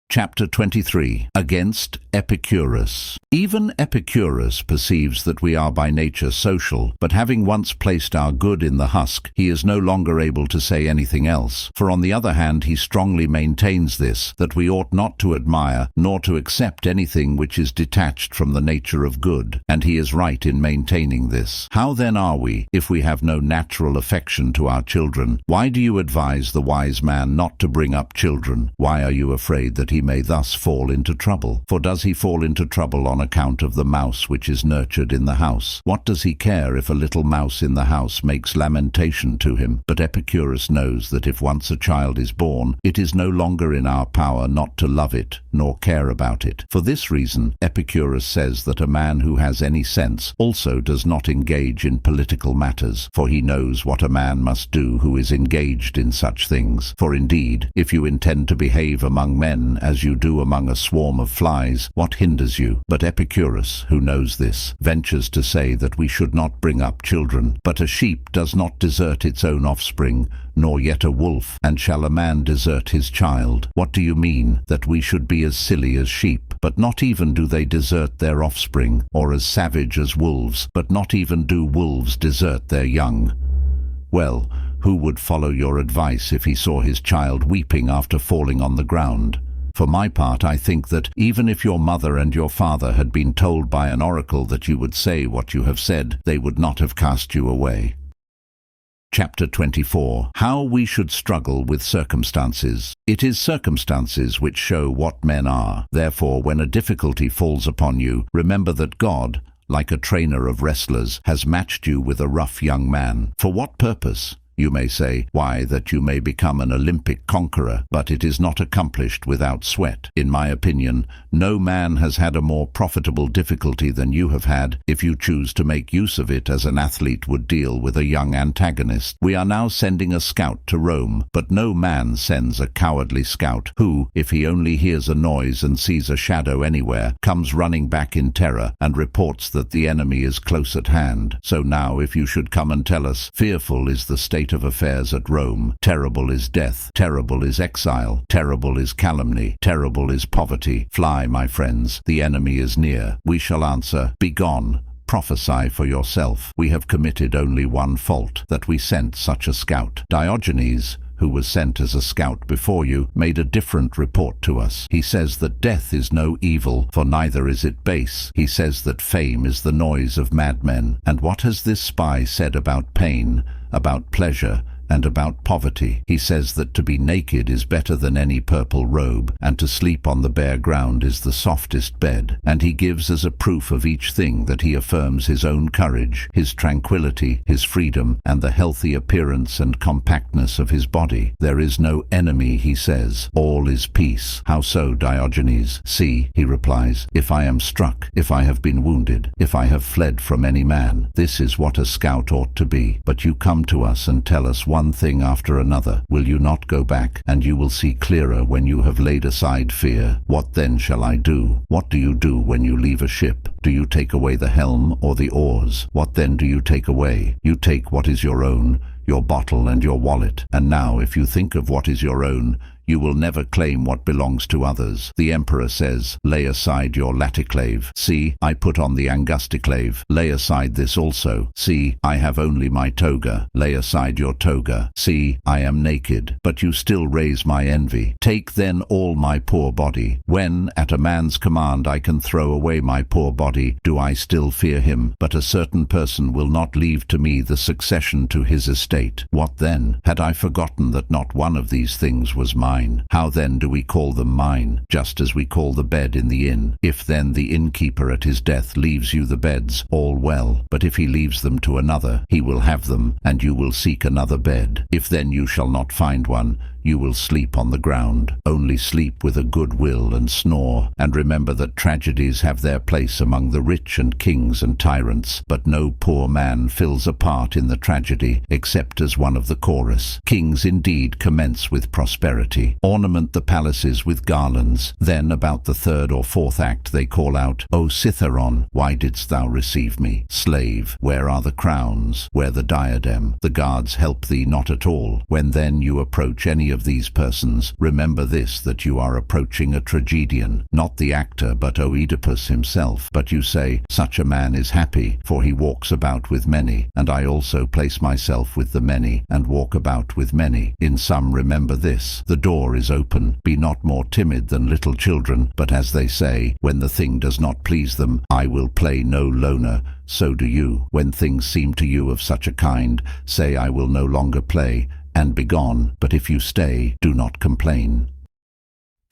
Chapter 23. Against Epicurus. Even Epicurus perceives that we are by nature social, but having once placed our good in the husk, he is no longer able to say anything else. For on the other hand, he strongly maintains this, that we ought not to admire, nor to accept anything which is detached from the nature of good, and he is right in maintaining this. How then are we, if we have no natural affection to our children? Why do you advise the wise man not to bring up children? Why are you afraid that he may thus fall into trouble? For does he fall into trouble on account of the mouse which is nurtured in the house? What does he care if a little mouse in the house makes lamentation to him? But Epicurus knows that if once a child is born, it is no longer in our power not to love it, nor care about it. For this reason, Epicurus says that a man who has any sense also does not engage in political matters, for he knows what a man must do who is engaged in such things. For indeed, if you intend to behave among men as as you do among a swarm of flies, what hinders you? But Epicurus, who knows this, ventures to say that we should not bring up children. But a sheep does not desert its own offspring, nor yet a wolf. And shall a man desert his child? What do you mean? That we should be as silly as sheep? But not even do they desert their offspring, or as savage as wolves, but not even do wolves desert their young. Well, who would follow your advice if he saw his child weeping after falling on the ground? For my part, I think that even if your mother and your father had been told by an oracle that you would say what you have said, they would not have cast you away. Chapter 24. How we should struggle with circumstances. It is circumstances which show what men are. Therefore, when a difficulty falls upon you, remember that God, like a trainer of wrestlers, has matched you with a rough young man. For what purpose? You may say, why, that you may become an Olympic conqueror, but it is not accomplished without sweat. In my opinion, no man has had a more profitable difficulty than you have had, if you choose to make use of it as an athlete would deal with a young antagonist. We are now sending a scout to Rome, but no man sends a cowardly scout, who, if he only hears a noise and sees a shadow anywhere, comes running back in terror, and reports that the enemy is close at hand. So now, if you should come and tell us, fearful is the state of affairs at Rome, terrible is death, terrible is exile, terrible is calumny, terrible is poverty, fly, my friends, the enemy is near. We shall answer, begone, prophesy for yourself. We have committed only one fault, that we sent such a scout. Diogenes, who was sent as a scout before you, made a different report to us. He says that death is no evil, for neither is it base. He says that fame is the noise of madmen. And what has this spy said about pain, about pleasure, and about poverty? He says that to be naked is better than any purple robe, and to sleep on the bare ground is the softest bed. And he gives as a proof of each thing that he affirms his own courage, his tranquility, his freedom, and the healthy appearance and compactness of his body. There is no enemy, he says. All is peace. How so, Diogenes? See, he replies, if I am struck, if I have been wounded, if I have fled from any man. This is what a scout ought to be. But you come to us and tell us one thing after another. Will you not go back? And you will see clearer when you have laid aside fear. What then shall I do? What do you do when you leave a ship? Do you take away the helm or the oars? What then do you take away? You take what is your own, your bottle and your wallet. And now, if you think of what is your own, you will never claim what belongs to others. The emperor says, lay aside your laticlave. See, I put on the angusticlave. Lay aside this also. See, I have only my toga. Lay aside your toga. See, I am naked, but you still raise my envy. Take then all my poor body. When, at a man's command, I can throw away my poor body, do I still fear him? But a certain person will not leave to me the succession to his estate. What then? Had I forgotten that not one of these things was mine? How then do we call them mine, just as we call the bed in the inn? If then the innkeeper at his death leaves you the beds, all well. But if he leaves them to another, he will have them, and you will seek another bed. If then you shall not find one, you will sleep on the ground. Only sleep with a good will and snore, and remember that tragedies have their place among the rich and kings and tyrants, but no poor man fills a part in the tragedy, except as one of the chorus. Kings indeed commence with prosperity, ornament the palaces with garlands. Then about the third or fourth act they call out, O Citharon, why didst thou receive me? Slave, where are the crowns? Where the diadem? The guards help thee not at all. When then you approach any of these persons, remember this, that you are approaching a tragedian, not the actor but Oedipus himself. But you say, such a man is happy, for he walks about with many, and I also place myself with the many, and walk about with many. In sum, remember this, the door is open. Be not more timid than little children, but as they say, when the thing does not please them, I will play no loner. So do you. When things seem to you of such a kind, say, I will no longer play, and begone. But if you stay, do not complain.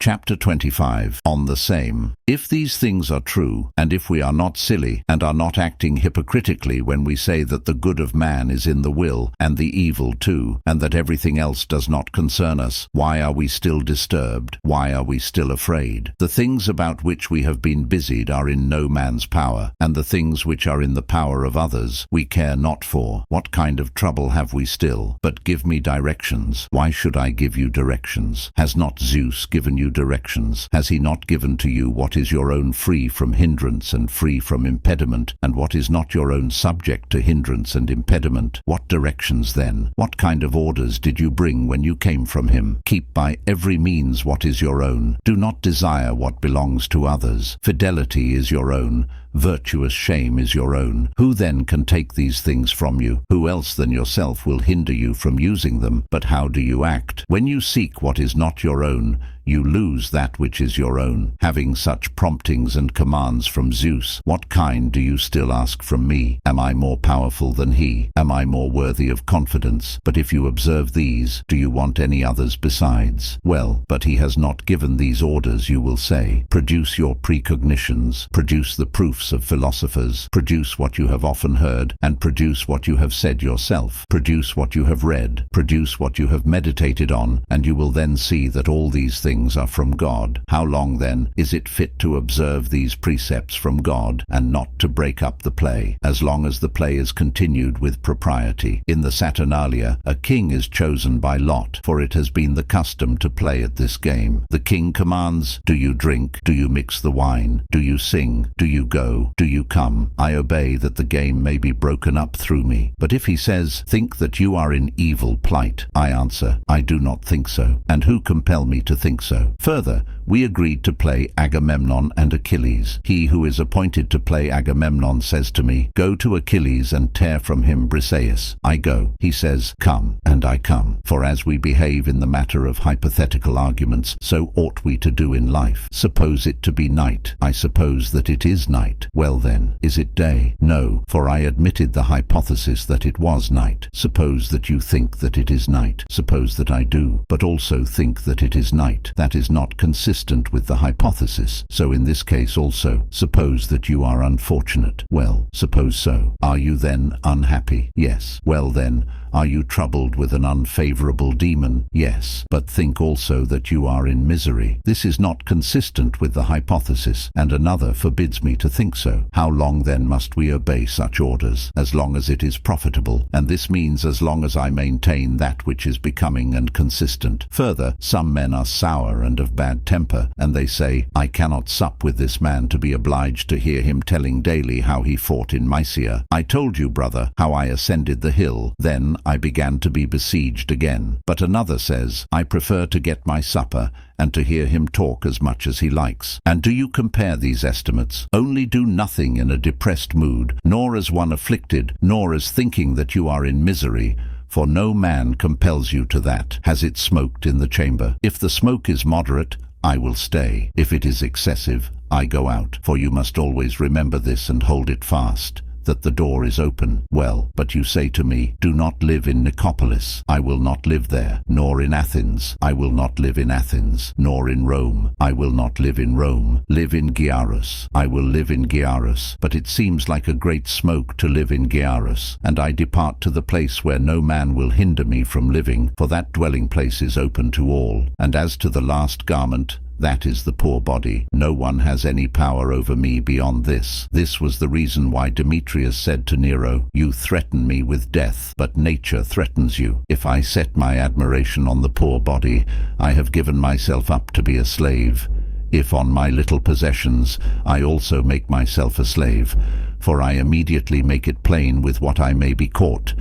Chapter 25. On the same. If these things are true, and if we are not silly, and are not acting hypocritically when we say that the good of man is in the will, and the evil too, and that everything else does not concern us, why are we still disturbed? Why are we still afraid? The things about which we have been busied are in no man's power, and the things which are in the power of others we care not for. What kind of trouble have we still? But give me directions. Why should I give you directions? Has not Zeus given you directions? Has he not given to you what is your own free from hindrance and free from impediment, and what is not your own subject to hindrance and impediment? What directions then? What kind of orders did you bring when you came from him? Keep by every means what is your own. Do not desire what belongs to others. Fidelity is your own. Virtuous shame is your own. Who then can take these things from you? Who else than yourself will hinder you from using them? But how do you act? When you seek what is not your own, you lose that which is your own. Having such promptings and commands from Zeus, what kind do you still ask from me? Am I more powerful than he? Am I more worthy of confidence? But if you observe these, do you want any others besides? Well, but he has not given these orders, you will say. Produce your precognitions, produce the proofs of philosophers, produce what you have often heard, and produce what you have said yourself. Produce what you have read, produce what you have meditated on, and you will then see that all these things are from God. How long then is it fit to observe these precepts from God, and not to break up the play? As long as the play is continued with propriety. In the Saturnalia, a king is chosen by lot, for it has been the custom to play at this game. The king commands, do you drink? Do you mix the wine? Do you sing? Do you go? Do you come? I obey that the game may be broken up through me. But if he says, think that you are in evil plight, I answer, I do not think so. And who compel me to think so? Further, we agreed to play Agamemnon and Achilles. He who is appointed to play Agamemnon says to me, go to Achilles and tear from him Briseis. I go. He says, come, and I come. For as we behave in the matter of hypothetical arguments, so ought we to do in life. Suppose it to be night. I suppose that it is night. Well then, is it day? No, for I admitted the hypothesis that it was night. Suppose that you think that it is night. Suppose that I do, but also think that it is night. That is not consistent with the hypothesis. So in this case also, suppose that you are unfortunate. Well, suppose so. Are you then unhappy? Yes. Well then, are you troubled with an unfavorable demon? Yes. But think also that you are in misery. This is not consistent with the hypothesis, and another forbids me to think so. How long then must we obey such orders? As long as it is profitable, and this means as long as I maintain that which is becoming and consistent. Further, some men are sour and of bad temper, and they say, I cannot sup with this man to be obliged to hear him telling daily how he fought in Mysia. I told you, brother, how I ascended the hill. Then I began to be besieged again. But another says, I prefer to get my supper and to hear him talk as much as he likes. And do you compare these estimates? Only do nothing in a depressed mood, nor as one afflicted, nor as thinking that you are in misery, for no man compels you to that. Has it smoked in the chamber? If the smoke is moderate, I will stay. If it is excessive, I go out. For you must always remember this and hold it fast, that the door is open. Well, but you say to me, do not live in Nicopolis. I will not live there. Nor in Athens. I will not live in Athens. Nor in Rome. I will not live in Rome. Live in Gyarus. I will live in Gyarus. But it seems like a great smoke to live in Gyarus. And I depart to the place where no man will hinder me from living, for that dwelling place is open to all. And as to the last garment, that is the poor body. No one has any power over me beyond this. This was the reason why Demetrius said to Nero, you threaten me with death, but nature threatens you. If I set my admiration on the poor body, I have given myself up to be a slave. If on my little possessions, I also make myself a slave, for I immediately make it plain with what I may be caught.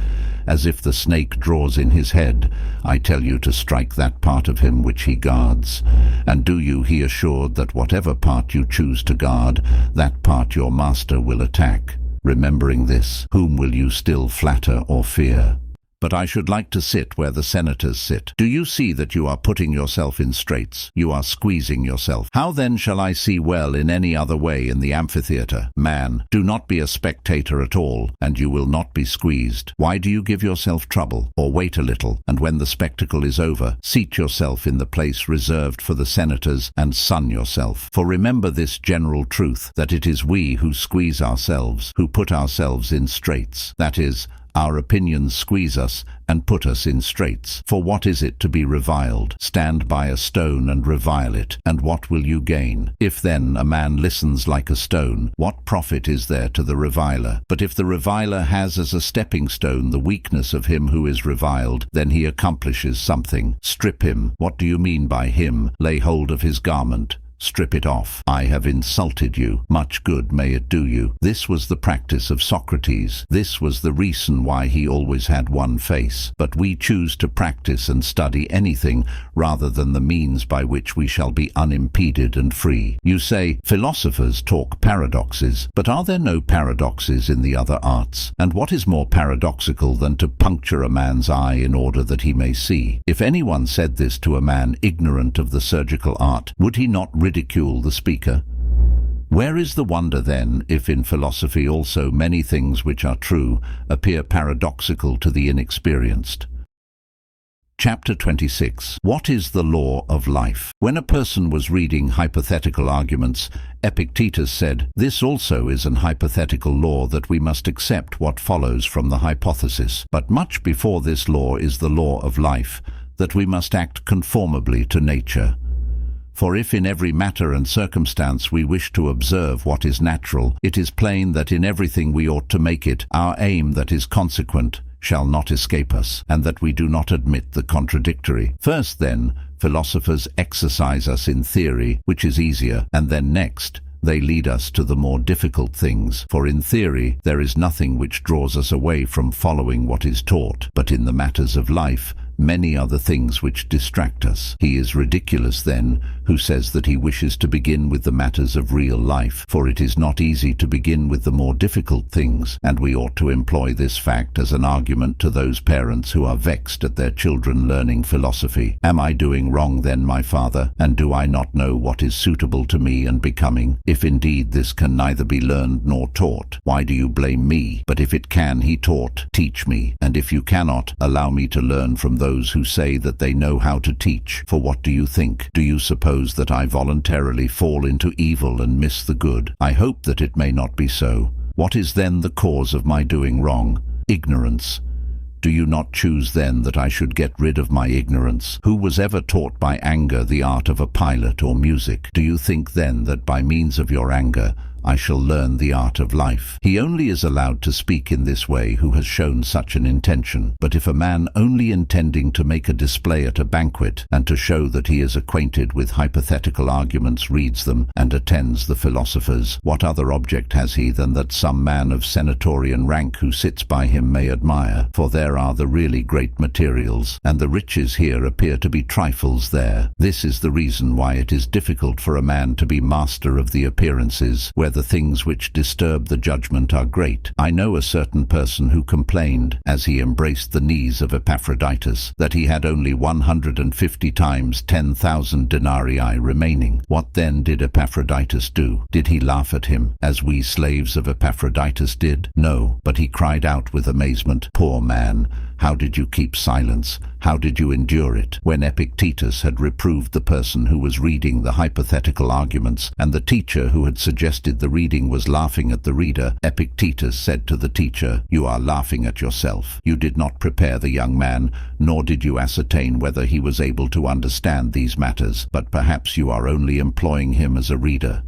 As if the snake draws in his head, I tell you to strike that part of him which he guards. And do you he assured that whatever part you choose to guard, that part your master will attack. Remembering this, whom will you still flatter or fear? But I should like to sit where the senators sit. Do you see that you are putting yourself in straits? You are squeezing yourself. How then shall I see well in any other way in the amphitheatre? Man, do not be a spectator at all, and you will not be squeezed. Why do you give yourself trouble? Or wait a little, and when the spectacle is over, seat yourself in the place reserved for the senators, and sun yourself. For remember this general truth, that it is we who squeeze ourselves, who put ourselves in straits. That is, Our opinions squeeze us and put us in straits. For what is it to be reviled? Stand by a stone and revile it, and what will you gain? If then a man listens like a stone, what profit is there to the reviler? But if the reviler has as a stepping stone the weakness of him who is reviled, then he accomplishes something. Strip him. What do you mean by him? Lay hold of his garment. Strip it off. I have insulted you. Much good may it do you. This was the practice of Socrates. This was the reason why he always had one face. But we choose to practice and study anything rather than the means by which we shall be unimpeded and free. You say, philosophers talk paradoxes, but are there no paradoxes in the other arts? And what is more paradoxical than to puncture a man's eye in order that he may see? If anyone said this to a man ignorant of the surgical art, would he not ridicule the speaker? Where is the wonder then, if in philosophy also many things which are true appear paradoxical to the inexperienced? Chapter 26. What is the law of life? When a person was reading hypothetical arguments, Epictetus said, "This also is an hypothetical law, that we must accept what follows from the hypothesis. But much before this law is the law of life, that we must act conformably to nature. For if in every matter and circumstance we wish to observe what is natural, it is plain that in everything we ought to make it our aim that is consequent shall not escape us, and that we do not admit the contradictory. First then, philosophers exercise us in theory, which is easier, and then next, they lead us to the more difficult things. For in theory there is nothing which draws us away from following what is taught, but in the matters of life many are the things which distract us. He is ridiculous then who says that he wishes to begin with the matters of real life, for it is not easy to begin with the more difficult things, and we ought to employ this fact as an argument to those parents who are vexed at their children learning philosophy. Am I doing wrong then, my father, and do I not know what is suitable to me and becoming? If indeed this can neither be learned nor taught, why do you blame me? But if it can, he taught, teach me, and if you cannot, allow me to learn from those who say that they know how to teach. For what do you think? Do you suppose that I voluntarily fall into evil and miss the good? I hope that it may not be so. What is then the cause of my doing wrong? Ignorance. Do you not choose then that I should get rid of my ignorance? Who was ever taught by anger the art of a pilot or music? Do you think then that by means of your anger I shall learn the art of life? He only is allowed to speak in this way who has shown such an intention. But if a man only intending to make a display at a banquet, and to show that he is acquainted with hypothetical arguments, reads them, and attends the philosophers, what other object has he than that some man of senatorian rank who sits by him may admire? For there are the really great materials, and the riches here appear to be trifles there. This is the reason why it is difficult for a man to be master of the appearances, where the things which disturb the judgment are great. I know a certain person who complained, as he embraced the knees of Epaphroditus, that he had only 150 times 10,000 denarii remaining. What then did Epaphroditus do? Did he laugh at him, as we slaves of Epaphroditus did? No, but he cried out with amazement, "Poor man, how did you keep silence? How did you endure it?" When Epictetus had reproved the person who was reading the hypothetical arguments, and the teacher who had suggested the reading was laughing at the reader, Epictetus said to the teacher, "You are laughing at yourself. You did not prepare the young man, nor did you ascertain whether he was able to understand these matters, but perhaps you are only employing him as a reader."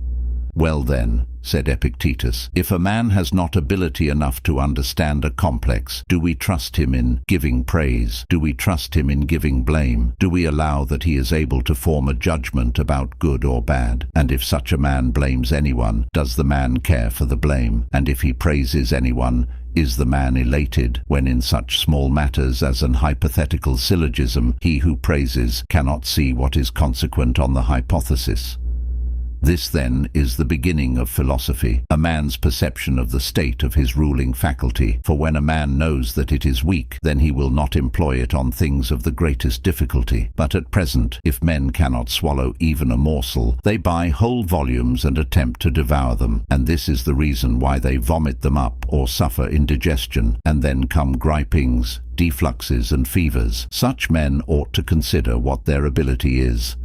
"Well then," said Epictetus, "if a man has not ability enough to understand a complex, do we trust him in giving praise? Do we trust him in giving blame? Do we allow that he is able to form a judgment about good or bad? And if such a man blames anyone, does the man care for the blame? And if he praises anyone, is the man elated, when in such small matters as an hypothetical syllogism he who praises cannot see what is consequent on the hypothesis? This then is the beginning of philosophy, a man's perception of the state of his ruling faculty. For when a man knows that it is weak, then he will not employ it on things of the greatest difficulty. But at present, if men cannot swallow even a morsel, they buy whole volumes and attempt to devour them. And this is the reason why they vomit them up or suffer indigestion, and then come gripings, defluxes and fevers. Such men ought to consider what their ability is.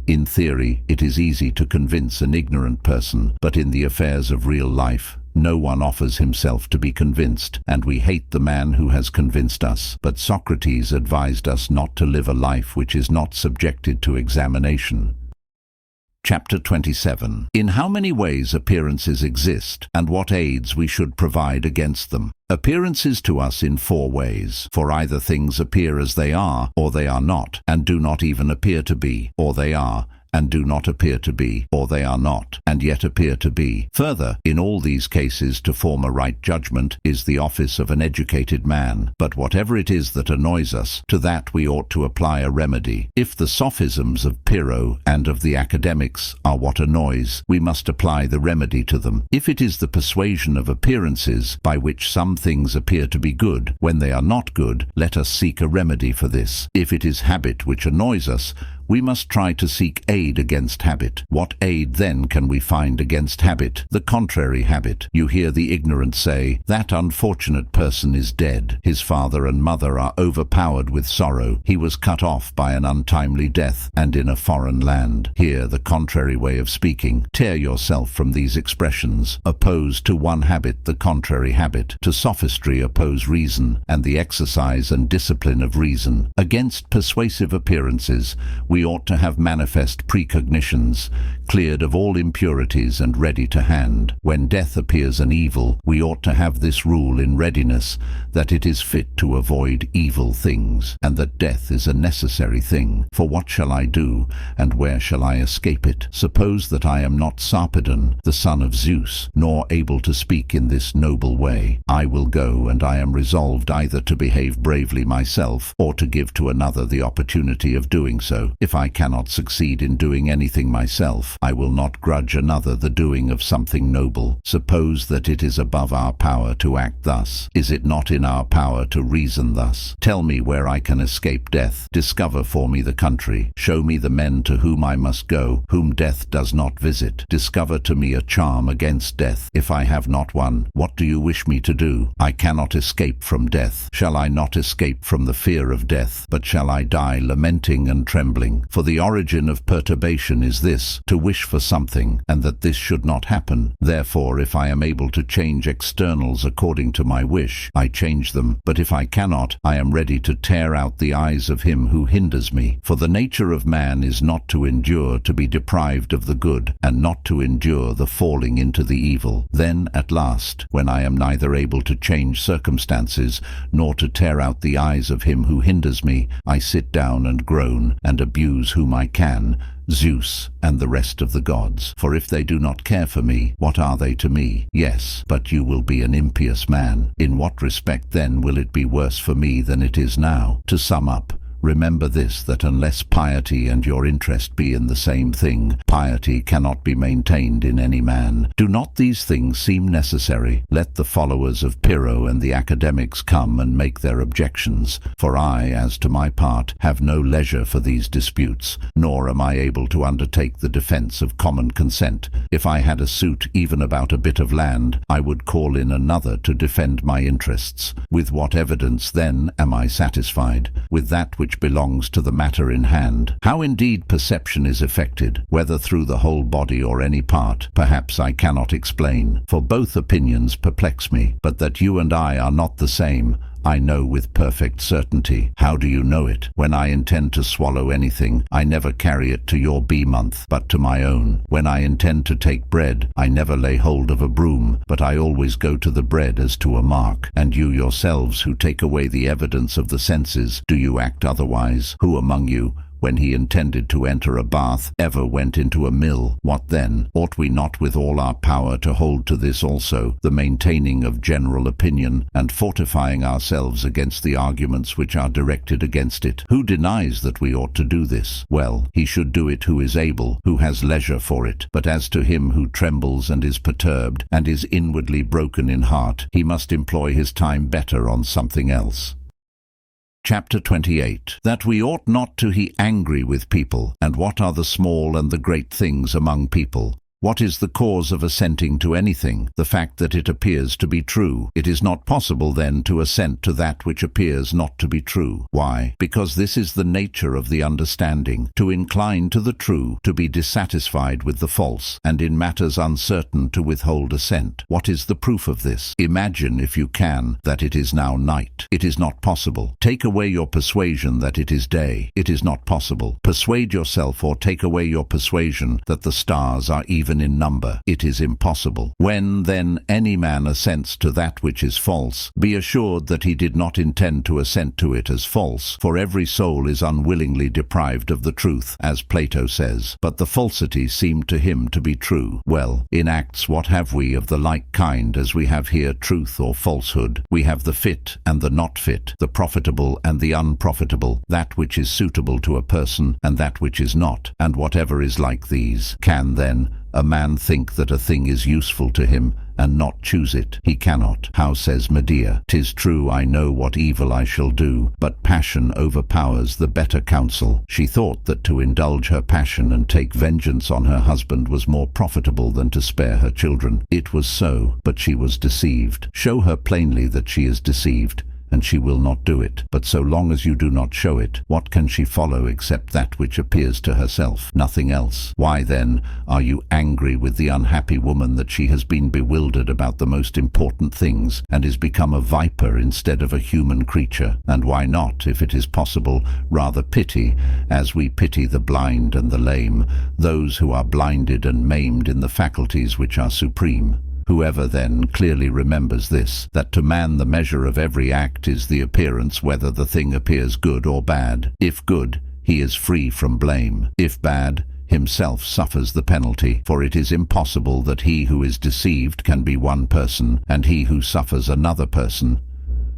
In theory, it is easy to convince an ignorant person, but in the affairs of real life, No one offers himself to be convinced, and we hate the man who has convinced us. But Socrates advised us not to live a life which is not subjected to examination. Chapter 27. In how many ways appearances exist, and what aids we should provide against them. Appearances to us in 4 ways, for either things appear as they are, or they are not, and do not even appear to be, or they are, and do not appear to be, or they are not, and yet appear to be. Further, in all these cases to form a right judgment is the office of an educated man. But whatever it is that annoys us, to that we ought to apply a remedy. If the sophisms of Pyrrho and of the academics are what annoys, we must apply the remedy to them. If it is the persuasion of appearances, by which some things appear to be good, when they are not good, let us seek a remedy for this. If it is habit which annoys us, we must try to seek aid against habit. What aid then can we find against habit? The contrary habit. You hear the ignorant say, "That unfortunate person is dead. His father and mother are overpowered with sorrow. He was cut off by an untimely death, and in a foreign land." Here the contrary way of speaking. Tear yourself from these expressions. Oppose to one habit the contrary habit. To sophistry oppose reason, and the exercise and discipline of reason. Against persuasive appearances, we ought to have manifest precognitions, cleared of all impurities and ready to hand. When death appears an evil, we ought to have this rule in readiness, that it is fit to avoid evil things, and that death is a necessary thing. For what shall I do, and where shall I escape it? Suppose that I am not Sarpedon, the son of Zeus, nor able to speak in this noble way. I will go, and I am resolved either to behave bravely myself, or to give to another the opportunity of doing so. If I cannot succeed in doing anything myself, I will not grudge another the doing of something noble. Suppose that it is above our power to act thus. Is it not in our power to reason thus? Tell me where I can escape death. Discover for me the country. Show me the men to whom I must go, whom death does not visit. Discover to me a charm against death. If I have not one, what do you wish me to do? I cannot escape from death. Shall I not escape from the fear of death, but shall I die lamenting and trembling? For the origin of perturbation is this, to wish for something, and that this should not happen. Therefore, if I am able to change externals according to my wish, I change them. But if I cannot, I am ready to tear out the eyes of him who hinders me. For the nature of man is not to endure to be deprived of the good, and not to endure the falling into the evil. Then, at last, when I am neither able to change circumstances, nor to tear out the eyes of him who hinders me, I sit down and groan, and abuse whom I can, Zeus and the rest of the gods. For if they do not care for me, what are they to me? Yes, but you will be an impious man. In what respect then will it be worse for me than it is now? To sum up, remember this, that unless piety and your interest be in the same thing, piety cannot be maintained in any man. Do not these things seem necessary? Let the followers of Pyrrho and the academics come and make their objections, for I, as to my part, have no leisure for these disputes, nor am I able to undertake the defense of common consent. If I had a suit even about a bit of land, I would call in another to defend my interests. With what evidence, then, am I satisfied? With that which belongs to the matter in hand. How indeed perception is effected, whether through the whole body or any part, perhaps I cannot explain, for both opinions perplex me. But that you and I are not the same, I know with perfect certainty. How do you know it? When I intend to swallow anything, I never carry it to your bee-month, but to my own. When I intend to take bread, I never lay hold of a broom, but I always go to the bread as to a mark. And you yourselves, who take away the evidence of the senses, do you act otherwise? Who among you, when he intended to enter a bath, ever went into a mill? What then? Ought we not with all our power to hold to this also, the maintaining of general opinion, and fortifying ourselves against the arguments which are directed against it? Who denies that we ought to do this? Well, he should do it who is able, who has leisure for it. But as to him who trembles and is perturbed, and is inwardly broken in heart, he must employ his time better on something else. Chapter 28. That we ought not to be angry with people, and what are the small and the great things among people. What is the cause of assenting to anything? The fact that it appears to be true. It is not possible then to assent to that which appears not to be true. Why? Because this is the nature of the understanding, to incline to the true, to be dissatisfied with the false, and in matters uncertain to withhold assent. What is the proof of this? Imagine, if you can, that it is now night. It is not possible. Take away your persuasion that it is day. It is not possible. Persuade yourself or take away your persuasion that the stars are even in number. It is impossible. When, then, any man assents to that which is false, be assured that he did not intend to assent to it as false, for every soul is unwillingly deprived of the truth, as Plato says, but the falsity seemed to him to be true. Well, in acts what have we of the like kind as we have here truth or falsehood? We have the fit and the not fit, the profitable and the unprofitable, that which is suitable to a person and that which is not, and whatever is like these. Can, then, a man think that a thing is useful to him and not choose it? He cannot. How says Medea? "'Tis true I know what evil I shall do, but passion overpowers the better counsel." She thought that to indulge her passion and take vengeance on her husband was more profitable than to spare her children. It was so, but she was deceived. Show her plainly that she is deceived, and she will not do it. But so long as you do not show it, what can she follow except that which appears to herself? Nothing else. Why, then, are you angry with the unhappy woman that she has been bewildered about the most important things, and is become a viper instead of a human creature? And why not, if it is possible, rather pity, as we pity the blind and the lame, those who are blinded and maimed in the faculties which are supreme? Whoever, then, clearly remembers this, that to man the measure of every act is the appearance whether the thing appears good or bad. If good, he is free from blame. If bad, himself suffers the penalty, for it is impossible that he who is deceived can be one person, and he who suffers another person.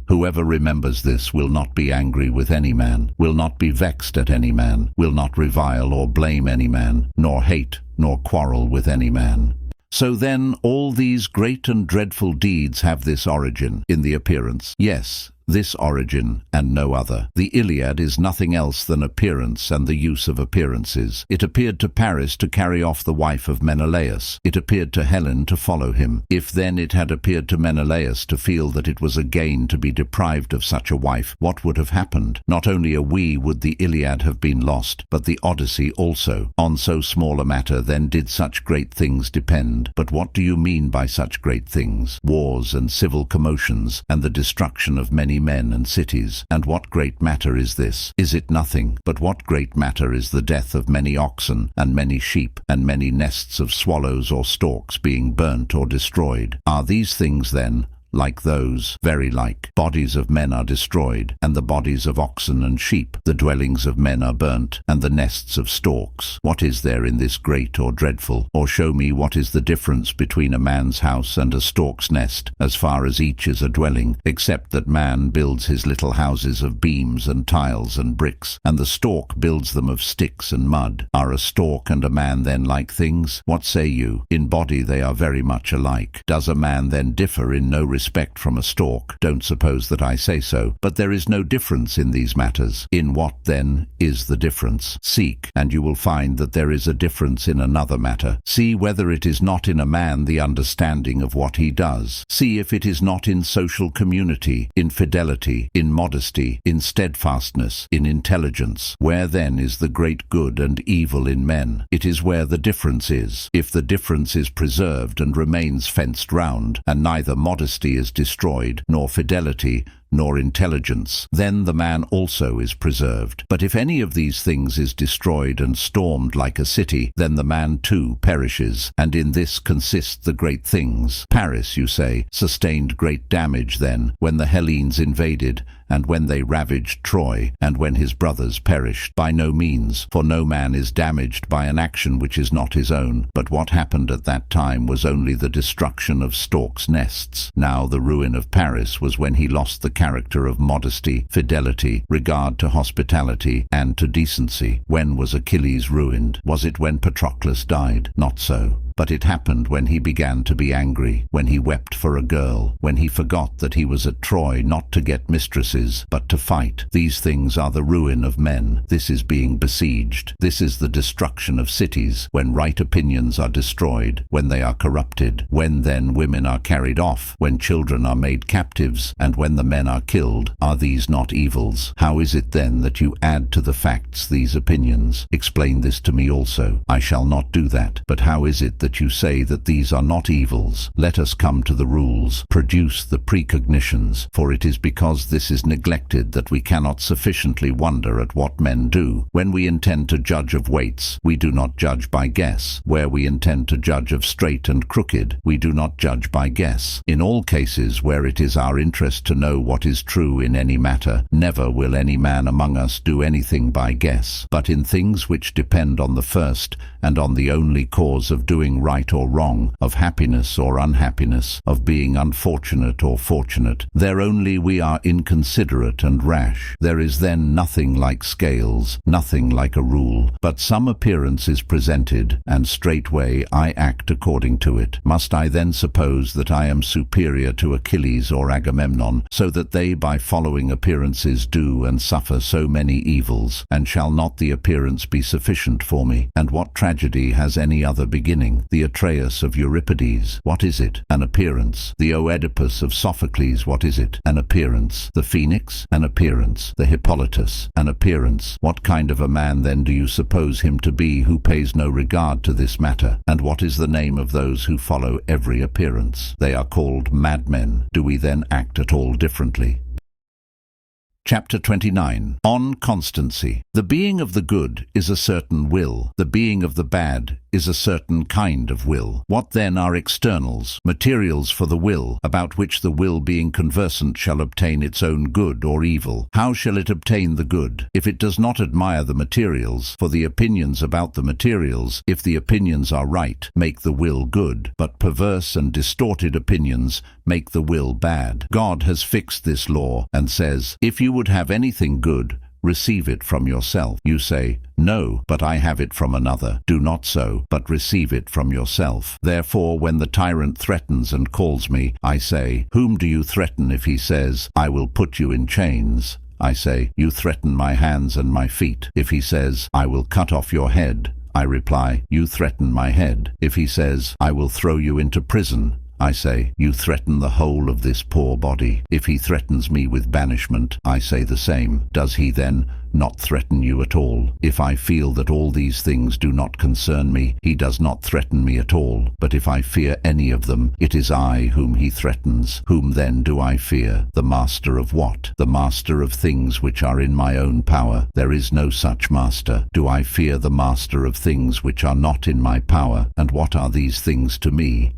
Whoever remembers this will not be angry with any man, will not be vexed at any man, will not revile or blame any man, nor hate nor quarrel with any man. So then all these great and dreadful deeds have this origin in the appearance. Yes, this origin and no other. The Iliad is nothing else than appearance and the use of appearances. It appeared to Paris to carry off the wife of Menelaus. It appeared to Helen to follow him. If then it had appeared to Menelaus to feel that it was a gain to be deprived of such a wife, what would have happened? Not only a wee would the Iliad have been lost, but the Odyssey also. On so small a matter then did such great things depend. But what do you mean by such great things? Wars and civil commotions, and the destruction of many men and cities. And what great matter is this? Is it nothing? But what great matter is the death of many oxen, and many sheep, and many nests of swallows or storks being burnt or destroyed? Are these things, then, like those? Very like. Bodies of men are destroyed, and the bodies of oxen and sheep. The dwellings of men are burnt, and the nests of storks. What is there in this great or dreadful? Or show me what is the difference between a man's house and a stork's nest, as far as each is a dwelling, except that man builds his little houses of beams and tiles and bricks, and the stork builds them of sticks and mud. Are a stork and a man then like things? What say you? In body they are very much alike. Does a man then differ in no respect from a stork? Don't suppose that I say so, but there is no difference in these matters. In what, then, is the difference? Seek, and you will find that there is a difference in another matter. See whether it is not in a man the understanding of what he does. See if it is not in social community, in fidelity, in modesty, in steadfastness, in intelligence. Where then is the great good and evil in men? It is where the difference is. If the difference is preserved and remains fenced round, and neither modesty is destroyed, nor fidelity, nor intelligence, then the man also is preserved. But if any of these things is destroyed and stormed like a city, then the man too perishes, and in this consist the great things. Paris, you say, sustained great damage then, when the Hellenes invaded, and when they ravaged Troy, and when his brothers perished. By no means, for no man is damaged by an action which is not his own. But what happened at that time was only the destruction of storks' nests. Now the ruin of Paris was when he lost the character of modesty, fidelity, regard to hospitality, and to decency. When was Achilles ruined? Was it when Patroclus died? Not so. but it happened when he began to be angry, when he wept for a girl, when he forgot that he was at Troy not to get mistresses, but to fight. These things are the ruin of men. This is being besieged. This is the destruction of cities, when right opinions are destroyed, when they are corrupted, when then women are carried off, when children are made captives, and when the men are killed. Are these not evils? How is it then that you add to the facts these opinions? Explain this to me also. I shall not do that. But how is it that you say that these are not evils? Let us come to the rules. Produce the precognitions, for it is because this is neglected that we cannot sufficiently wonder at what men do. When we intend to judge of weights, we do not judge by guess. Where we intend to judge of straight and crooked, we do not judge by guess. In all cases where it is our interest to know what is true in any matter, never will any man among us do anything by guess. But in things which depend on the first and on the only cause of doing right or wrong, of happiness or unhappiness, of being unfortunate or fortunate, there only we are inconsiderate and rash. There is then nothing like scales, nothing like a rule, but some appearance is presented, and straightway I act according to it. Must I then suppose that I am superior to Achilles or Agamemnon, so that they by following appearances do and suffer so many evils? And shall not the appearance be sufficient for me? And what tragedy has any other beginning? The Atreus of Euripides, what is it? An appearance. The Oedipus of Sophocles, what is it? An appearance. The Phoenix? An appearance. The Hippolytus? An appearance. What kind of a man then do you suppose him to be who pays no regard to this matter? And what is the name of those who follow every appearance? They are called madmen. Do we then act at all differently? Chapter 29. On constancy. The being of the good is a certain will. The being of the bad is a certain kind of will. What then are externals, materials for the will, about which the will being conversant shall obtain its own good or evil? How shall it obtain the good, if it does not admire the materials? For the opinions about the materials, if the opinions are right, make the will good, but perverse and distorted opinions make the will bad. God has fixed this law, and says, if you would have anything good, receive it from yourself. You say, no, but I have it from another. Do not so, but receive it from yourself. Therefore, when the tyrant threatens and calls me, I say, whom do you threaten? If he says, I will put you in chains, I say, you threaten my hands and my feet. If he says, I will cut off your head, I reply, you threaten my head. If he says, I will throw you into prison, I say, you threaten the whole of this poor body. If he threatens me with banishment, I say the same. Does he then not threaten you at all? If I feel that all these things do not concern me, he does not threaten me at all. But if I fear any of them, it is I whom he threatens. Whom then do I fear? The master of what? The master of things which are in my own power. There is no such master. Do I fear the master of things which are not in my power? And what are these things to me?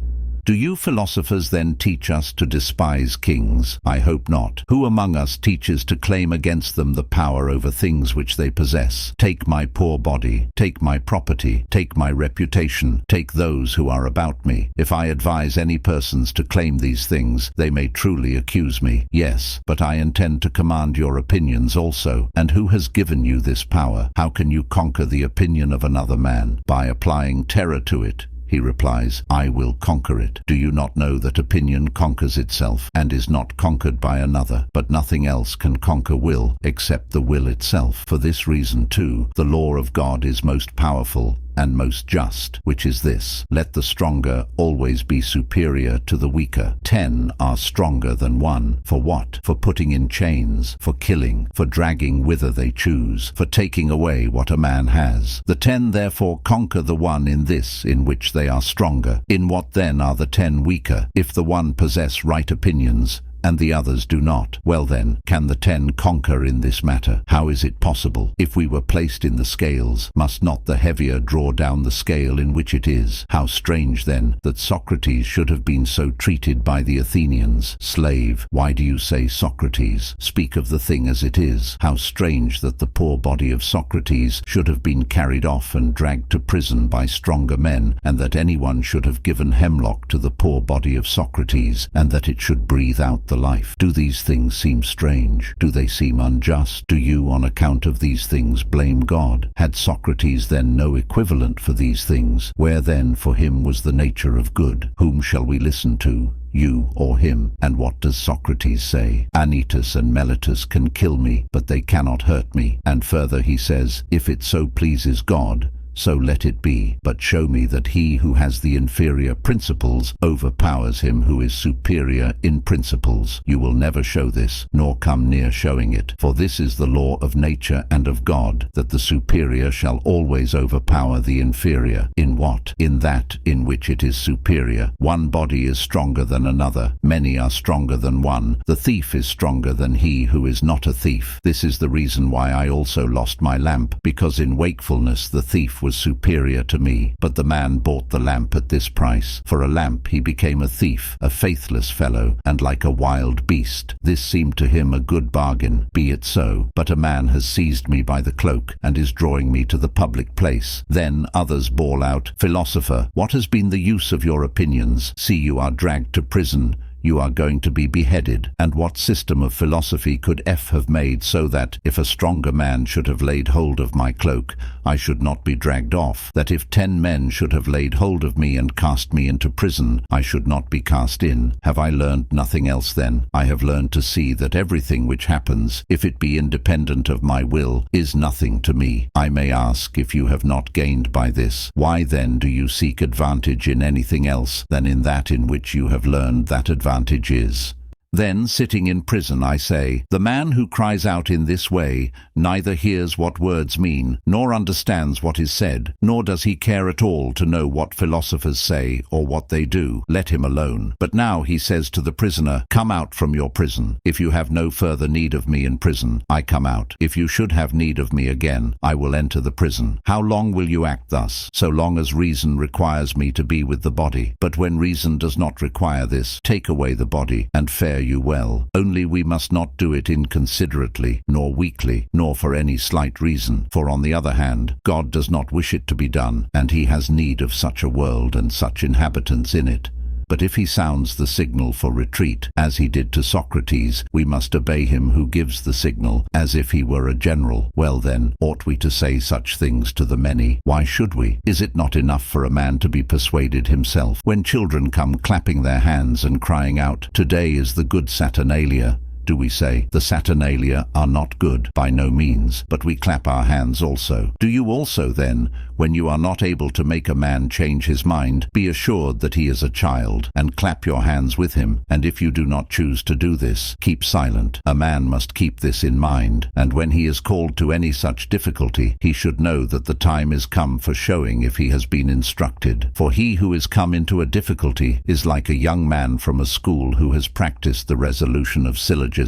Do you philosophers then teach us to despise kings? I hope not. Who among us teaches to claim against them the power over things which they possess? Take my poor body, take my property, take my reputation, take those who are about me. If I advise any persons to claim these things, they may truly accuse me. Yes, but I intend to command your opinions also. And who has given you this power? How can you conquer the opinion of another man? By applying terror to it. He replies, I will conquer it. Do you not know that opinion conquers itself, and is not conquered by another? But nothing else can conquer will, except the will itself. For this reason, too, the law of God is most powerful and most just, which is this: let the stronger always be superior to the weaker. 10 are stronger than 1. For what? For putting in chains, for killing, for dragging whither they choose, for taking away what a man has. The 10 therefore conquer the 1 in this in which they are stronger. In what then are the 10 weaker? If the 1 possess right opinions, and the others do not, well then, can the 10 conquer in this matter? How is it possible? If we were placed in the scales, must not the heavier draw down the scale in which it is? How strange then that Socrates should have been so treated by the Athenians. Slave, why do you say Socrates? Speak of the thing as it is. How strange that the poor body of Socrates should have been carried off and dragged to prison by stronger men, and that anyone should have given hemlock to the poor body of Socrates, and that it should breathe out the life. Do these things seem strange? Do they seem unjust? Do you, on account of these things, blame God? Had Socrates then no equivalent for these things? Where then for him was the nature of good? Whom shall we listen to, you or him? And what does Socrates say? Anytus and Meletus can kill me, but they cannot hurt me. And further he says, if it so pleases God, so let it be. But show me that he who has the inferior principles overpowers him who is superior in principles. You will never show this, nor come near showing it. For this is the law of nature and of God, that the superior shall always overpower the inferior. In what? In that in which it is superior. One body is stronger than another. Many are stronger than one. The thief is stronger than he who is not a thief. This is the reason why I also lost my lamp, because in wakefulness the thief was superior to me. But the man bought the lamp at this price. For a lamp he became a thief, a faithless fellow, and like a wild beast. This seemed to him a good bargain. Be it so. But a man has seized me by the cloak, and is drawing me to the public place. Then others bawl out, Philosopher, what has been the use of your opinions? See, you are dragged to prison. You are going to be beheaded. And what system of philosophy could F have made so that, if a stronger man should have laid hold of my cloak, I should not be dragged off? That if 10 men should have laid hold of me and cast me into prison, I should not be cast in? Have I learned nothing else then? I have learned to see that everything which happens, if it be independent of my will, is nothing to me. I may ask, if you have not gained by this, why then do you seek advantage in anything else than in that in which you have learned that advantage is? Then, sitting in prison, I say, the man who cries out in this way neither hears what words mean, nor understands what is said, nor does he care at all to know what philosophers say or what they do. Let him alone. But now he says to the prisoner, come out from your prison. If you have no further need of me in prison, I come out. If you should have need of me again, I will enter the prison. How long will you act thus? So long as reason requires me to be with the body. But when reason does not require this, take away the body, and fare you well. Only we must not do it inconsiderately, nor weakly, nor for any slight reason. For on the other hand, God does not wish it to be done, and he has need of such a world and such inhabitants in it. But if he sounds the signal for retreat, as he did to Socrates, we must obey him who gives the signal, as if he were a general. Well then, ought we to say such things to the many? Why should we? Is it not enough for a man to be persuaded himself? When children come clapping their hands and crying out, today is the good Saturnalia, do we say, the Saturnalia are not good? By no means, but we clap our hands also. Do you also then, when you are not able to make a man change his mind, be assured that he is a child, and clap your hands with him? And if you do not choose to do this, keep silent. A man must keep this in mind, and when he is called to any such difficulty, he should know that the time is come for showing if he has been instructed. For he who is come into a difficulty is like a young man from a school who has practiced the resolution of syllogisms.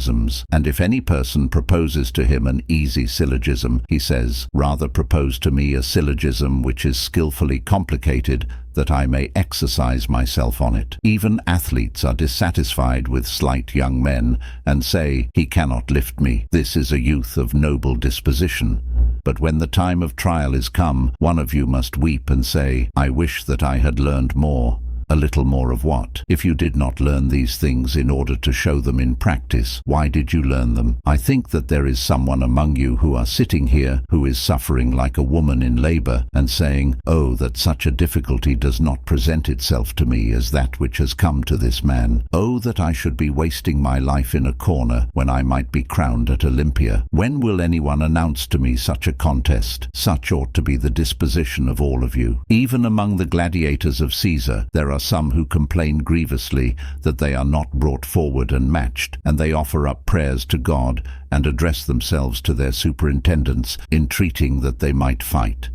And if any person proposes to him an easy syllogism, he says, rather propose to me a syllogism which is skillfully complicated, that I may exercise myself on it. Even athletes are dissatisfied with slight young men, and say, he cannot lift me. This is a youth of noble disposition. But when the time of trial is come, one of you must weep and say, I wish that I had learned more. A little more of what? If you did not learn these things in order to show them in practice, why did you learn them? I think that there is someone among you who are sitting here who is suffering like a woman in labor, and saying, oh, that such a difficulty does not present itself to me as that which has come to this man. Oh, that I should be wasting my life in a corner when I might be crowned at Olympia. When will anyone announce to me such a contest? Such ought to be the disposition of all of you. Even among the gladiators of Caesar, there are some who complain grievously that they are not brought forward and matched, and they offer up prayers to God and address themselves to their superintendents, entreating that they might fight.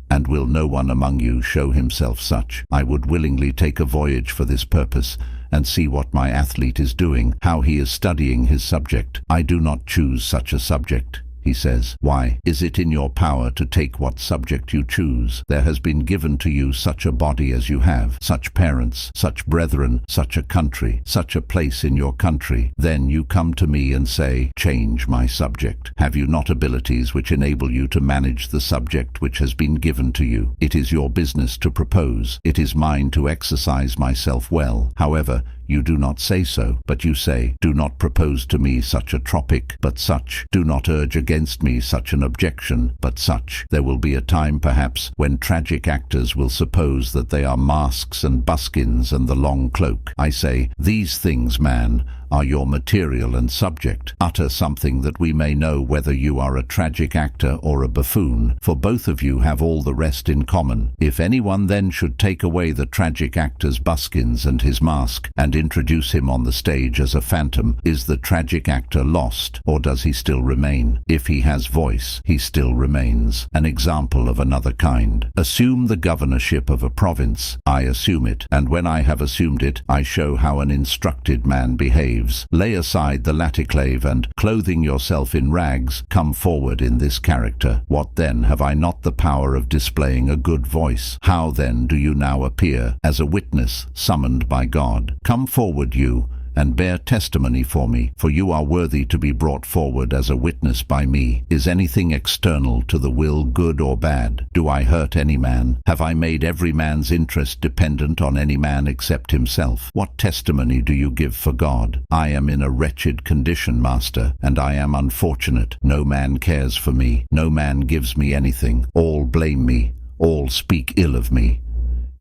And will no one among you show himself such? I would willingly take a voyage for this purpose, and see what my athlete is doing, how he is studying his subject. I do not choose such a subject, he says. Why, is it in your power to take what subject you choose? There has been given to you such a body as you have, such parents, such brethren, such a country, such a place in your country. Then you come to me and say, change my subject. Have you not abilities which enable you to manage the subject which has been given to you? It is your business to propose. It is mine to exercise myself well. However, You do not say so, but you say, do not propose to me such a tropic, but such. Do not urge against me such an objection, but such. There will be a time, perhaps, when tragic actors will suppose that they are masks and buskins and the long cloak. I say, these things, man, are your material and subject. Utter something that we may know whether you are a tragic actor or a buffoon, for both of you have all the rest in common. If anyone then should take away the tragic actor's buskins and his mask, and introduce him on the stage as a phantom, is the tragic actor lost, or does he still remain? If he has voice, he still remains. An example of another kind. Assume the governorship of a province. I assume it, and when I have assumed it, I show how an instructed man behaves. Lay aside the laticlave and, clothing yourself in rags, come forward in this character. What then? Have I not the power of displaying a good voice? How then do you now appear? As a witness summoned by God. Come forward, you, and bear testimony for me, for you are worthy to be brought forward as a witness by me. Is anything external to the will good or bad? Do I hurt any man? Have I made every man's interest dependent on any man except himself? What testimony do you give for God? I am in a wretched condition, master, and I am unfortunate. No man cares for me. No man gives me anything. All blame me. All speak ill of me.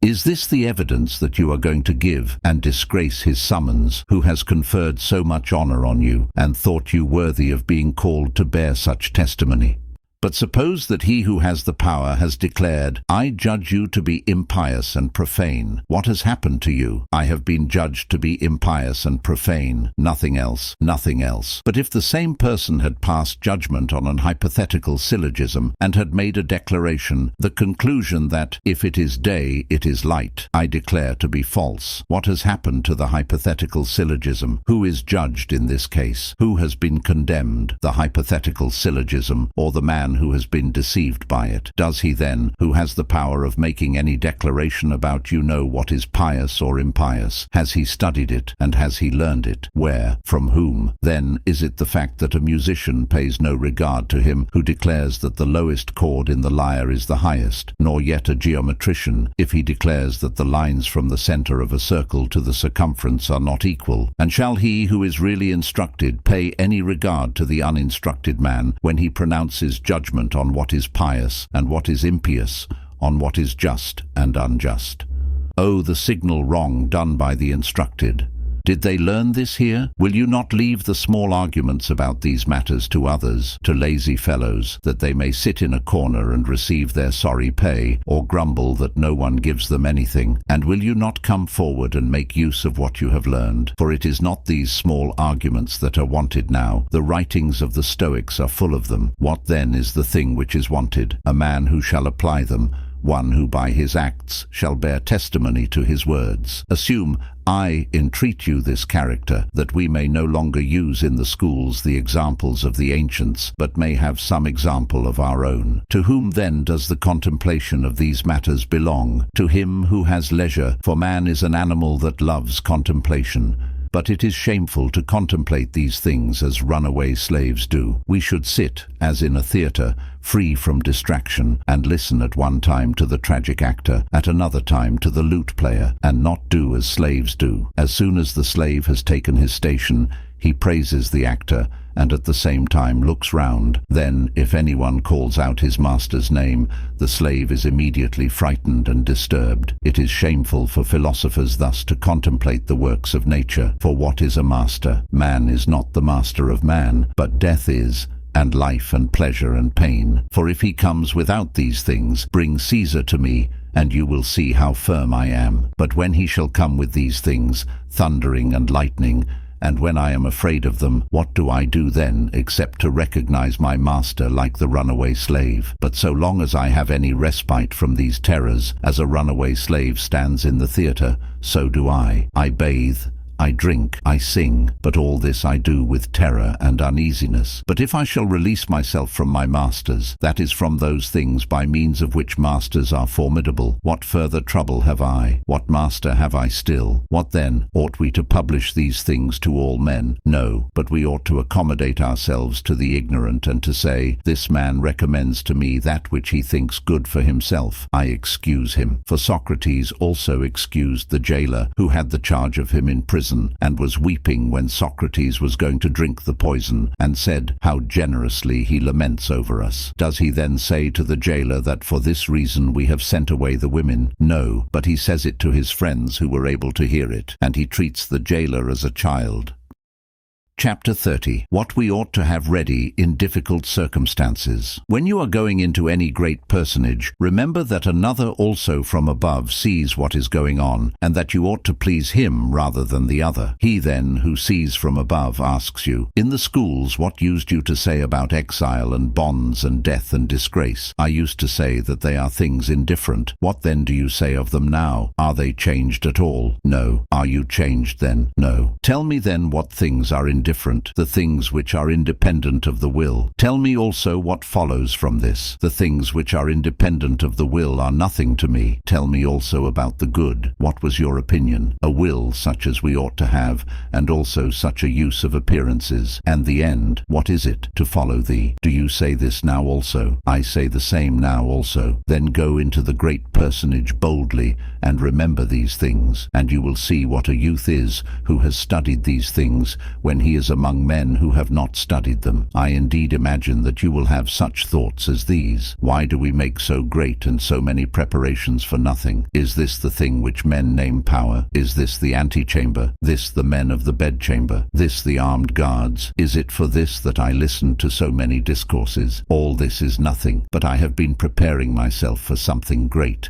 Is this the evidence that you are going to give and disgrace his summons, who has conferred so much honor on you and thought you worthy of being called to bear such testimony? But suppose that he who has the power has declared, I judge you to be impious and profane. What has happened to you? I have been judged to be impious and profane. Nothing else. Nothing else. But if the same person had passed judgment on an hypothetical syllogism and had made a declaration, the conclusion that, if it is day, it is light, I declare to be false. What has happened to the hypothetical syllogism? Who is judged in this case? Who has been condemned? The hypothetical syllogism, or the man who has been deceived by it? Does he then, who has the power of making any declaration about you, know what is pious or impious? Has he studied it, and has he learned it? Where? From whom? Then is it the fact that a musician pays no regard to him who declares that the lowest chord in the lyre is the highest, nor yet a geometrician if he declares that the lines from the center of a circle to the circumference are not equal? And shall he who is really instructed pay any regard to the uninstructed man when he pronounces judgment on what is pious and what is impious, on what is just and unjust? Oh, the signal wrong done by the instructed! Did they learn this here? Will you not leave the small arguments about these matters to others, to lazy fellows, that they may sit in a corner and receive their sorry pay, or grumble that no one gives them anything? And will you not come forward and make use of what you have learned? For it is not these small arguments that are wanted now. The writings of the Stoics are full of them. What then is the thing which is wanted? A man who shall apply them, one who by his acts shall bear testimony to his words. Assume, I entreat you, this character, that we may no longer use in the schools the examples of the ancients, but may have some example of our own. To whom then does the contemplation of these matters belong? To him who has leisure, for man is an animal that loves contemplation. But it is shameful to contemplate these things as runaway slaves do. We should sit, as in a theatre, free from distraction, and listen at one time to the tragic actor, at another time to the lute player, and not do as slaves do. As soon as the slave has taken his station, he praises the actor, and at the same time looks round. Then, if anyone calls out his master's name, the slave is immediately frightened and disturbed. It is shameful for philosophers thus to contemplate the works of nature. For what is a master? Man is not the master of man, but death is, and life and pleasure and pain. For if he comes without these things, bring Caesar to me, and you will see how firm I am. But when he shall come with these things, thundering and lightning, and when I am afraid of them, what do I do then, except to recognize my master like the runaway slave? But so long as I have any respite from these terrors, as a runaway slave stands in the theatre, so do I. I bathe, I drink, I sing, but all this I do with terror and uneasiness. But if I shall release myself from my masters, that is from those things by means of which masters are formidable, what further trouble have I? What master have I still? What then? Ought we to publish these things to all men? No, but we ought to accommodate ourselves to the ignorant and to say, this man recommends to me that which he thinks good for himself. I excuse him. For Socrates also excused the jailer who had the charge of him in prison prison, and was weeping when Socrates was going to drink the poison, and said, "How generously he laments over us." Does he then say to the jailer that for this reason we have sent away the women? No, but he says it to his friends who were able to hear it, and he treats the jailer as a child. Chapter 30. What we ought to have ready in difficult circumstances. When you are going into any great personage, remember that another also from above sees what is going on, and that you ought to please him rather than the other. He then, who sees from above, asks you, "In the schools, what used you to say about exile and bonds and death and disgrace?" I used to say that they are things indifferent. What then do you say of them now? Are they changed at all? No. Are you changed then? No. Tell me then what things are indifferent, the things which are independent of the will. Tell me also what follows from this. The things which are independent of the will are nothing to me. Tell me also about the good. What was your opinion? A will such as we ought to have, and also such a use of appearances. And the end, what is it? To follow thee. Do you say this now also? I say the same now also. Then go into the great personage boldly, and remember these things, and you will see what a youth is who has studied these things, when he is among men who have not studied them. I indeed imagine that you will have such thoughts as these. Why do we make so great and so many preparations for nothing? Is this the thing which men name power? Is this the antechamber? This the men of the bedchamber? This the armed guards? Is it for this that I listened to so many discourses? All this is nothing, but I have been preparing myself for something great.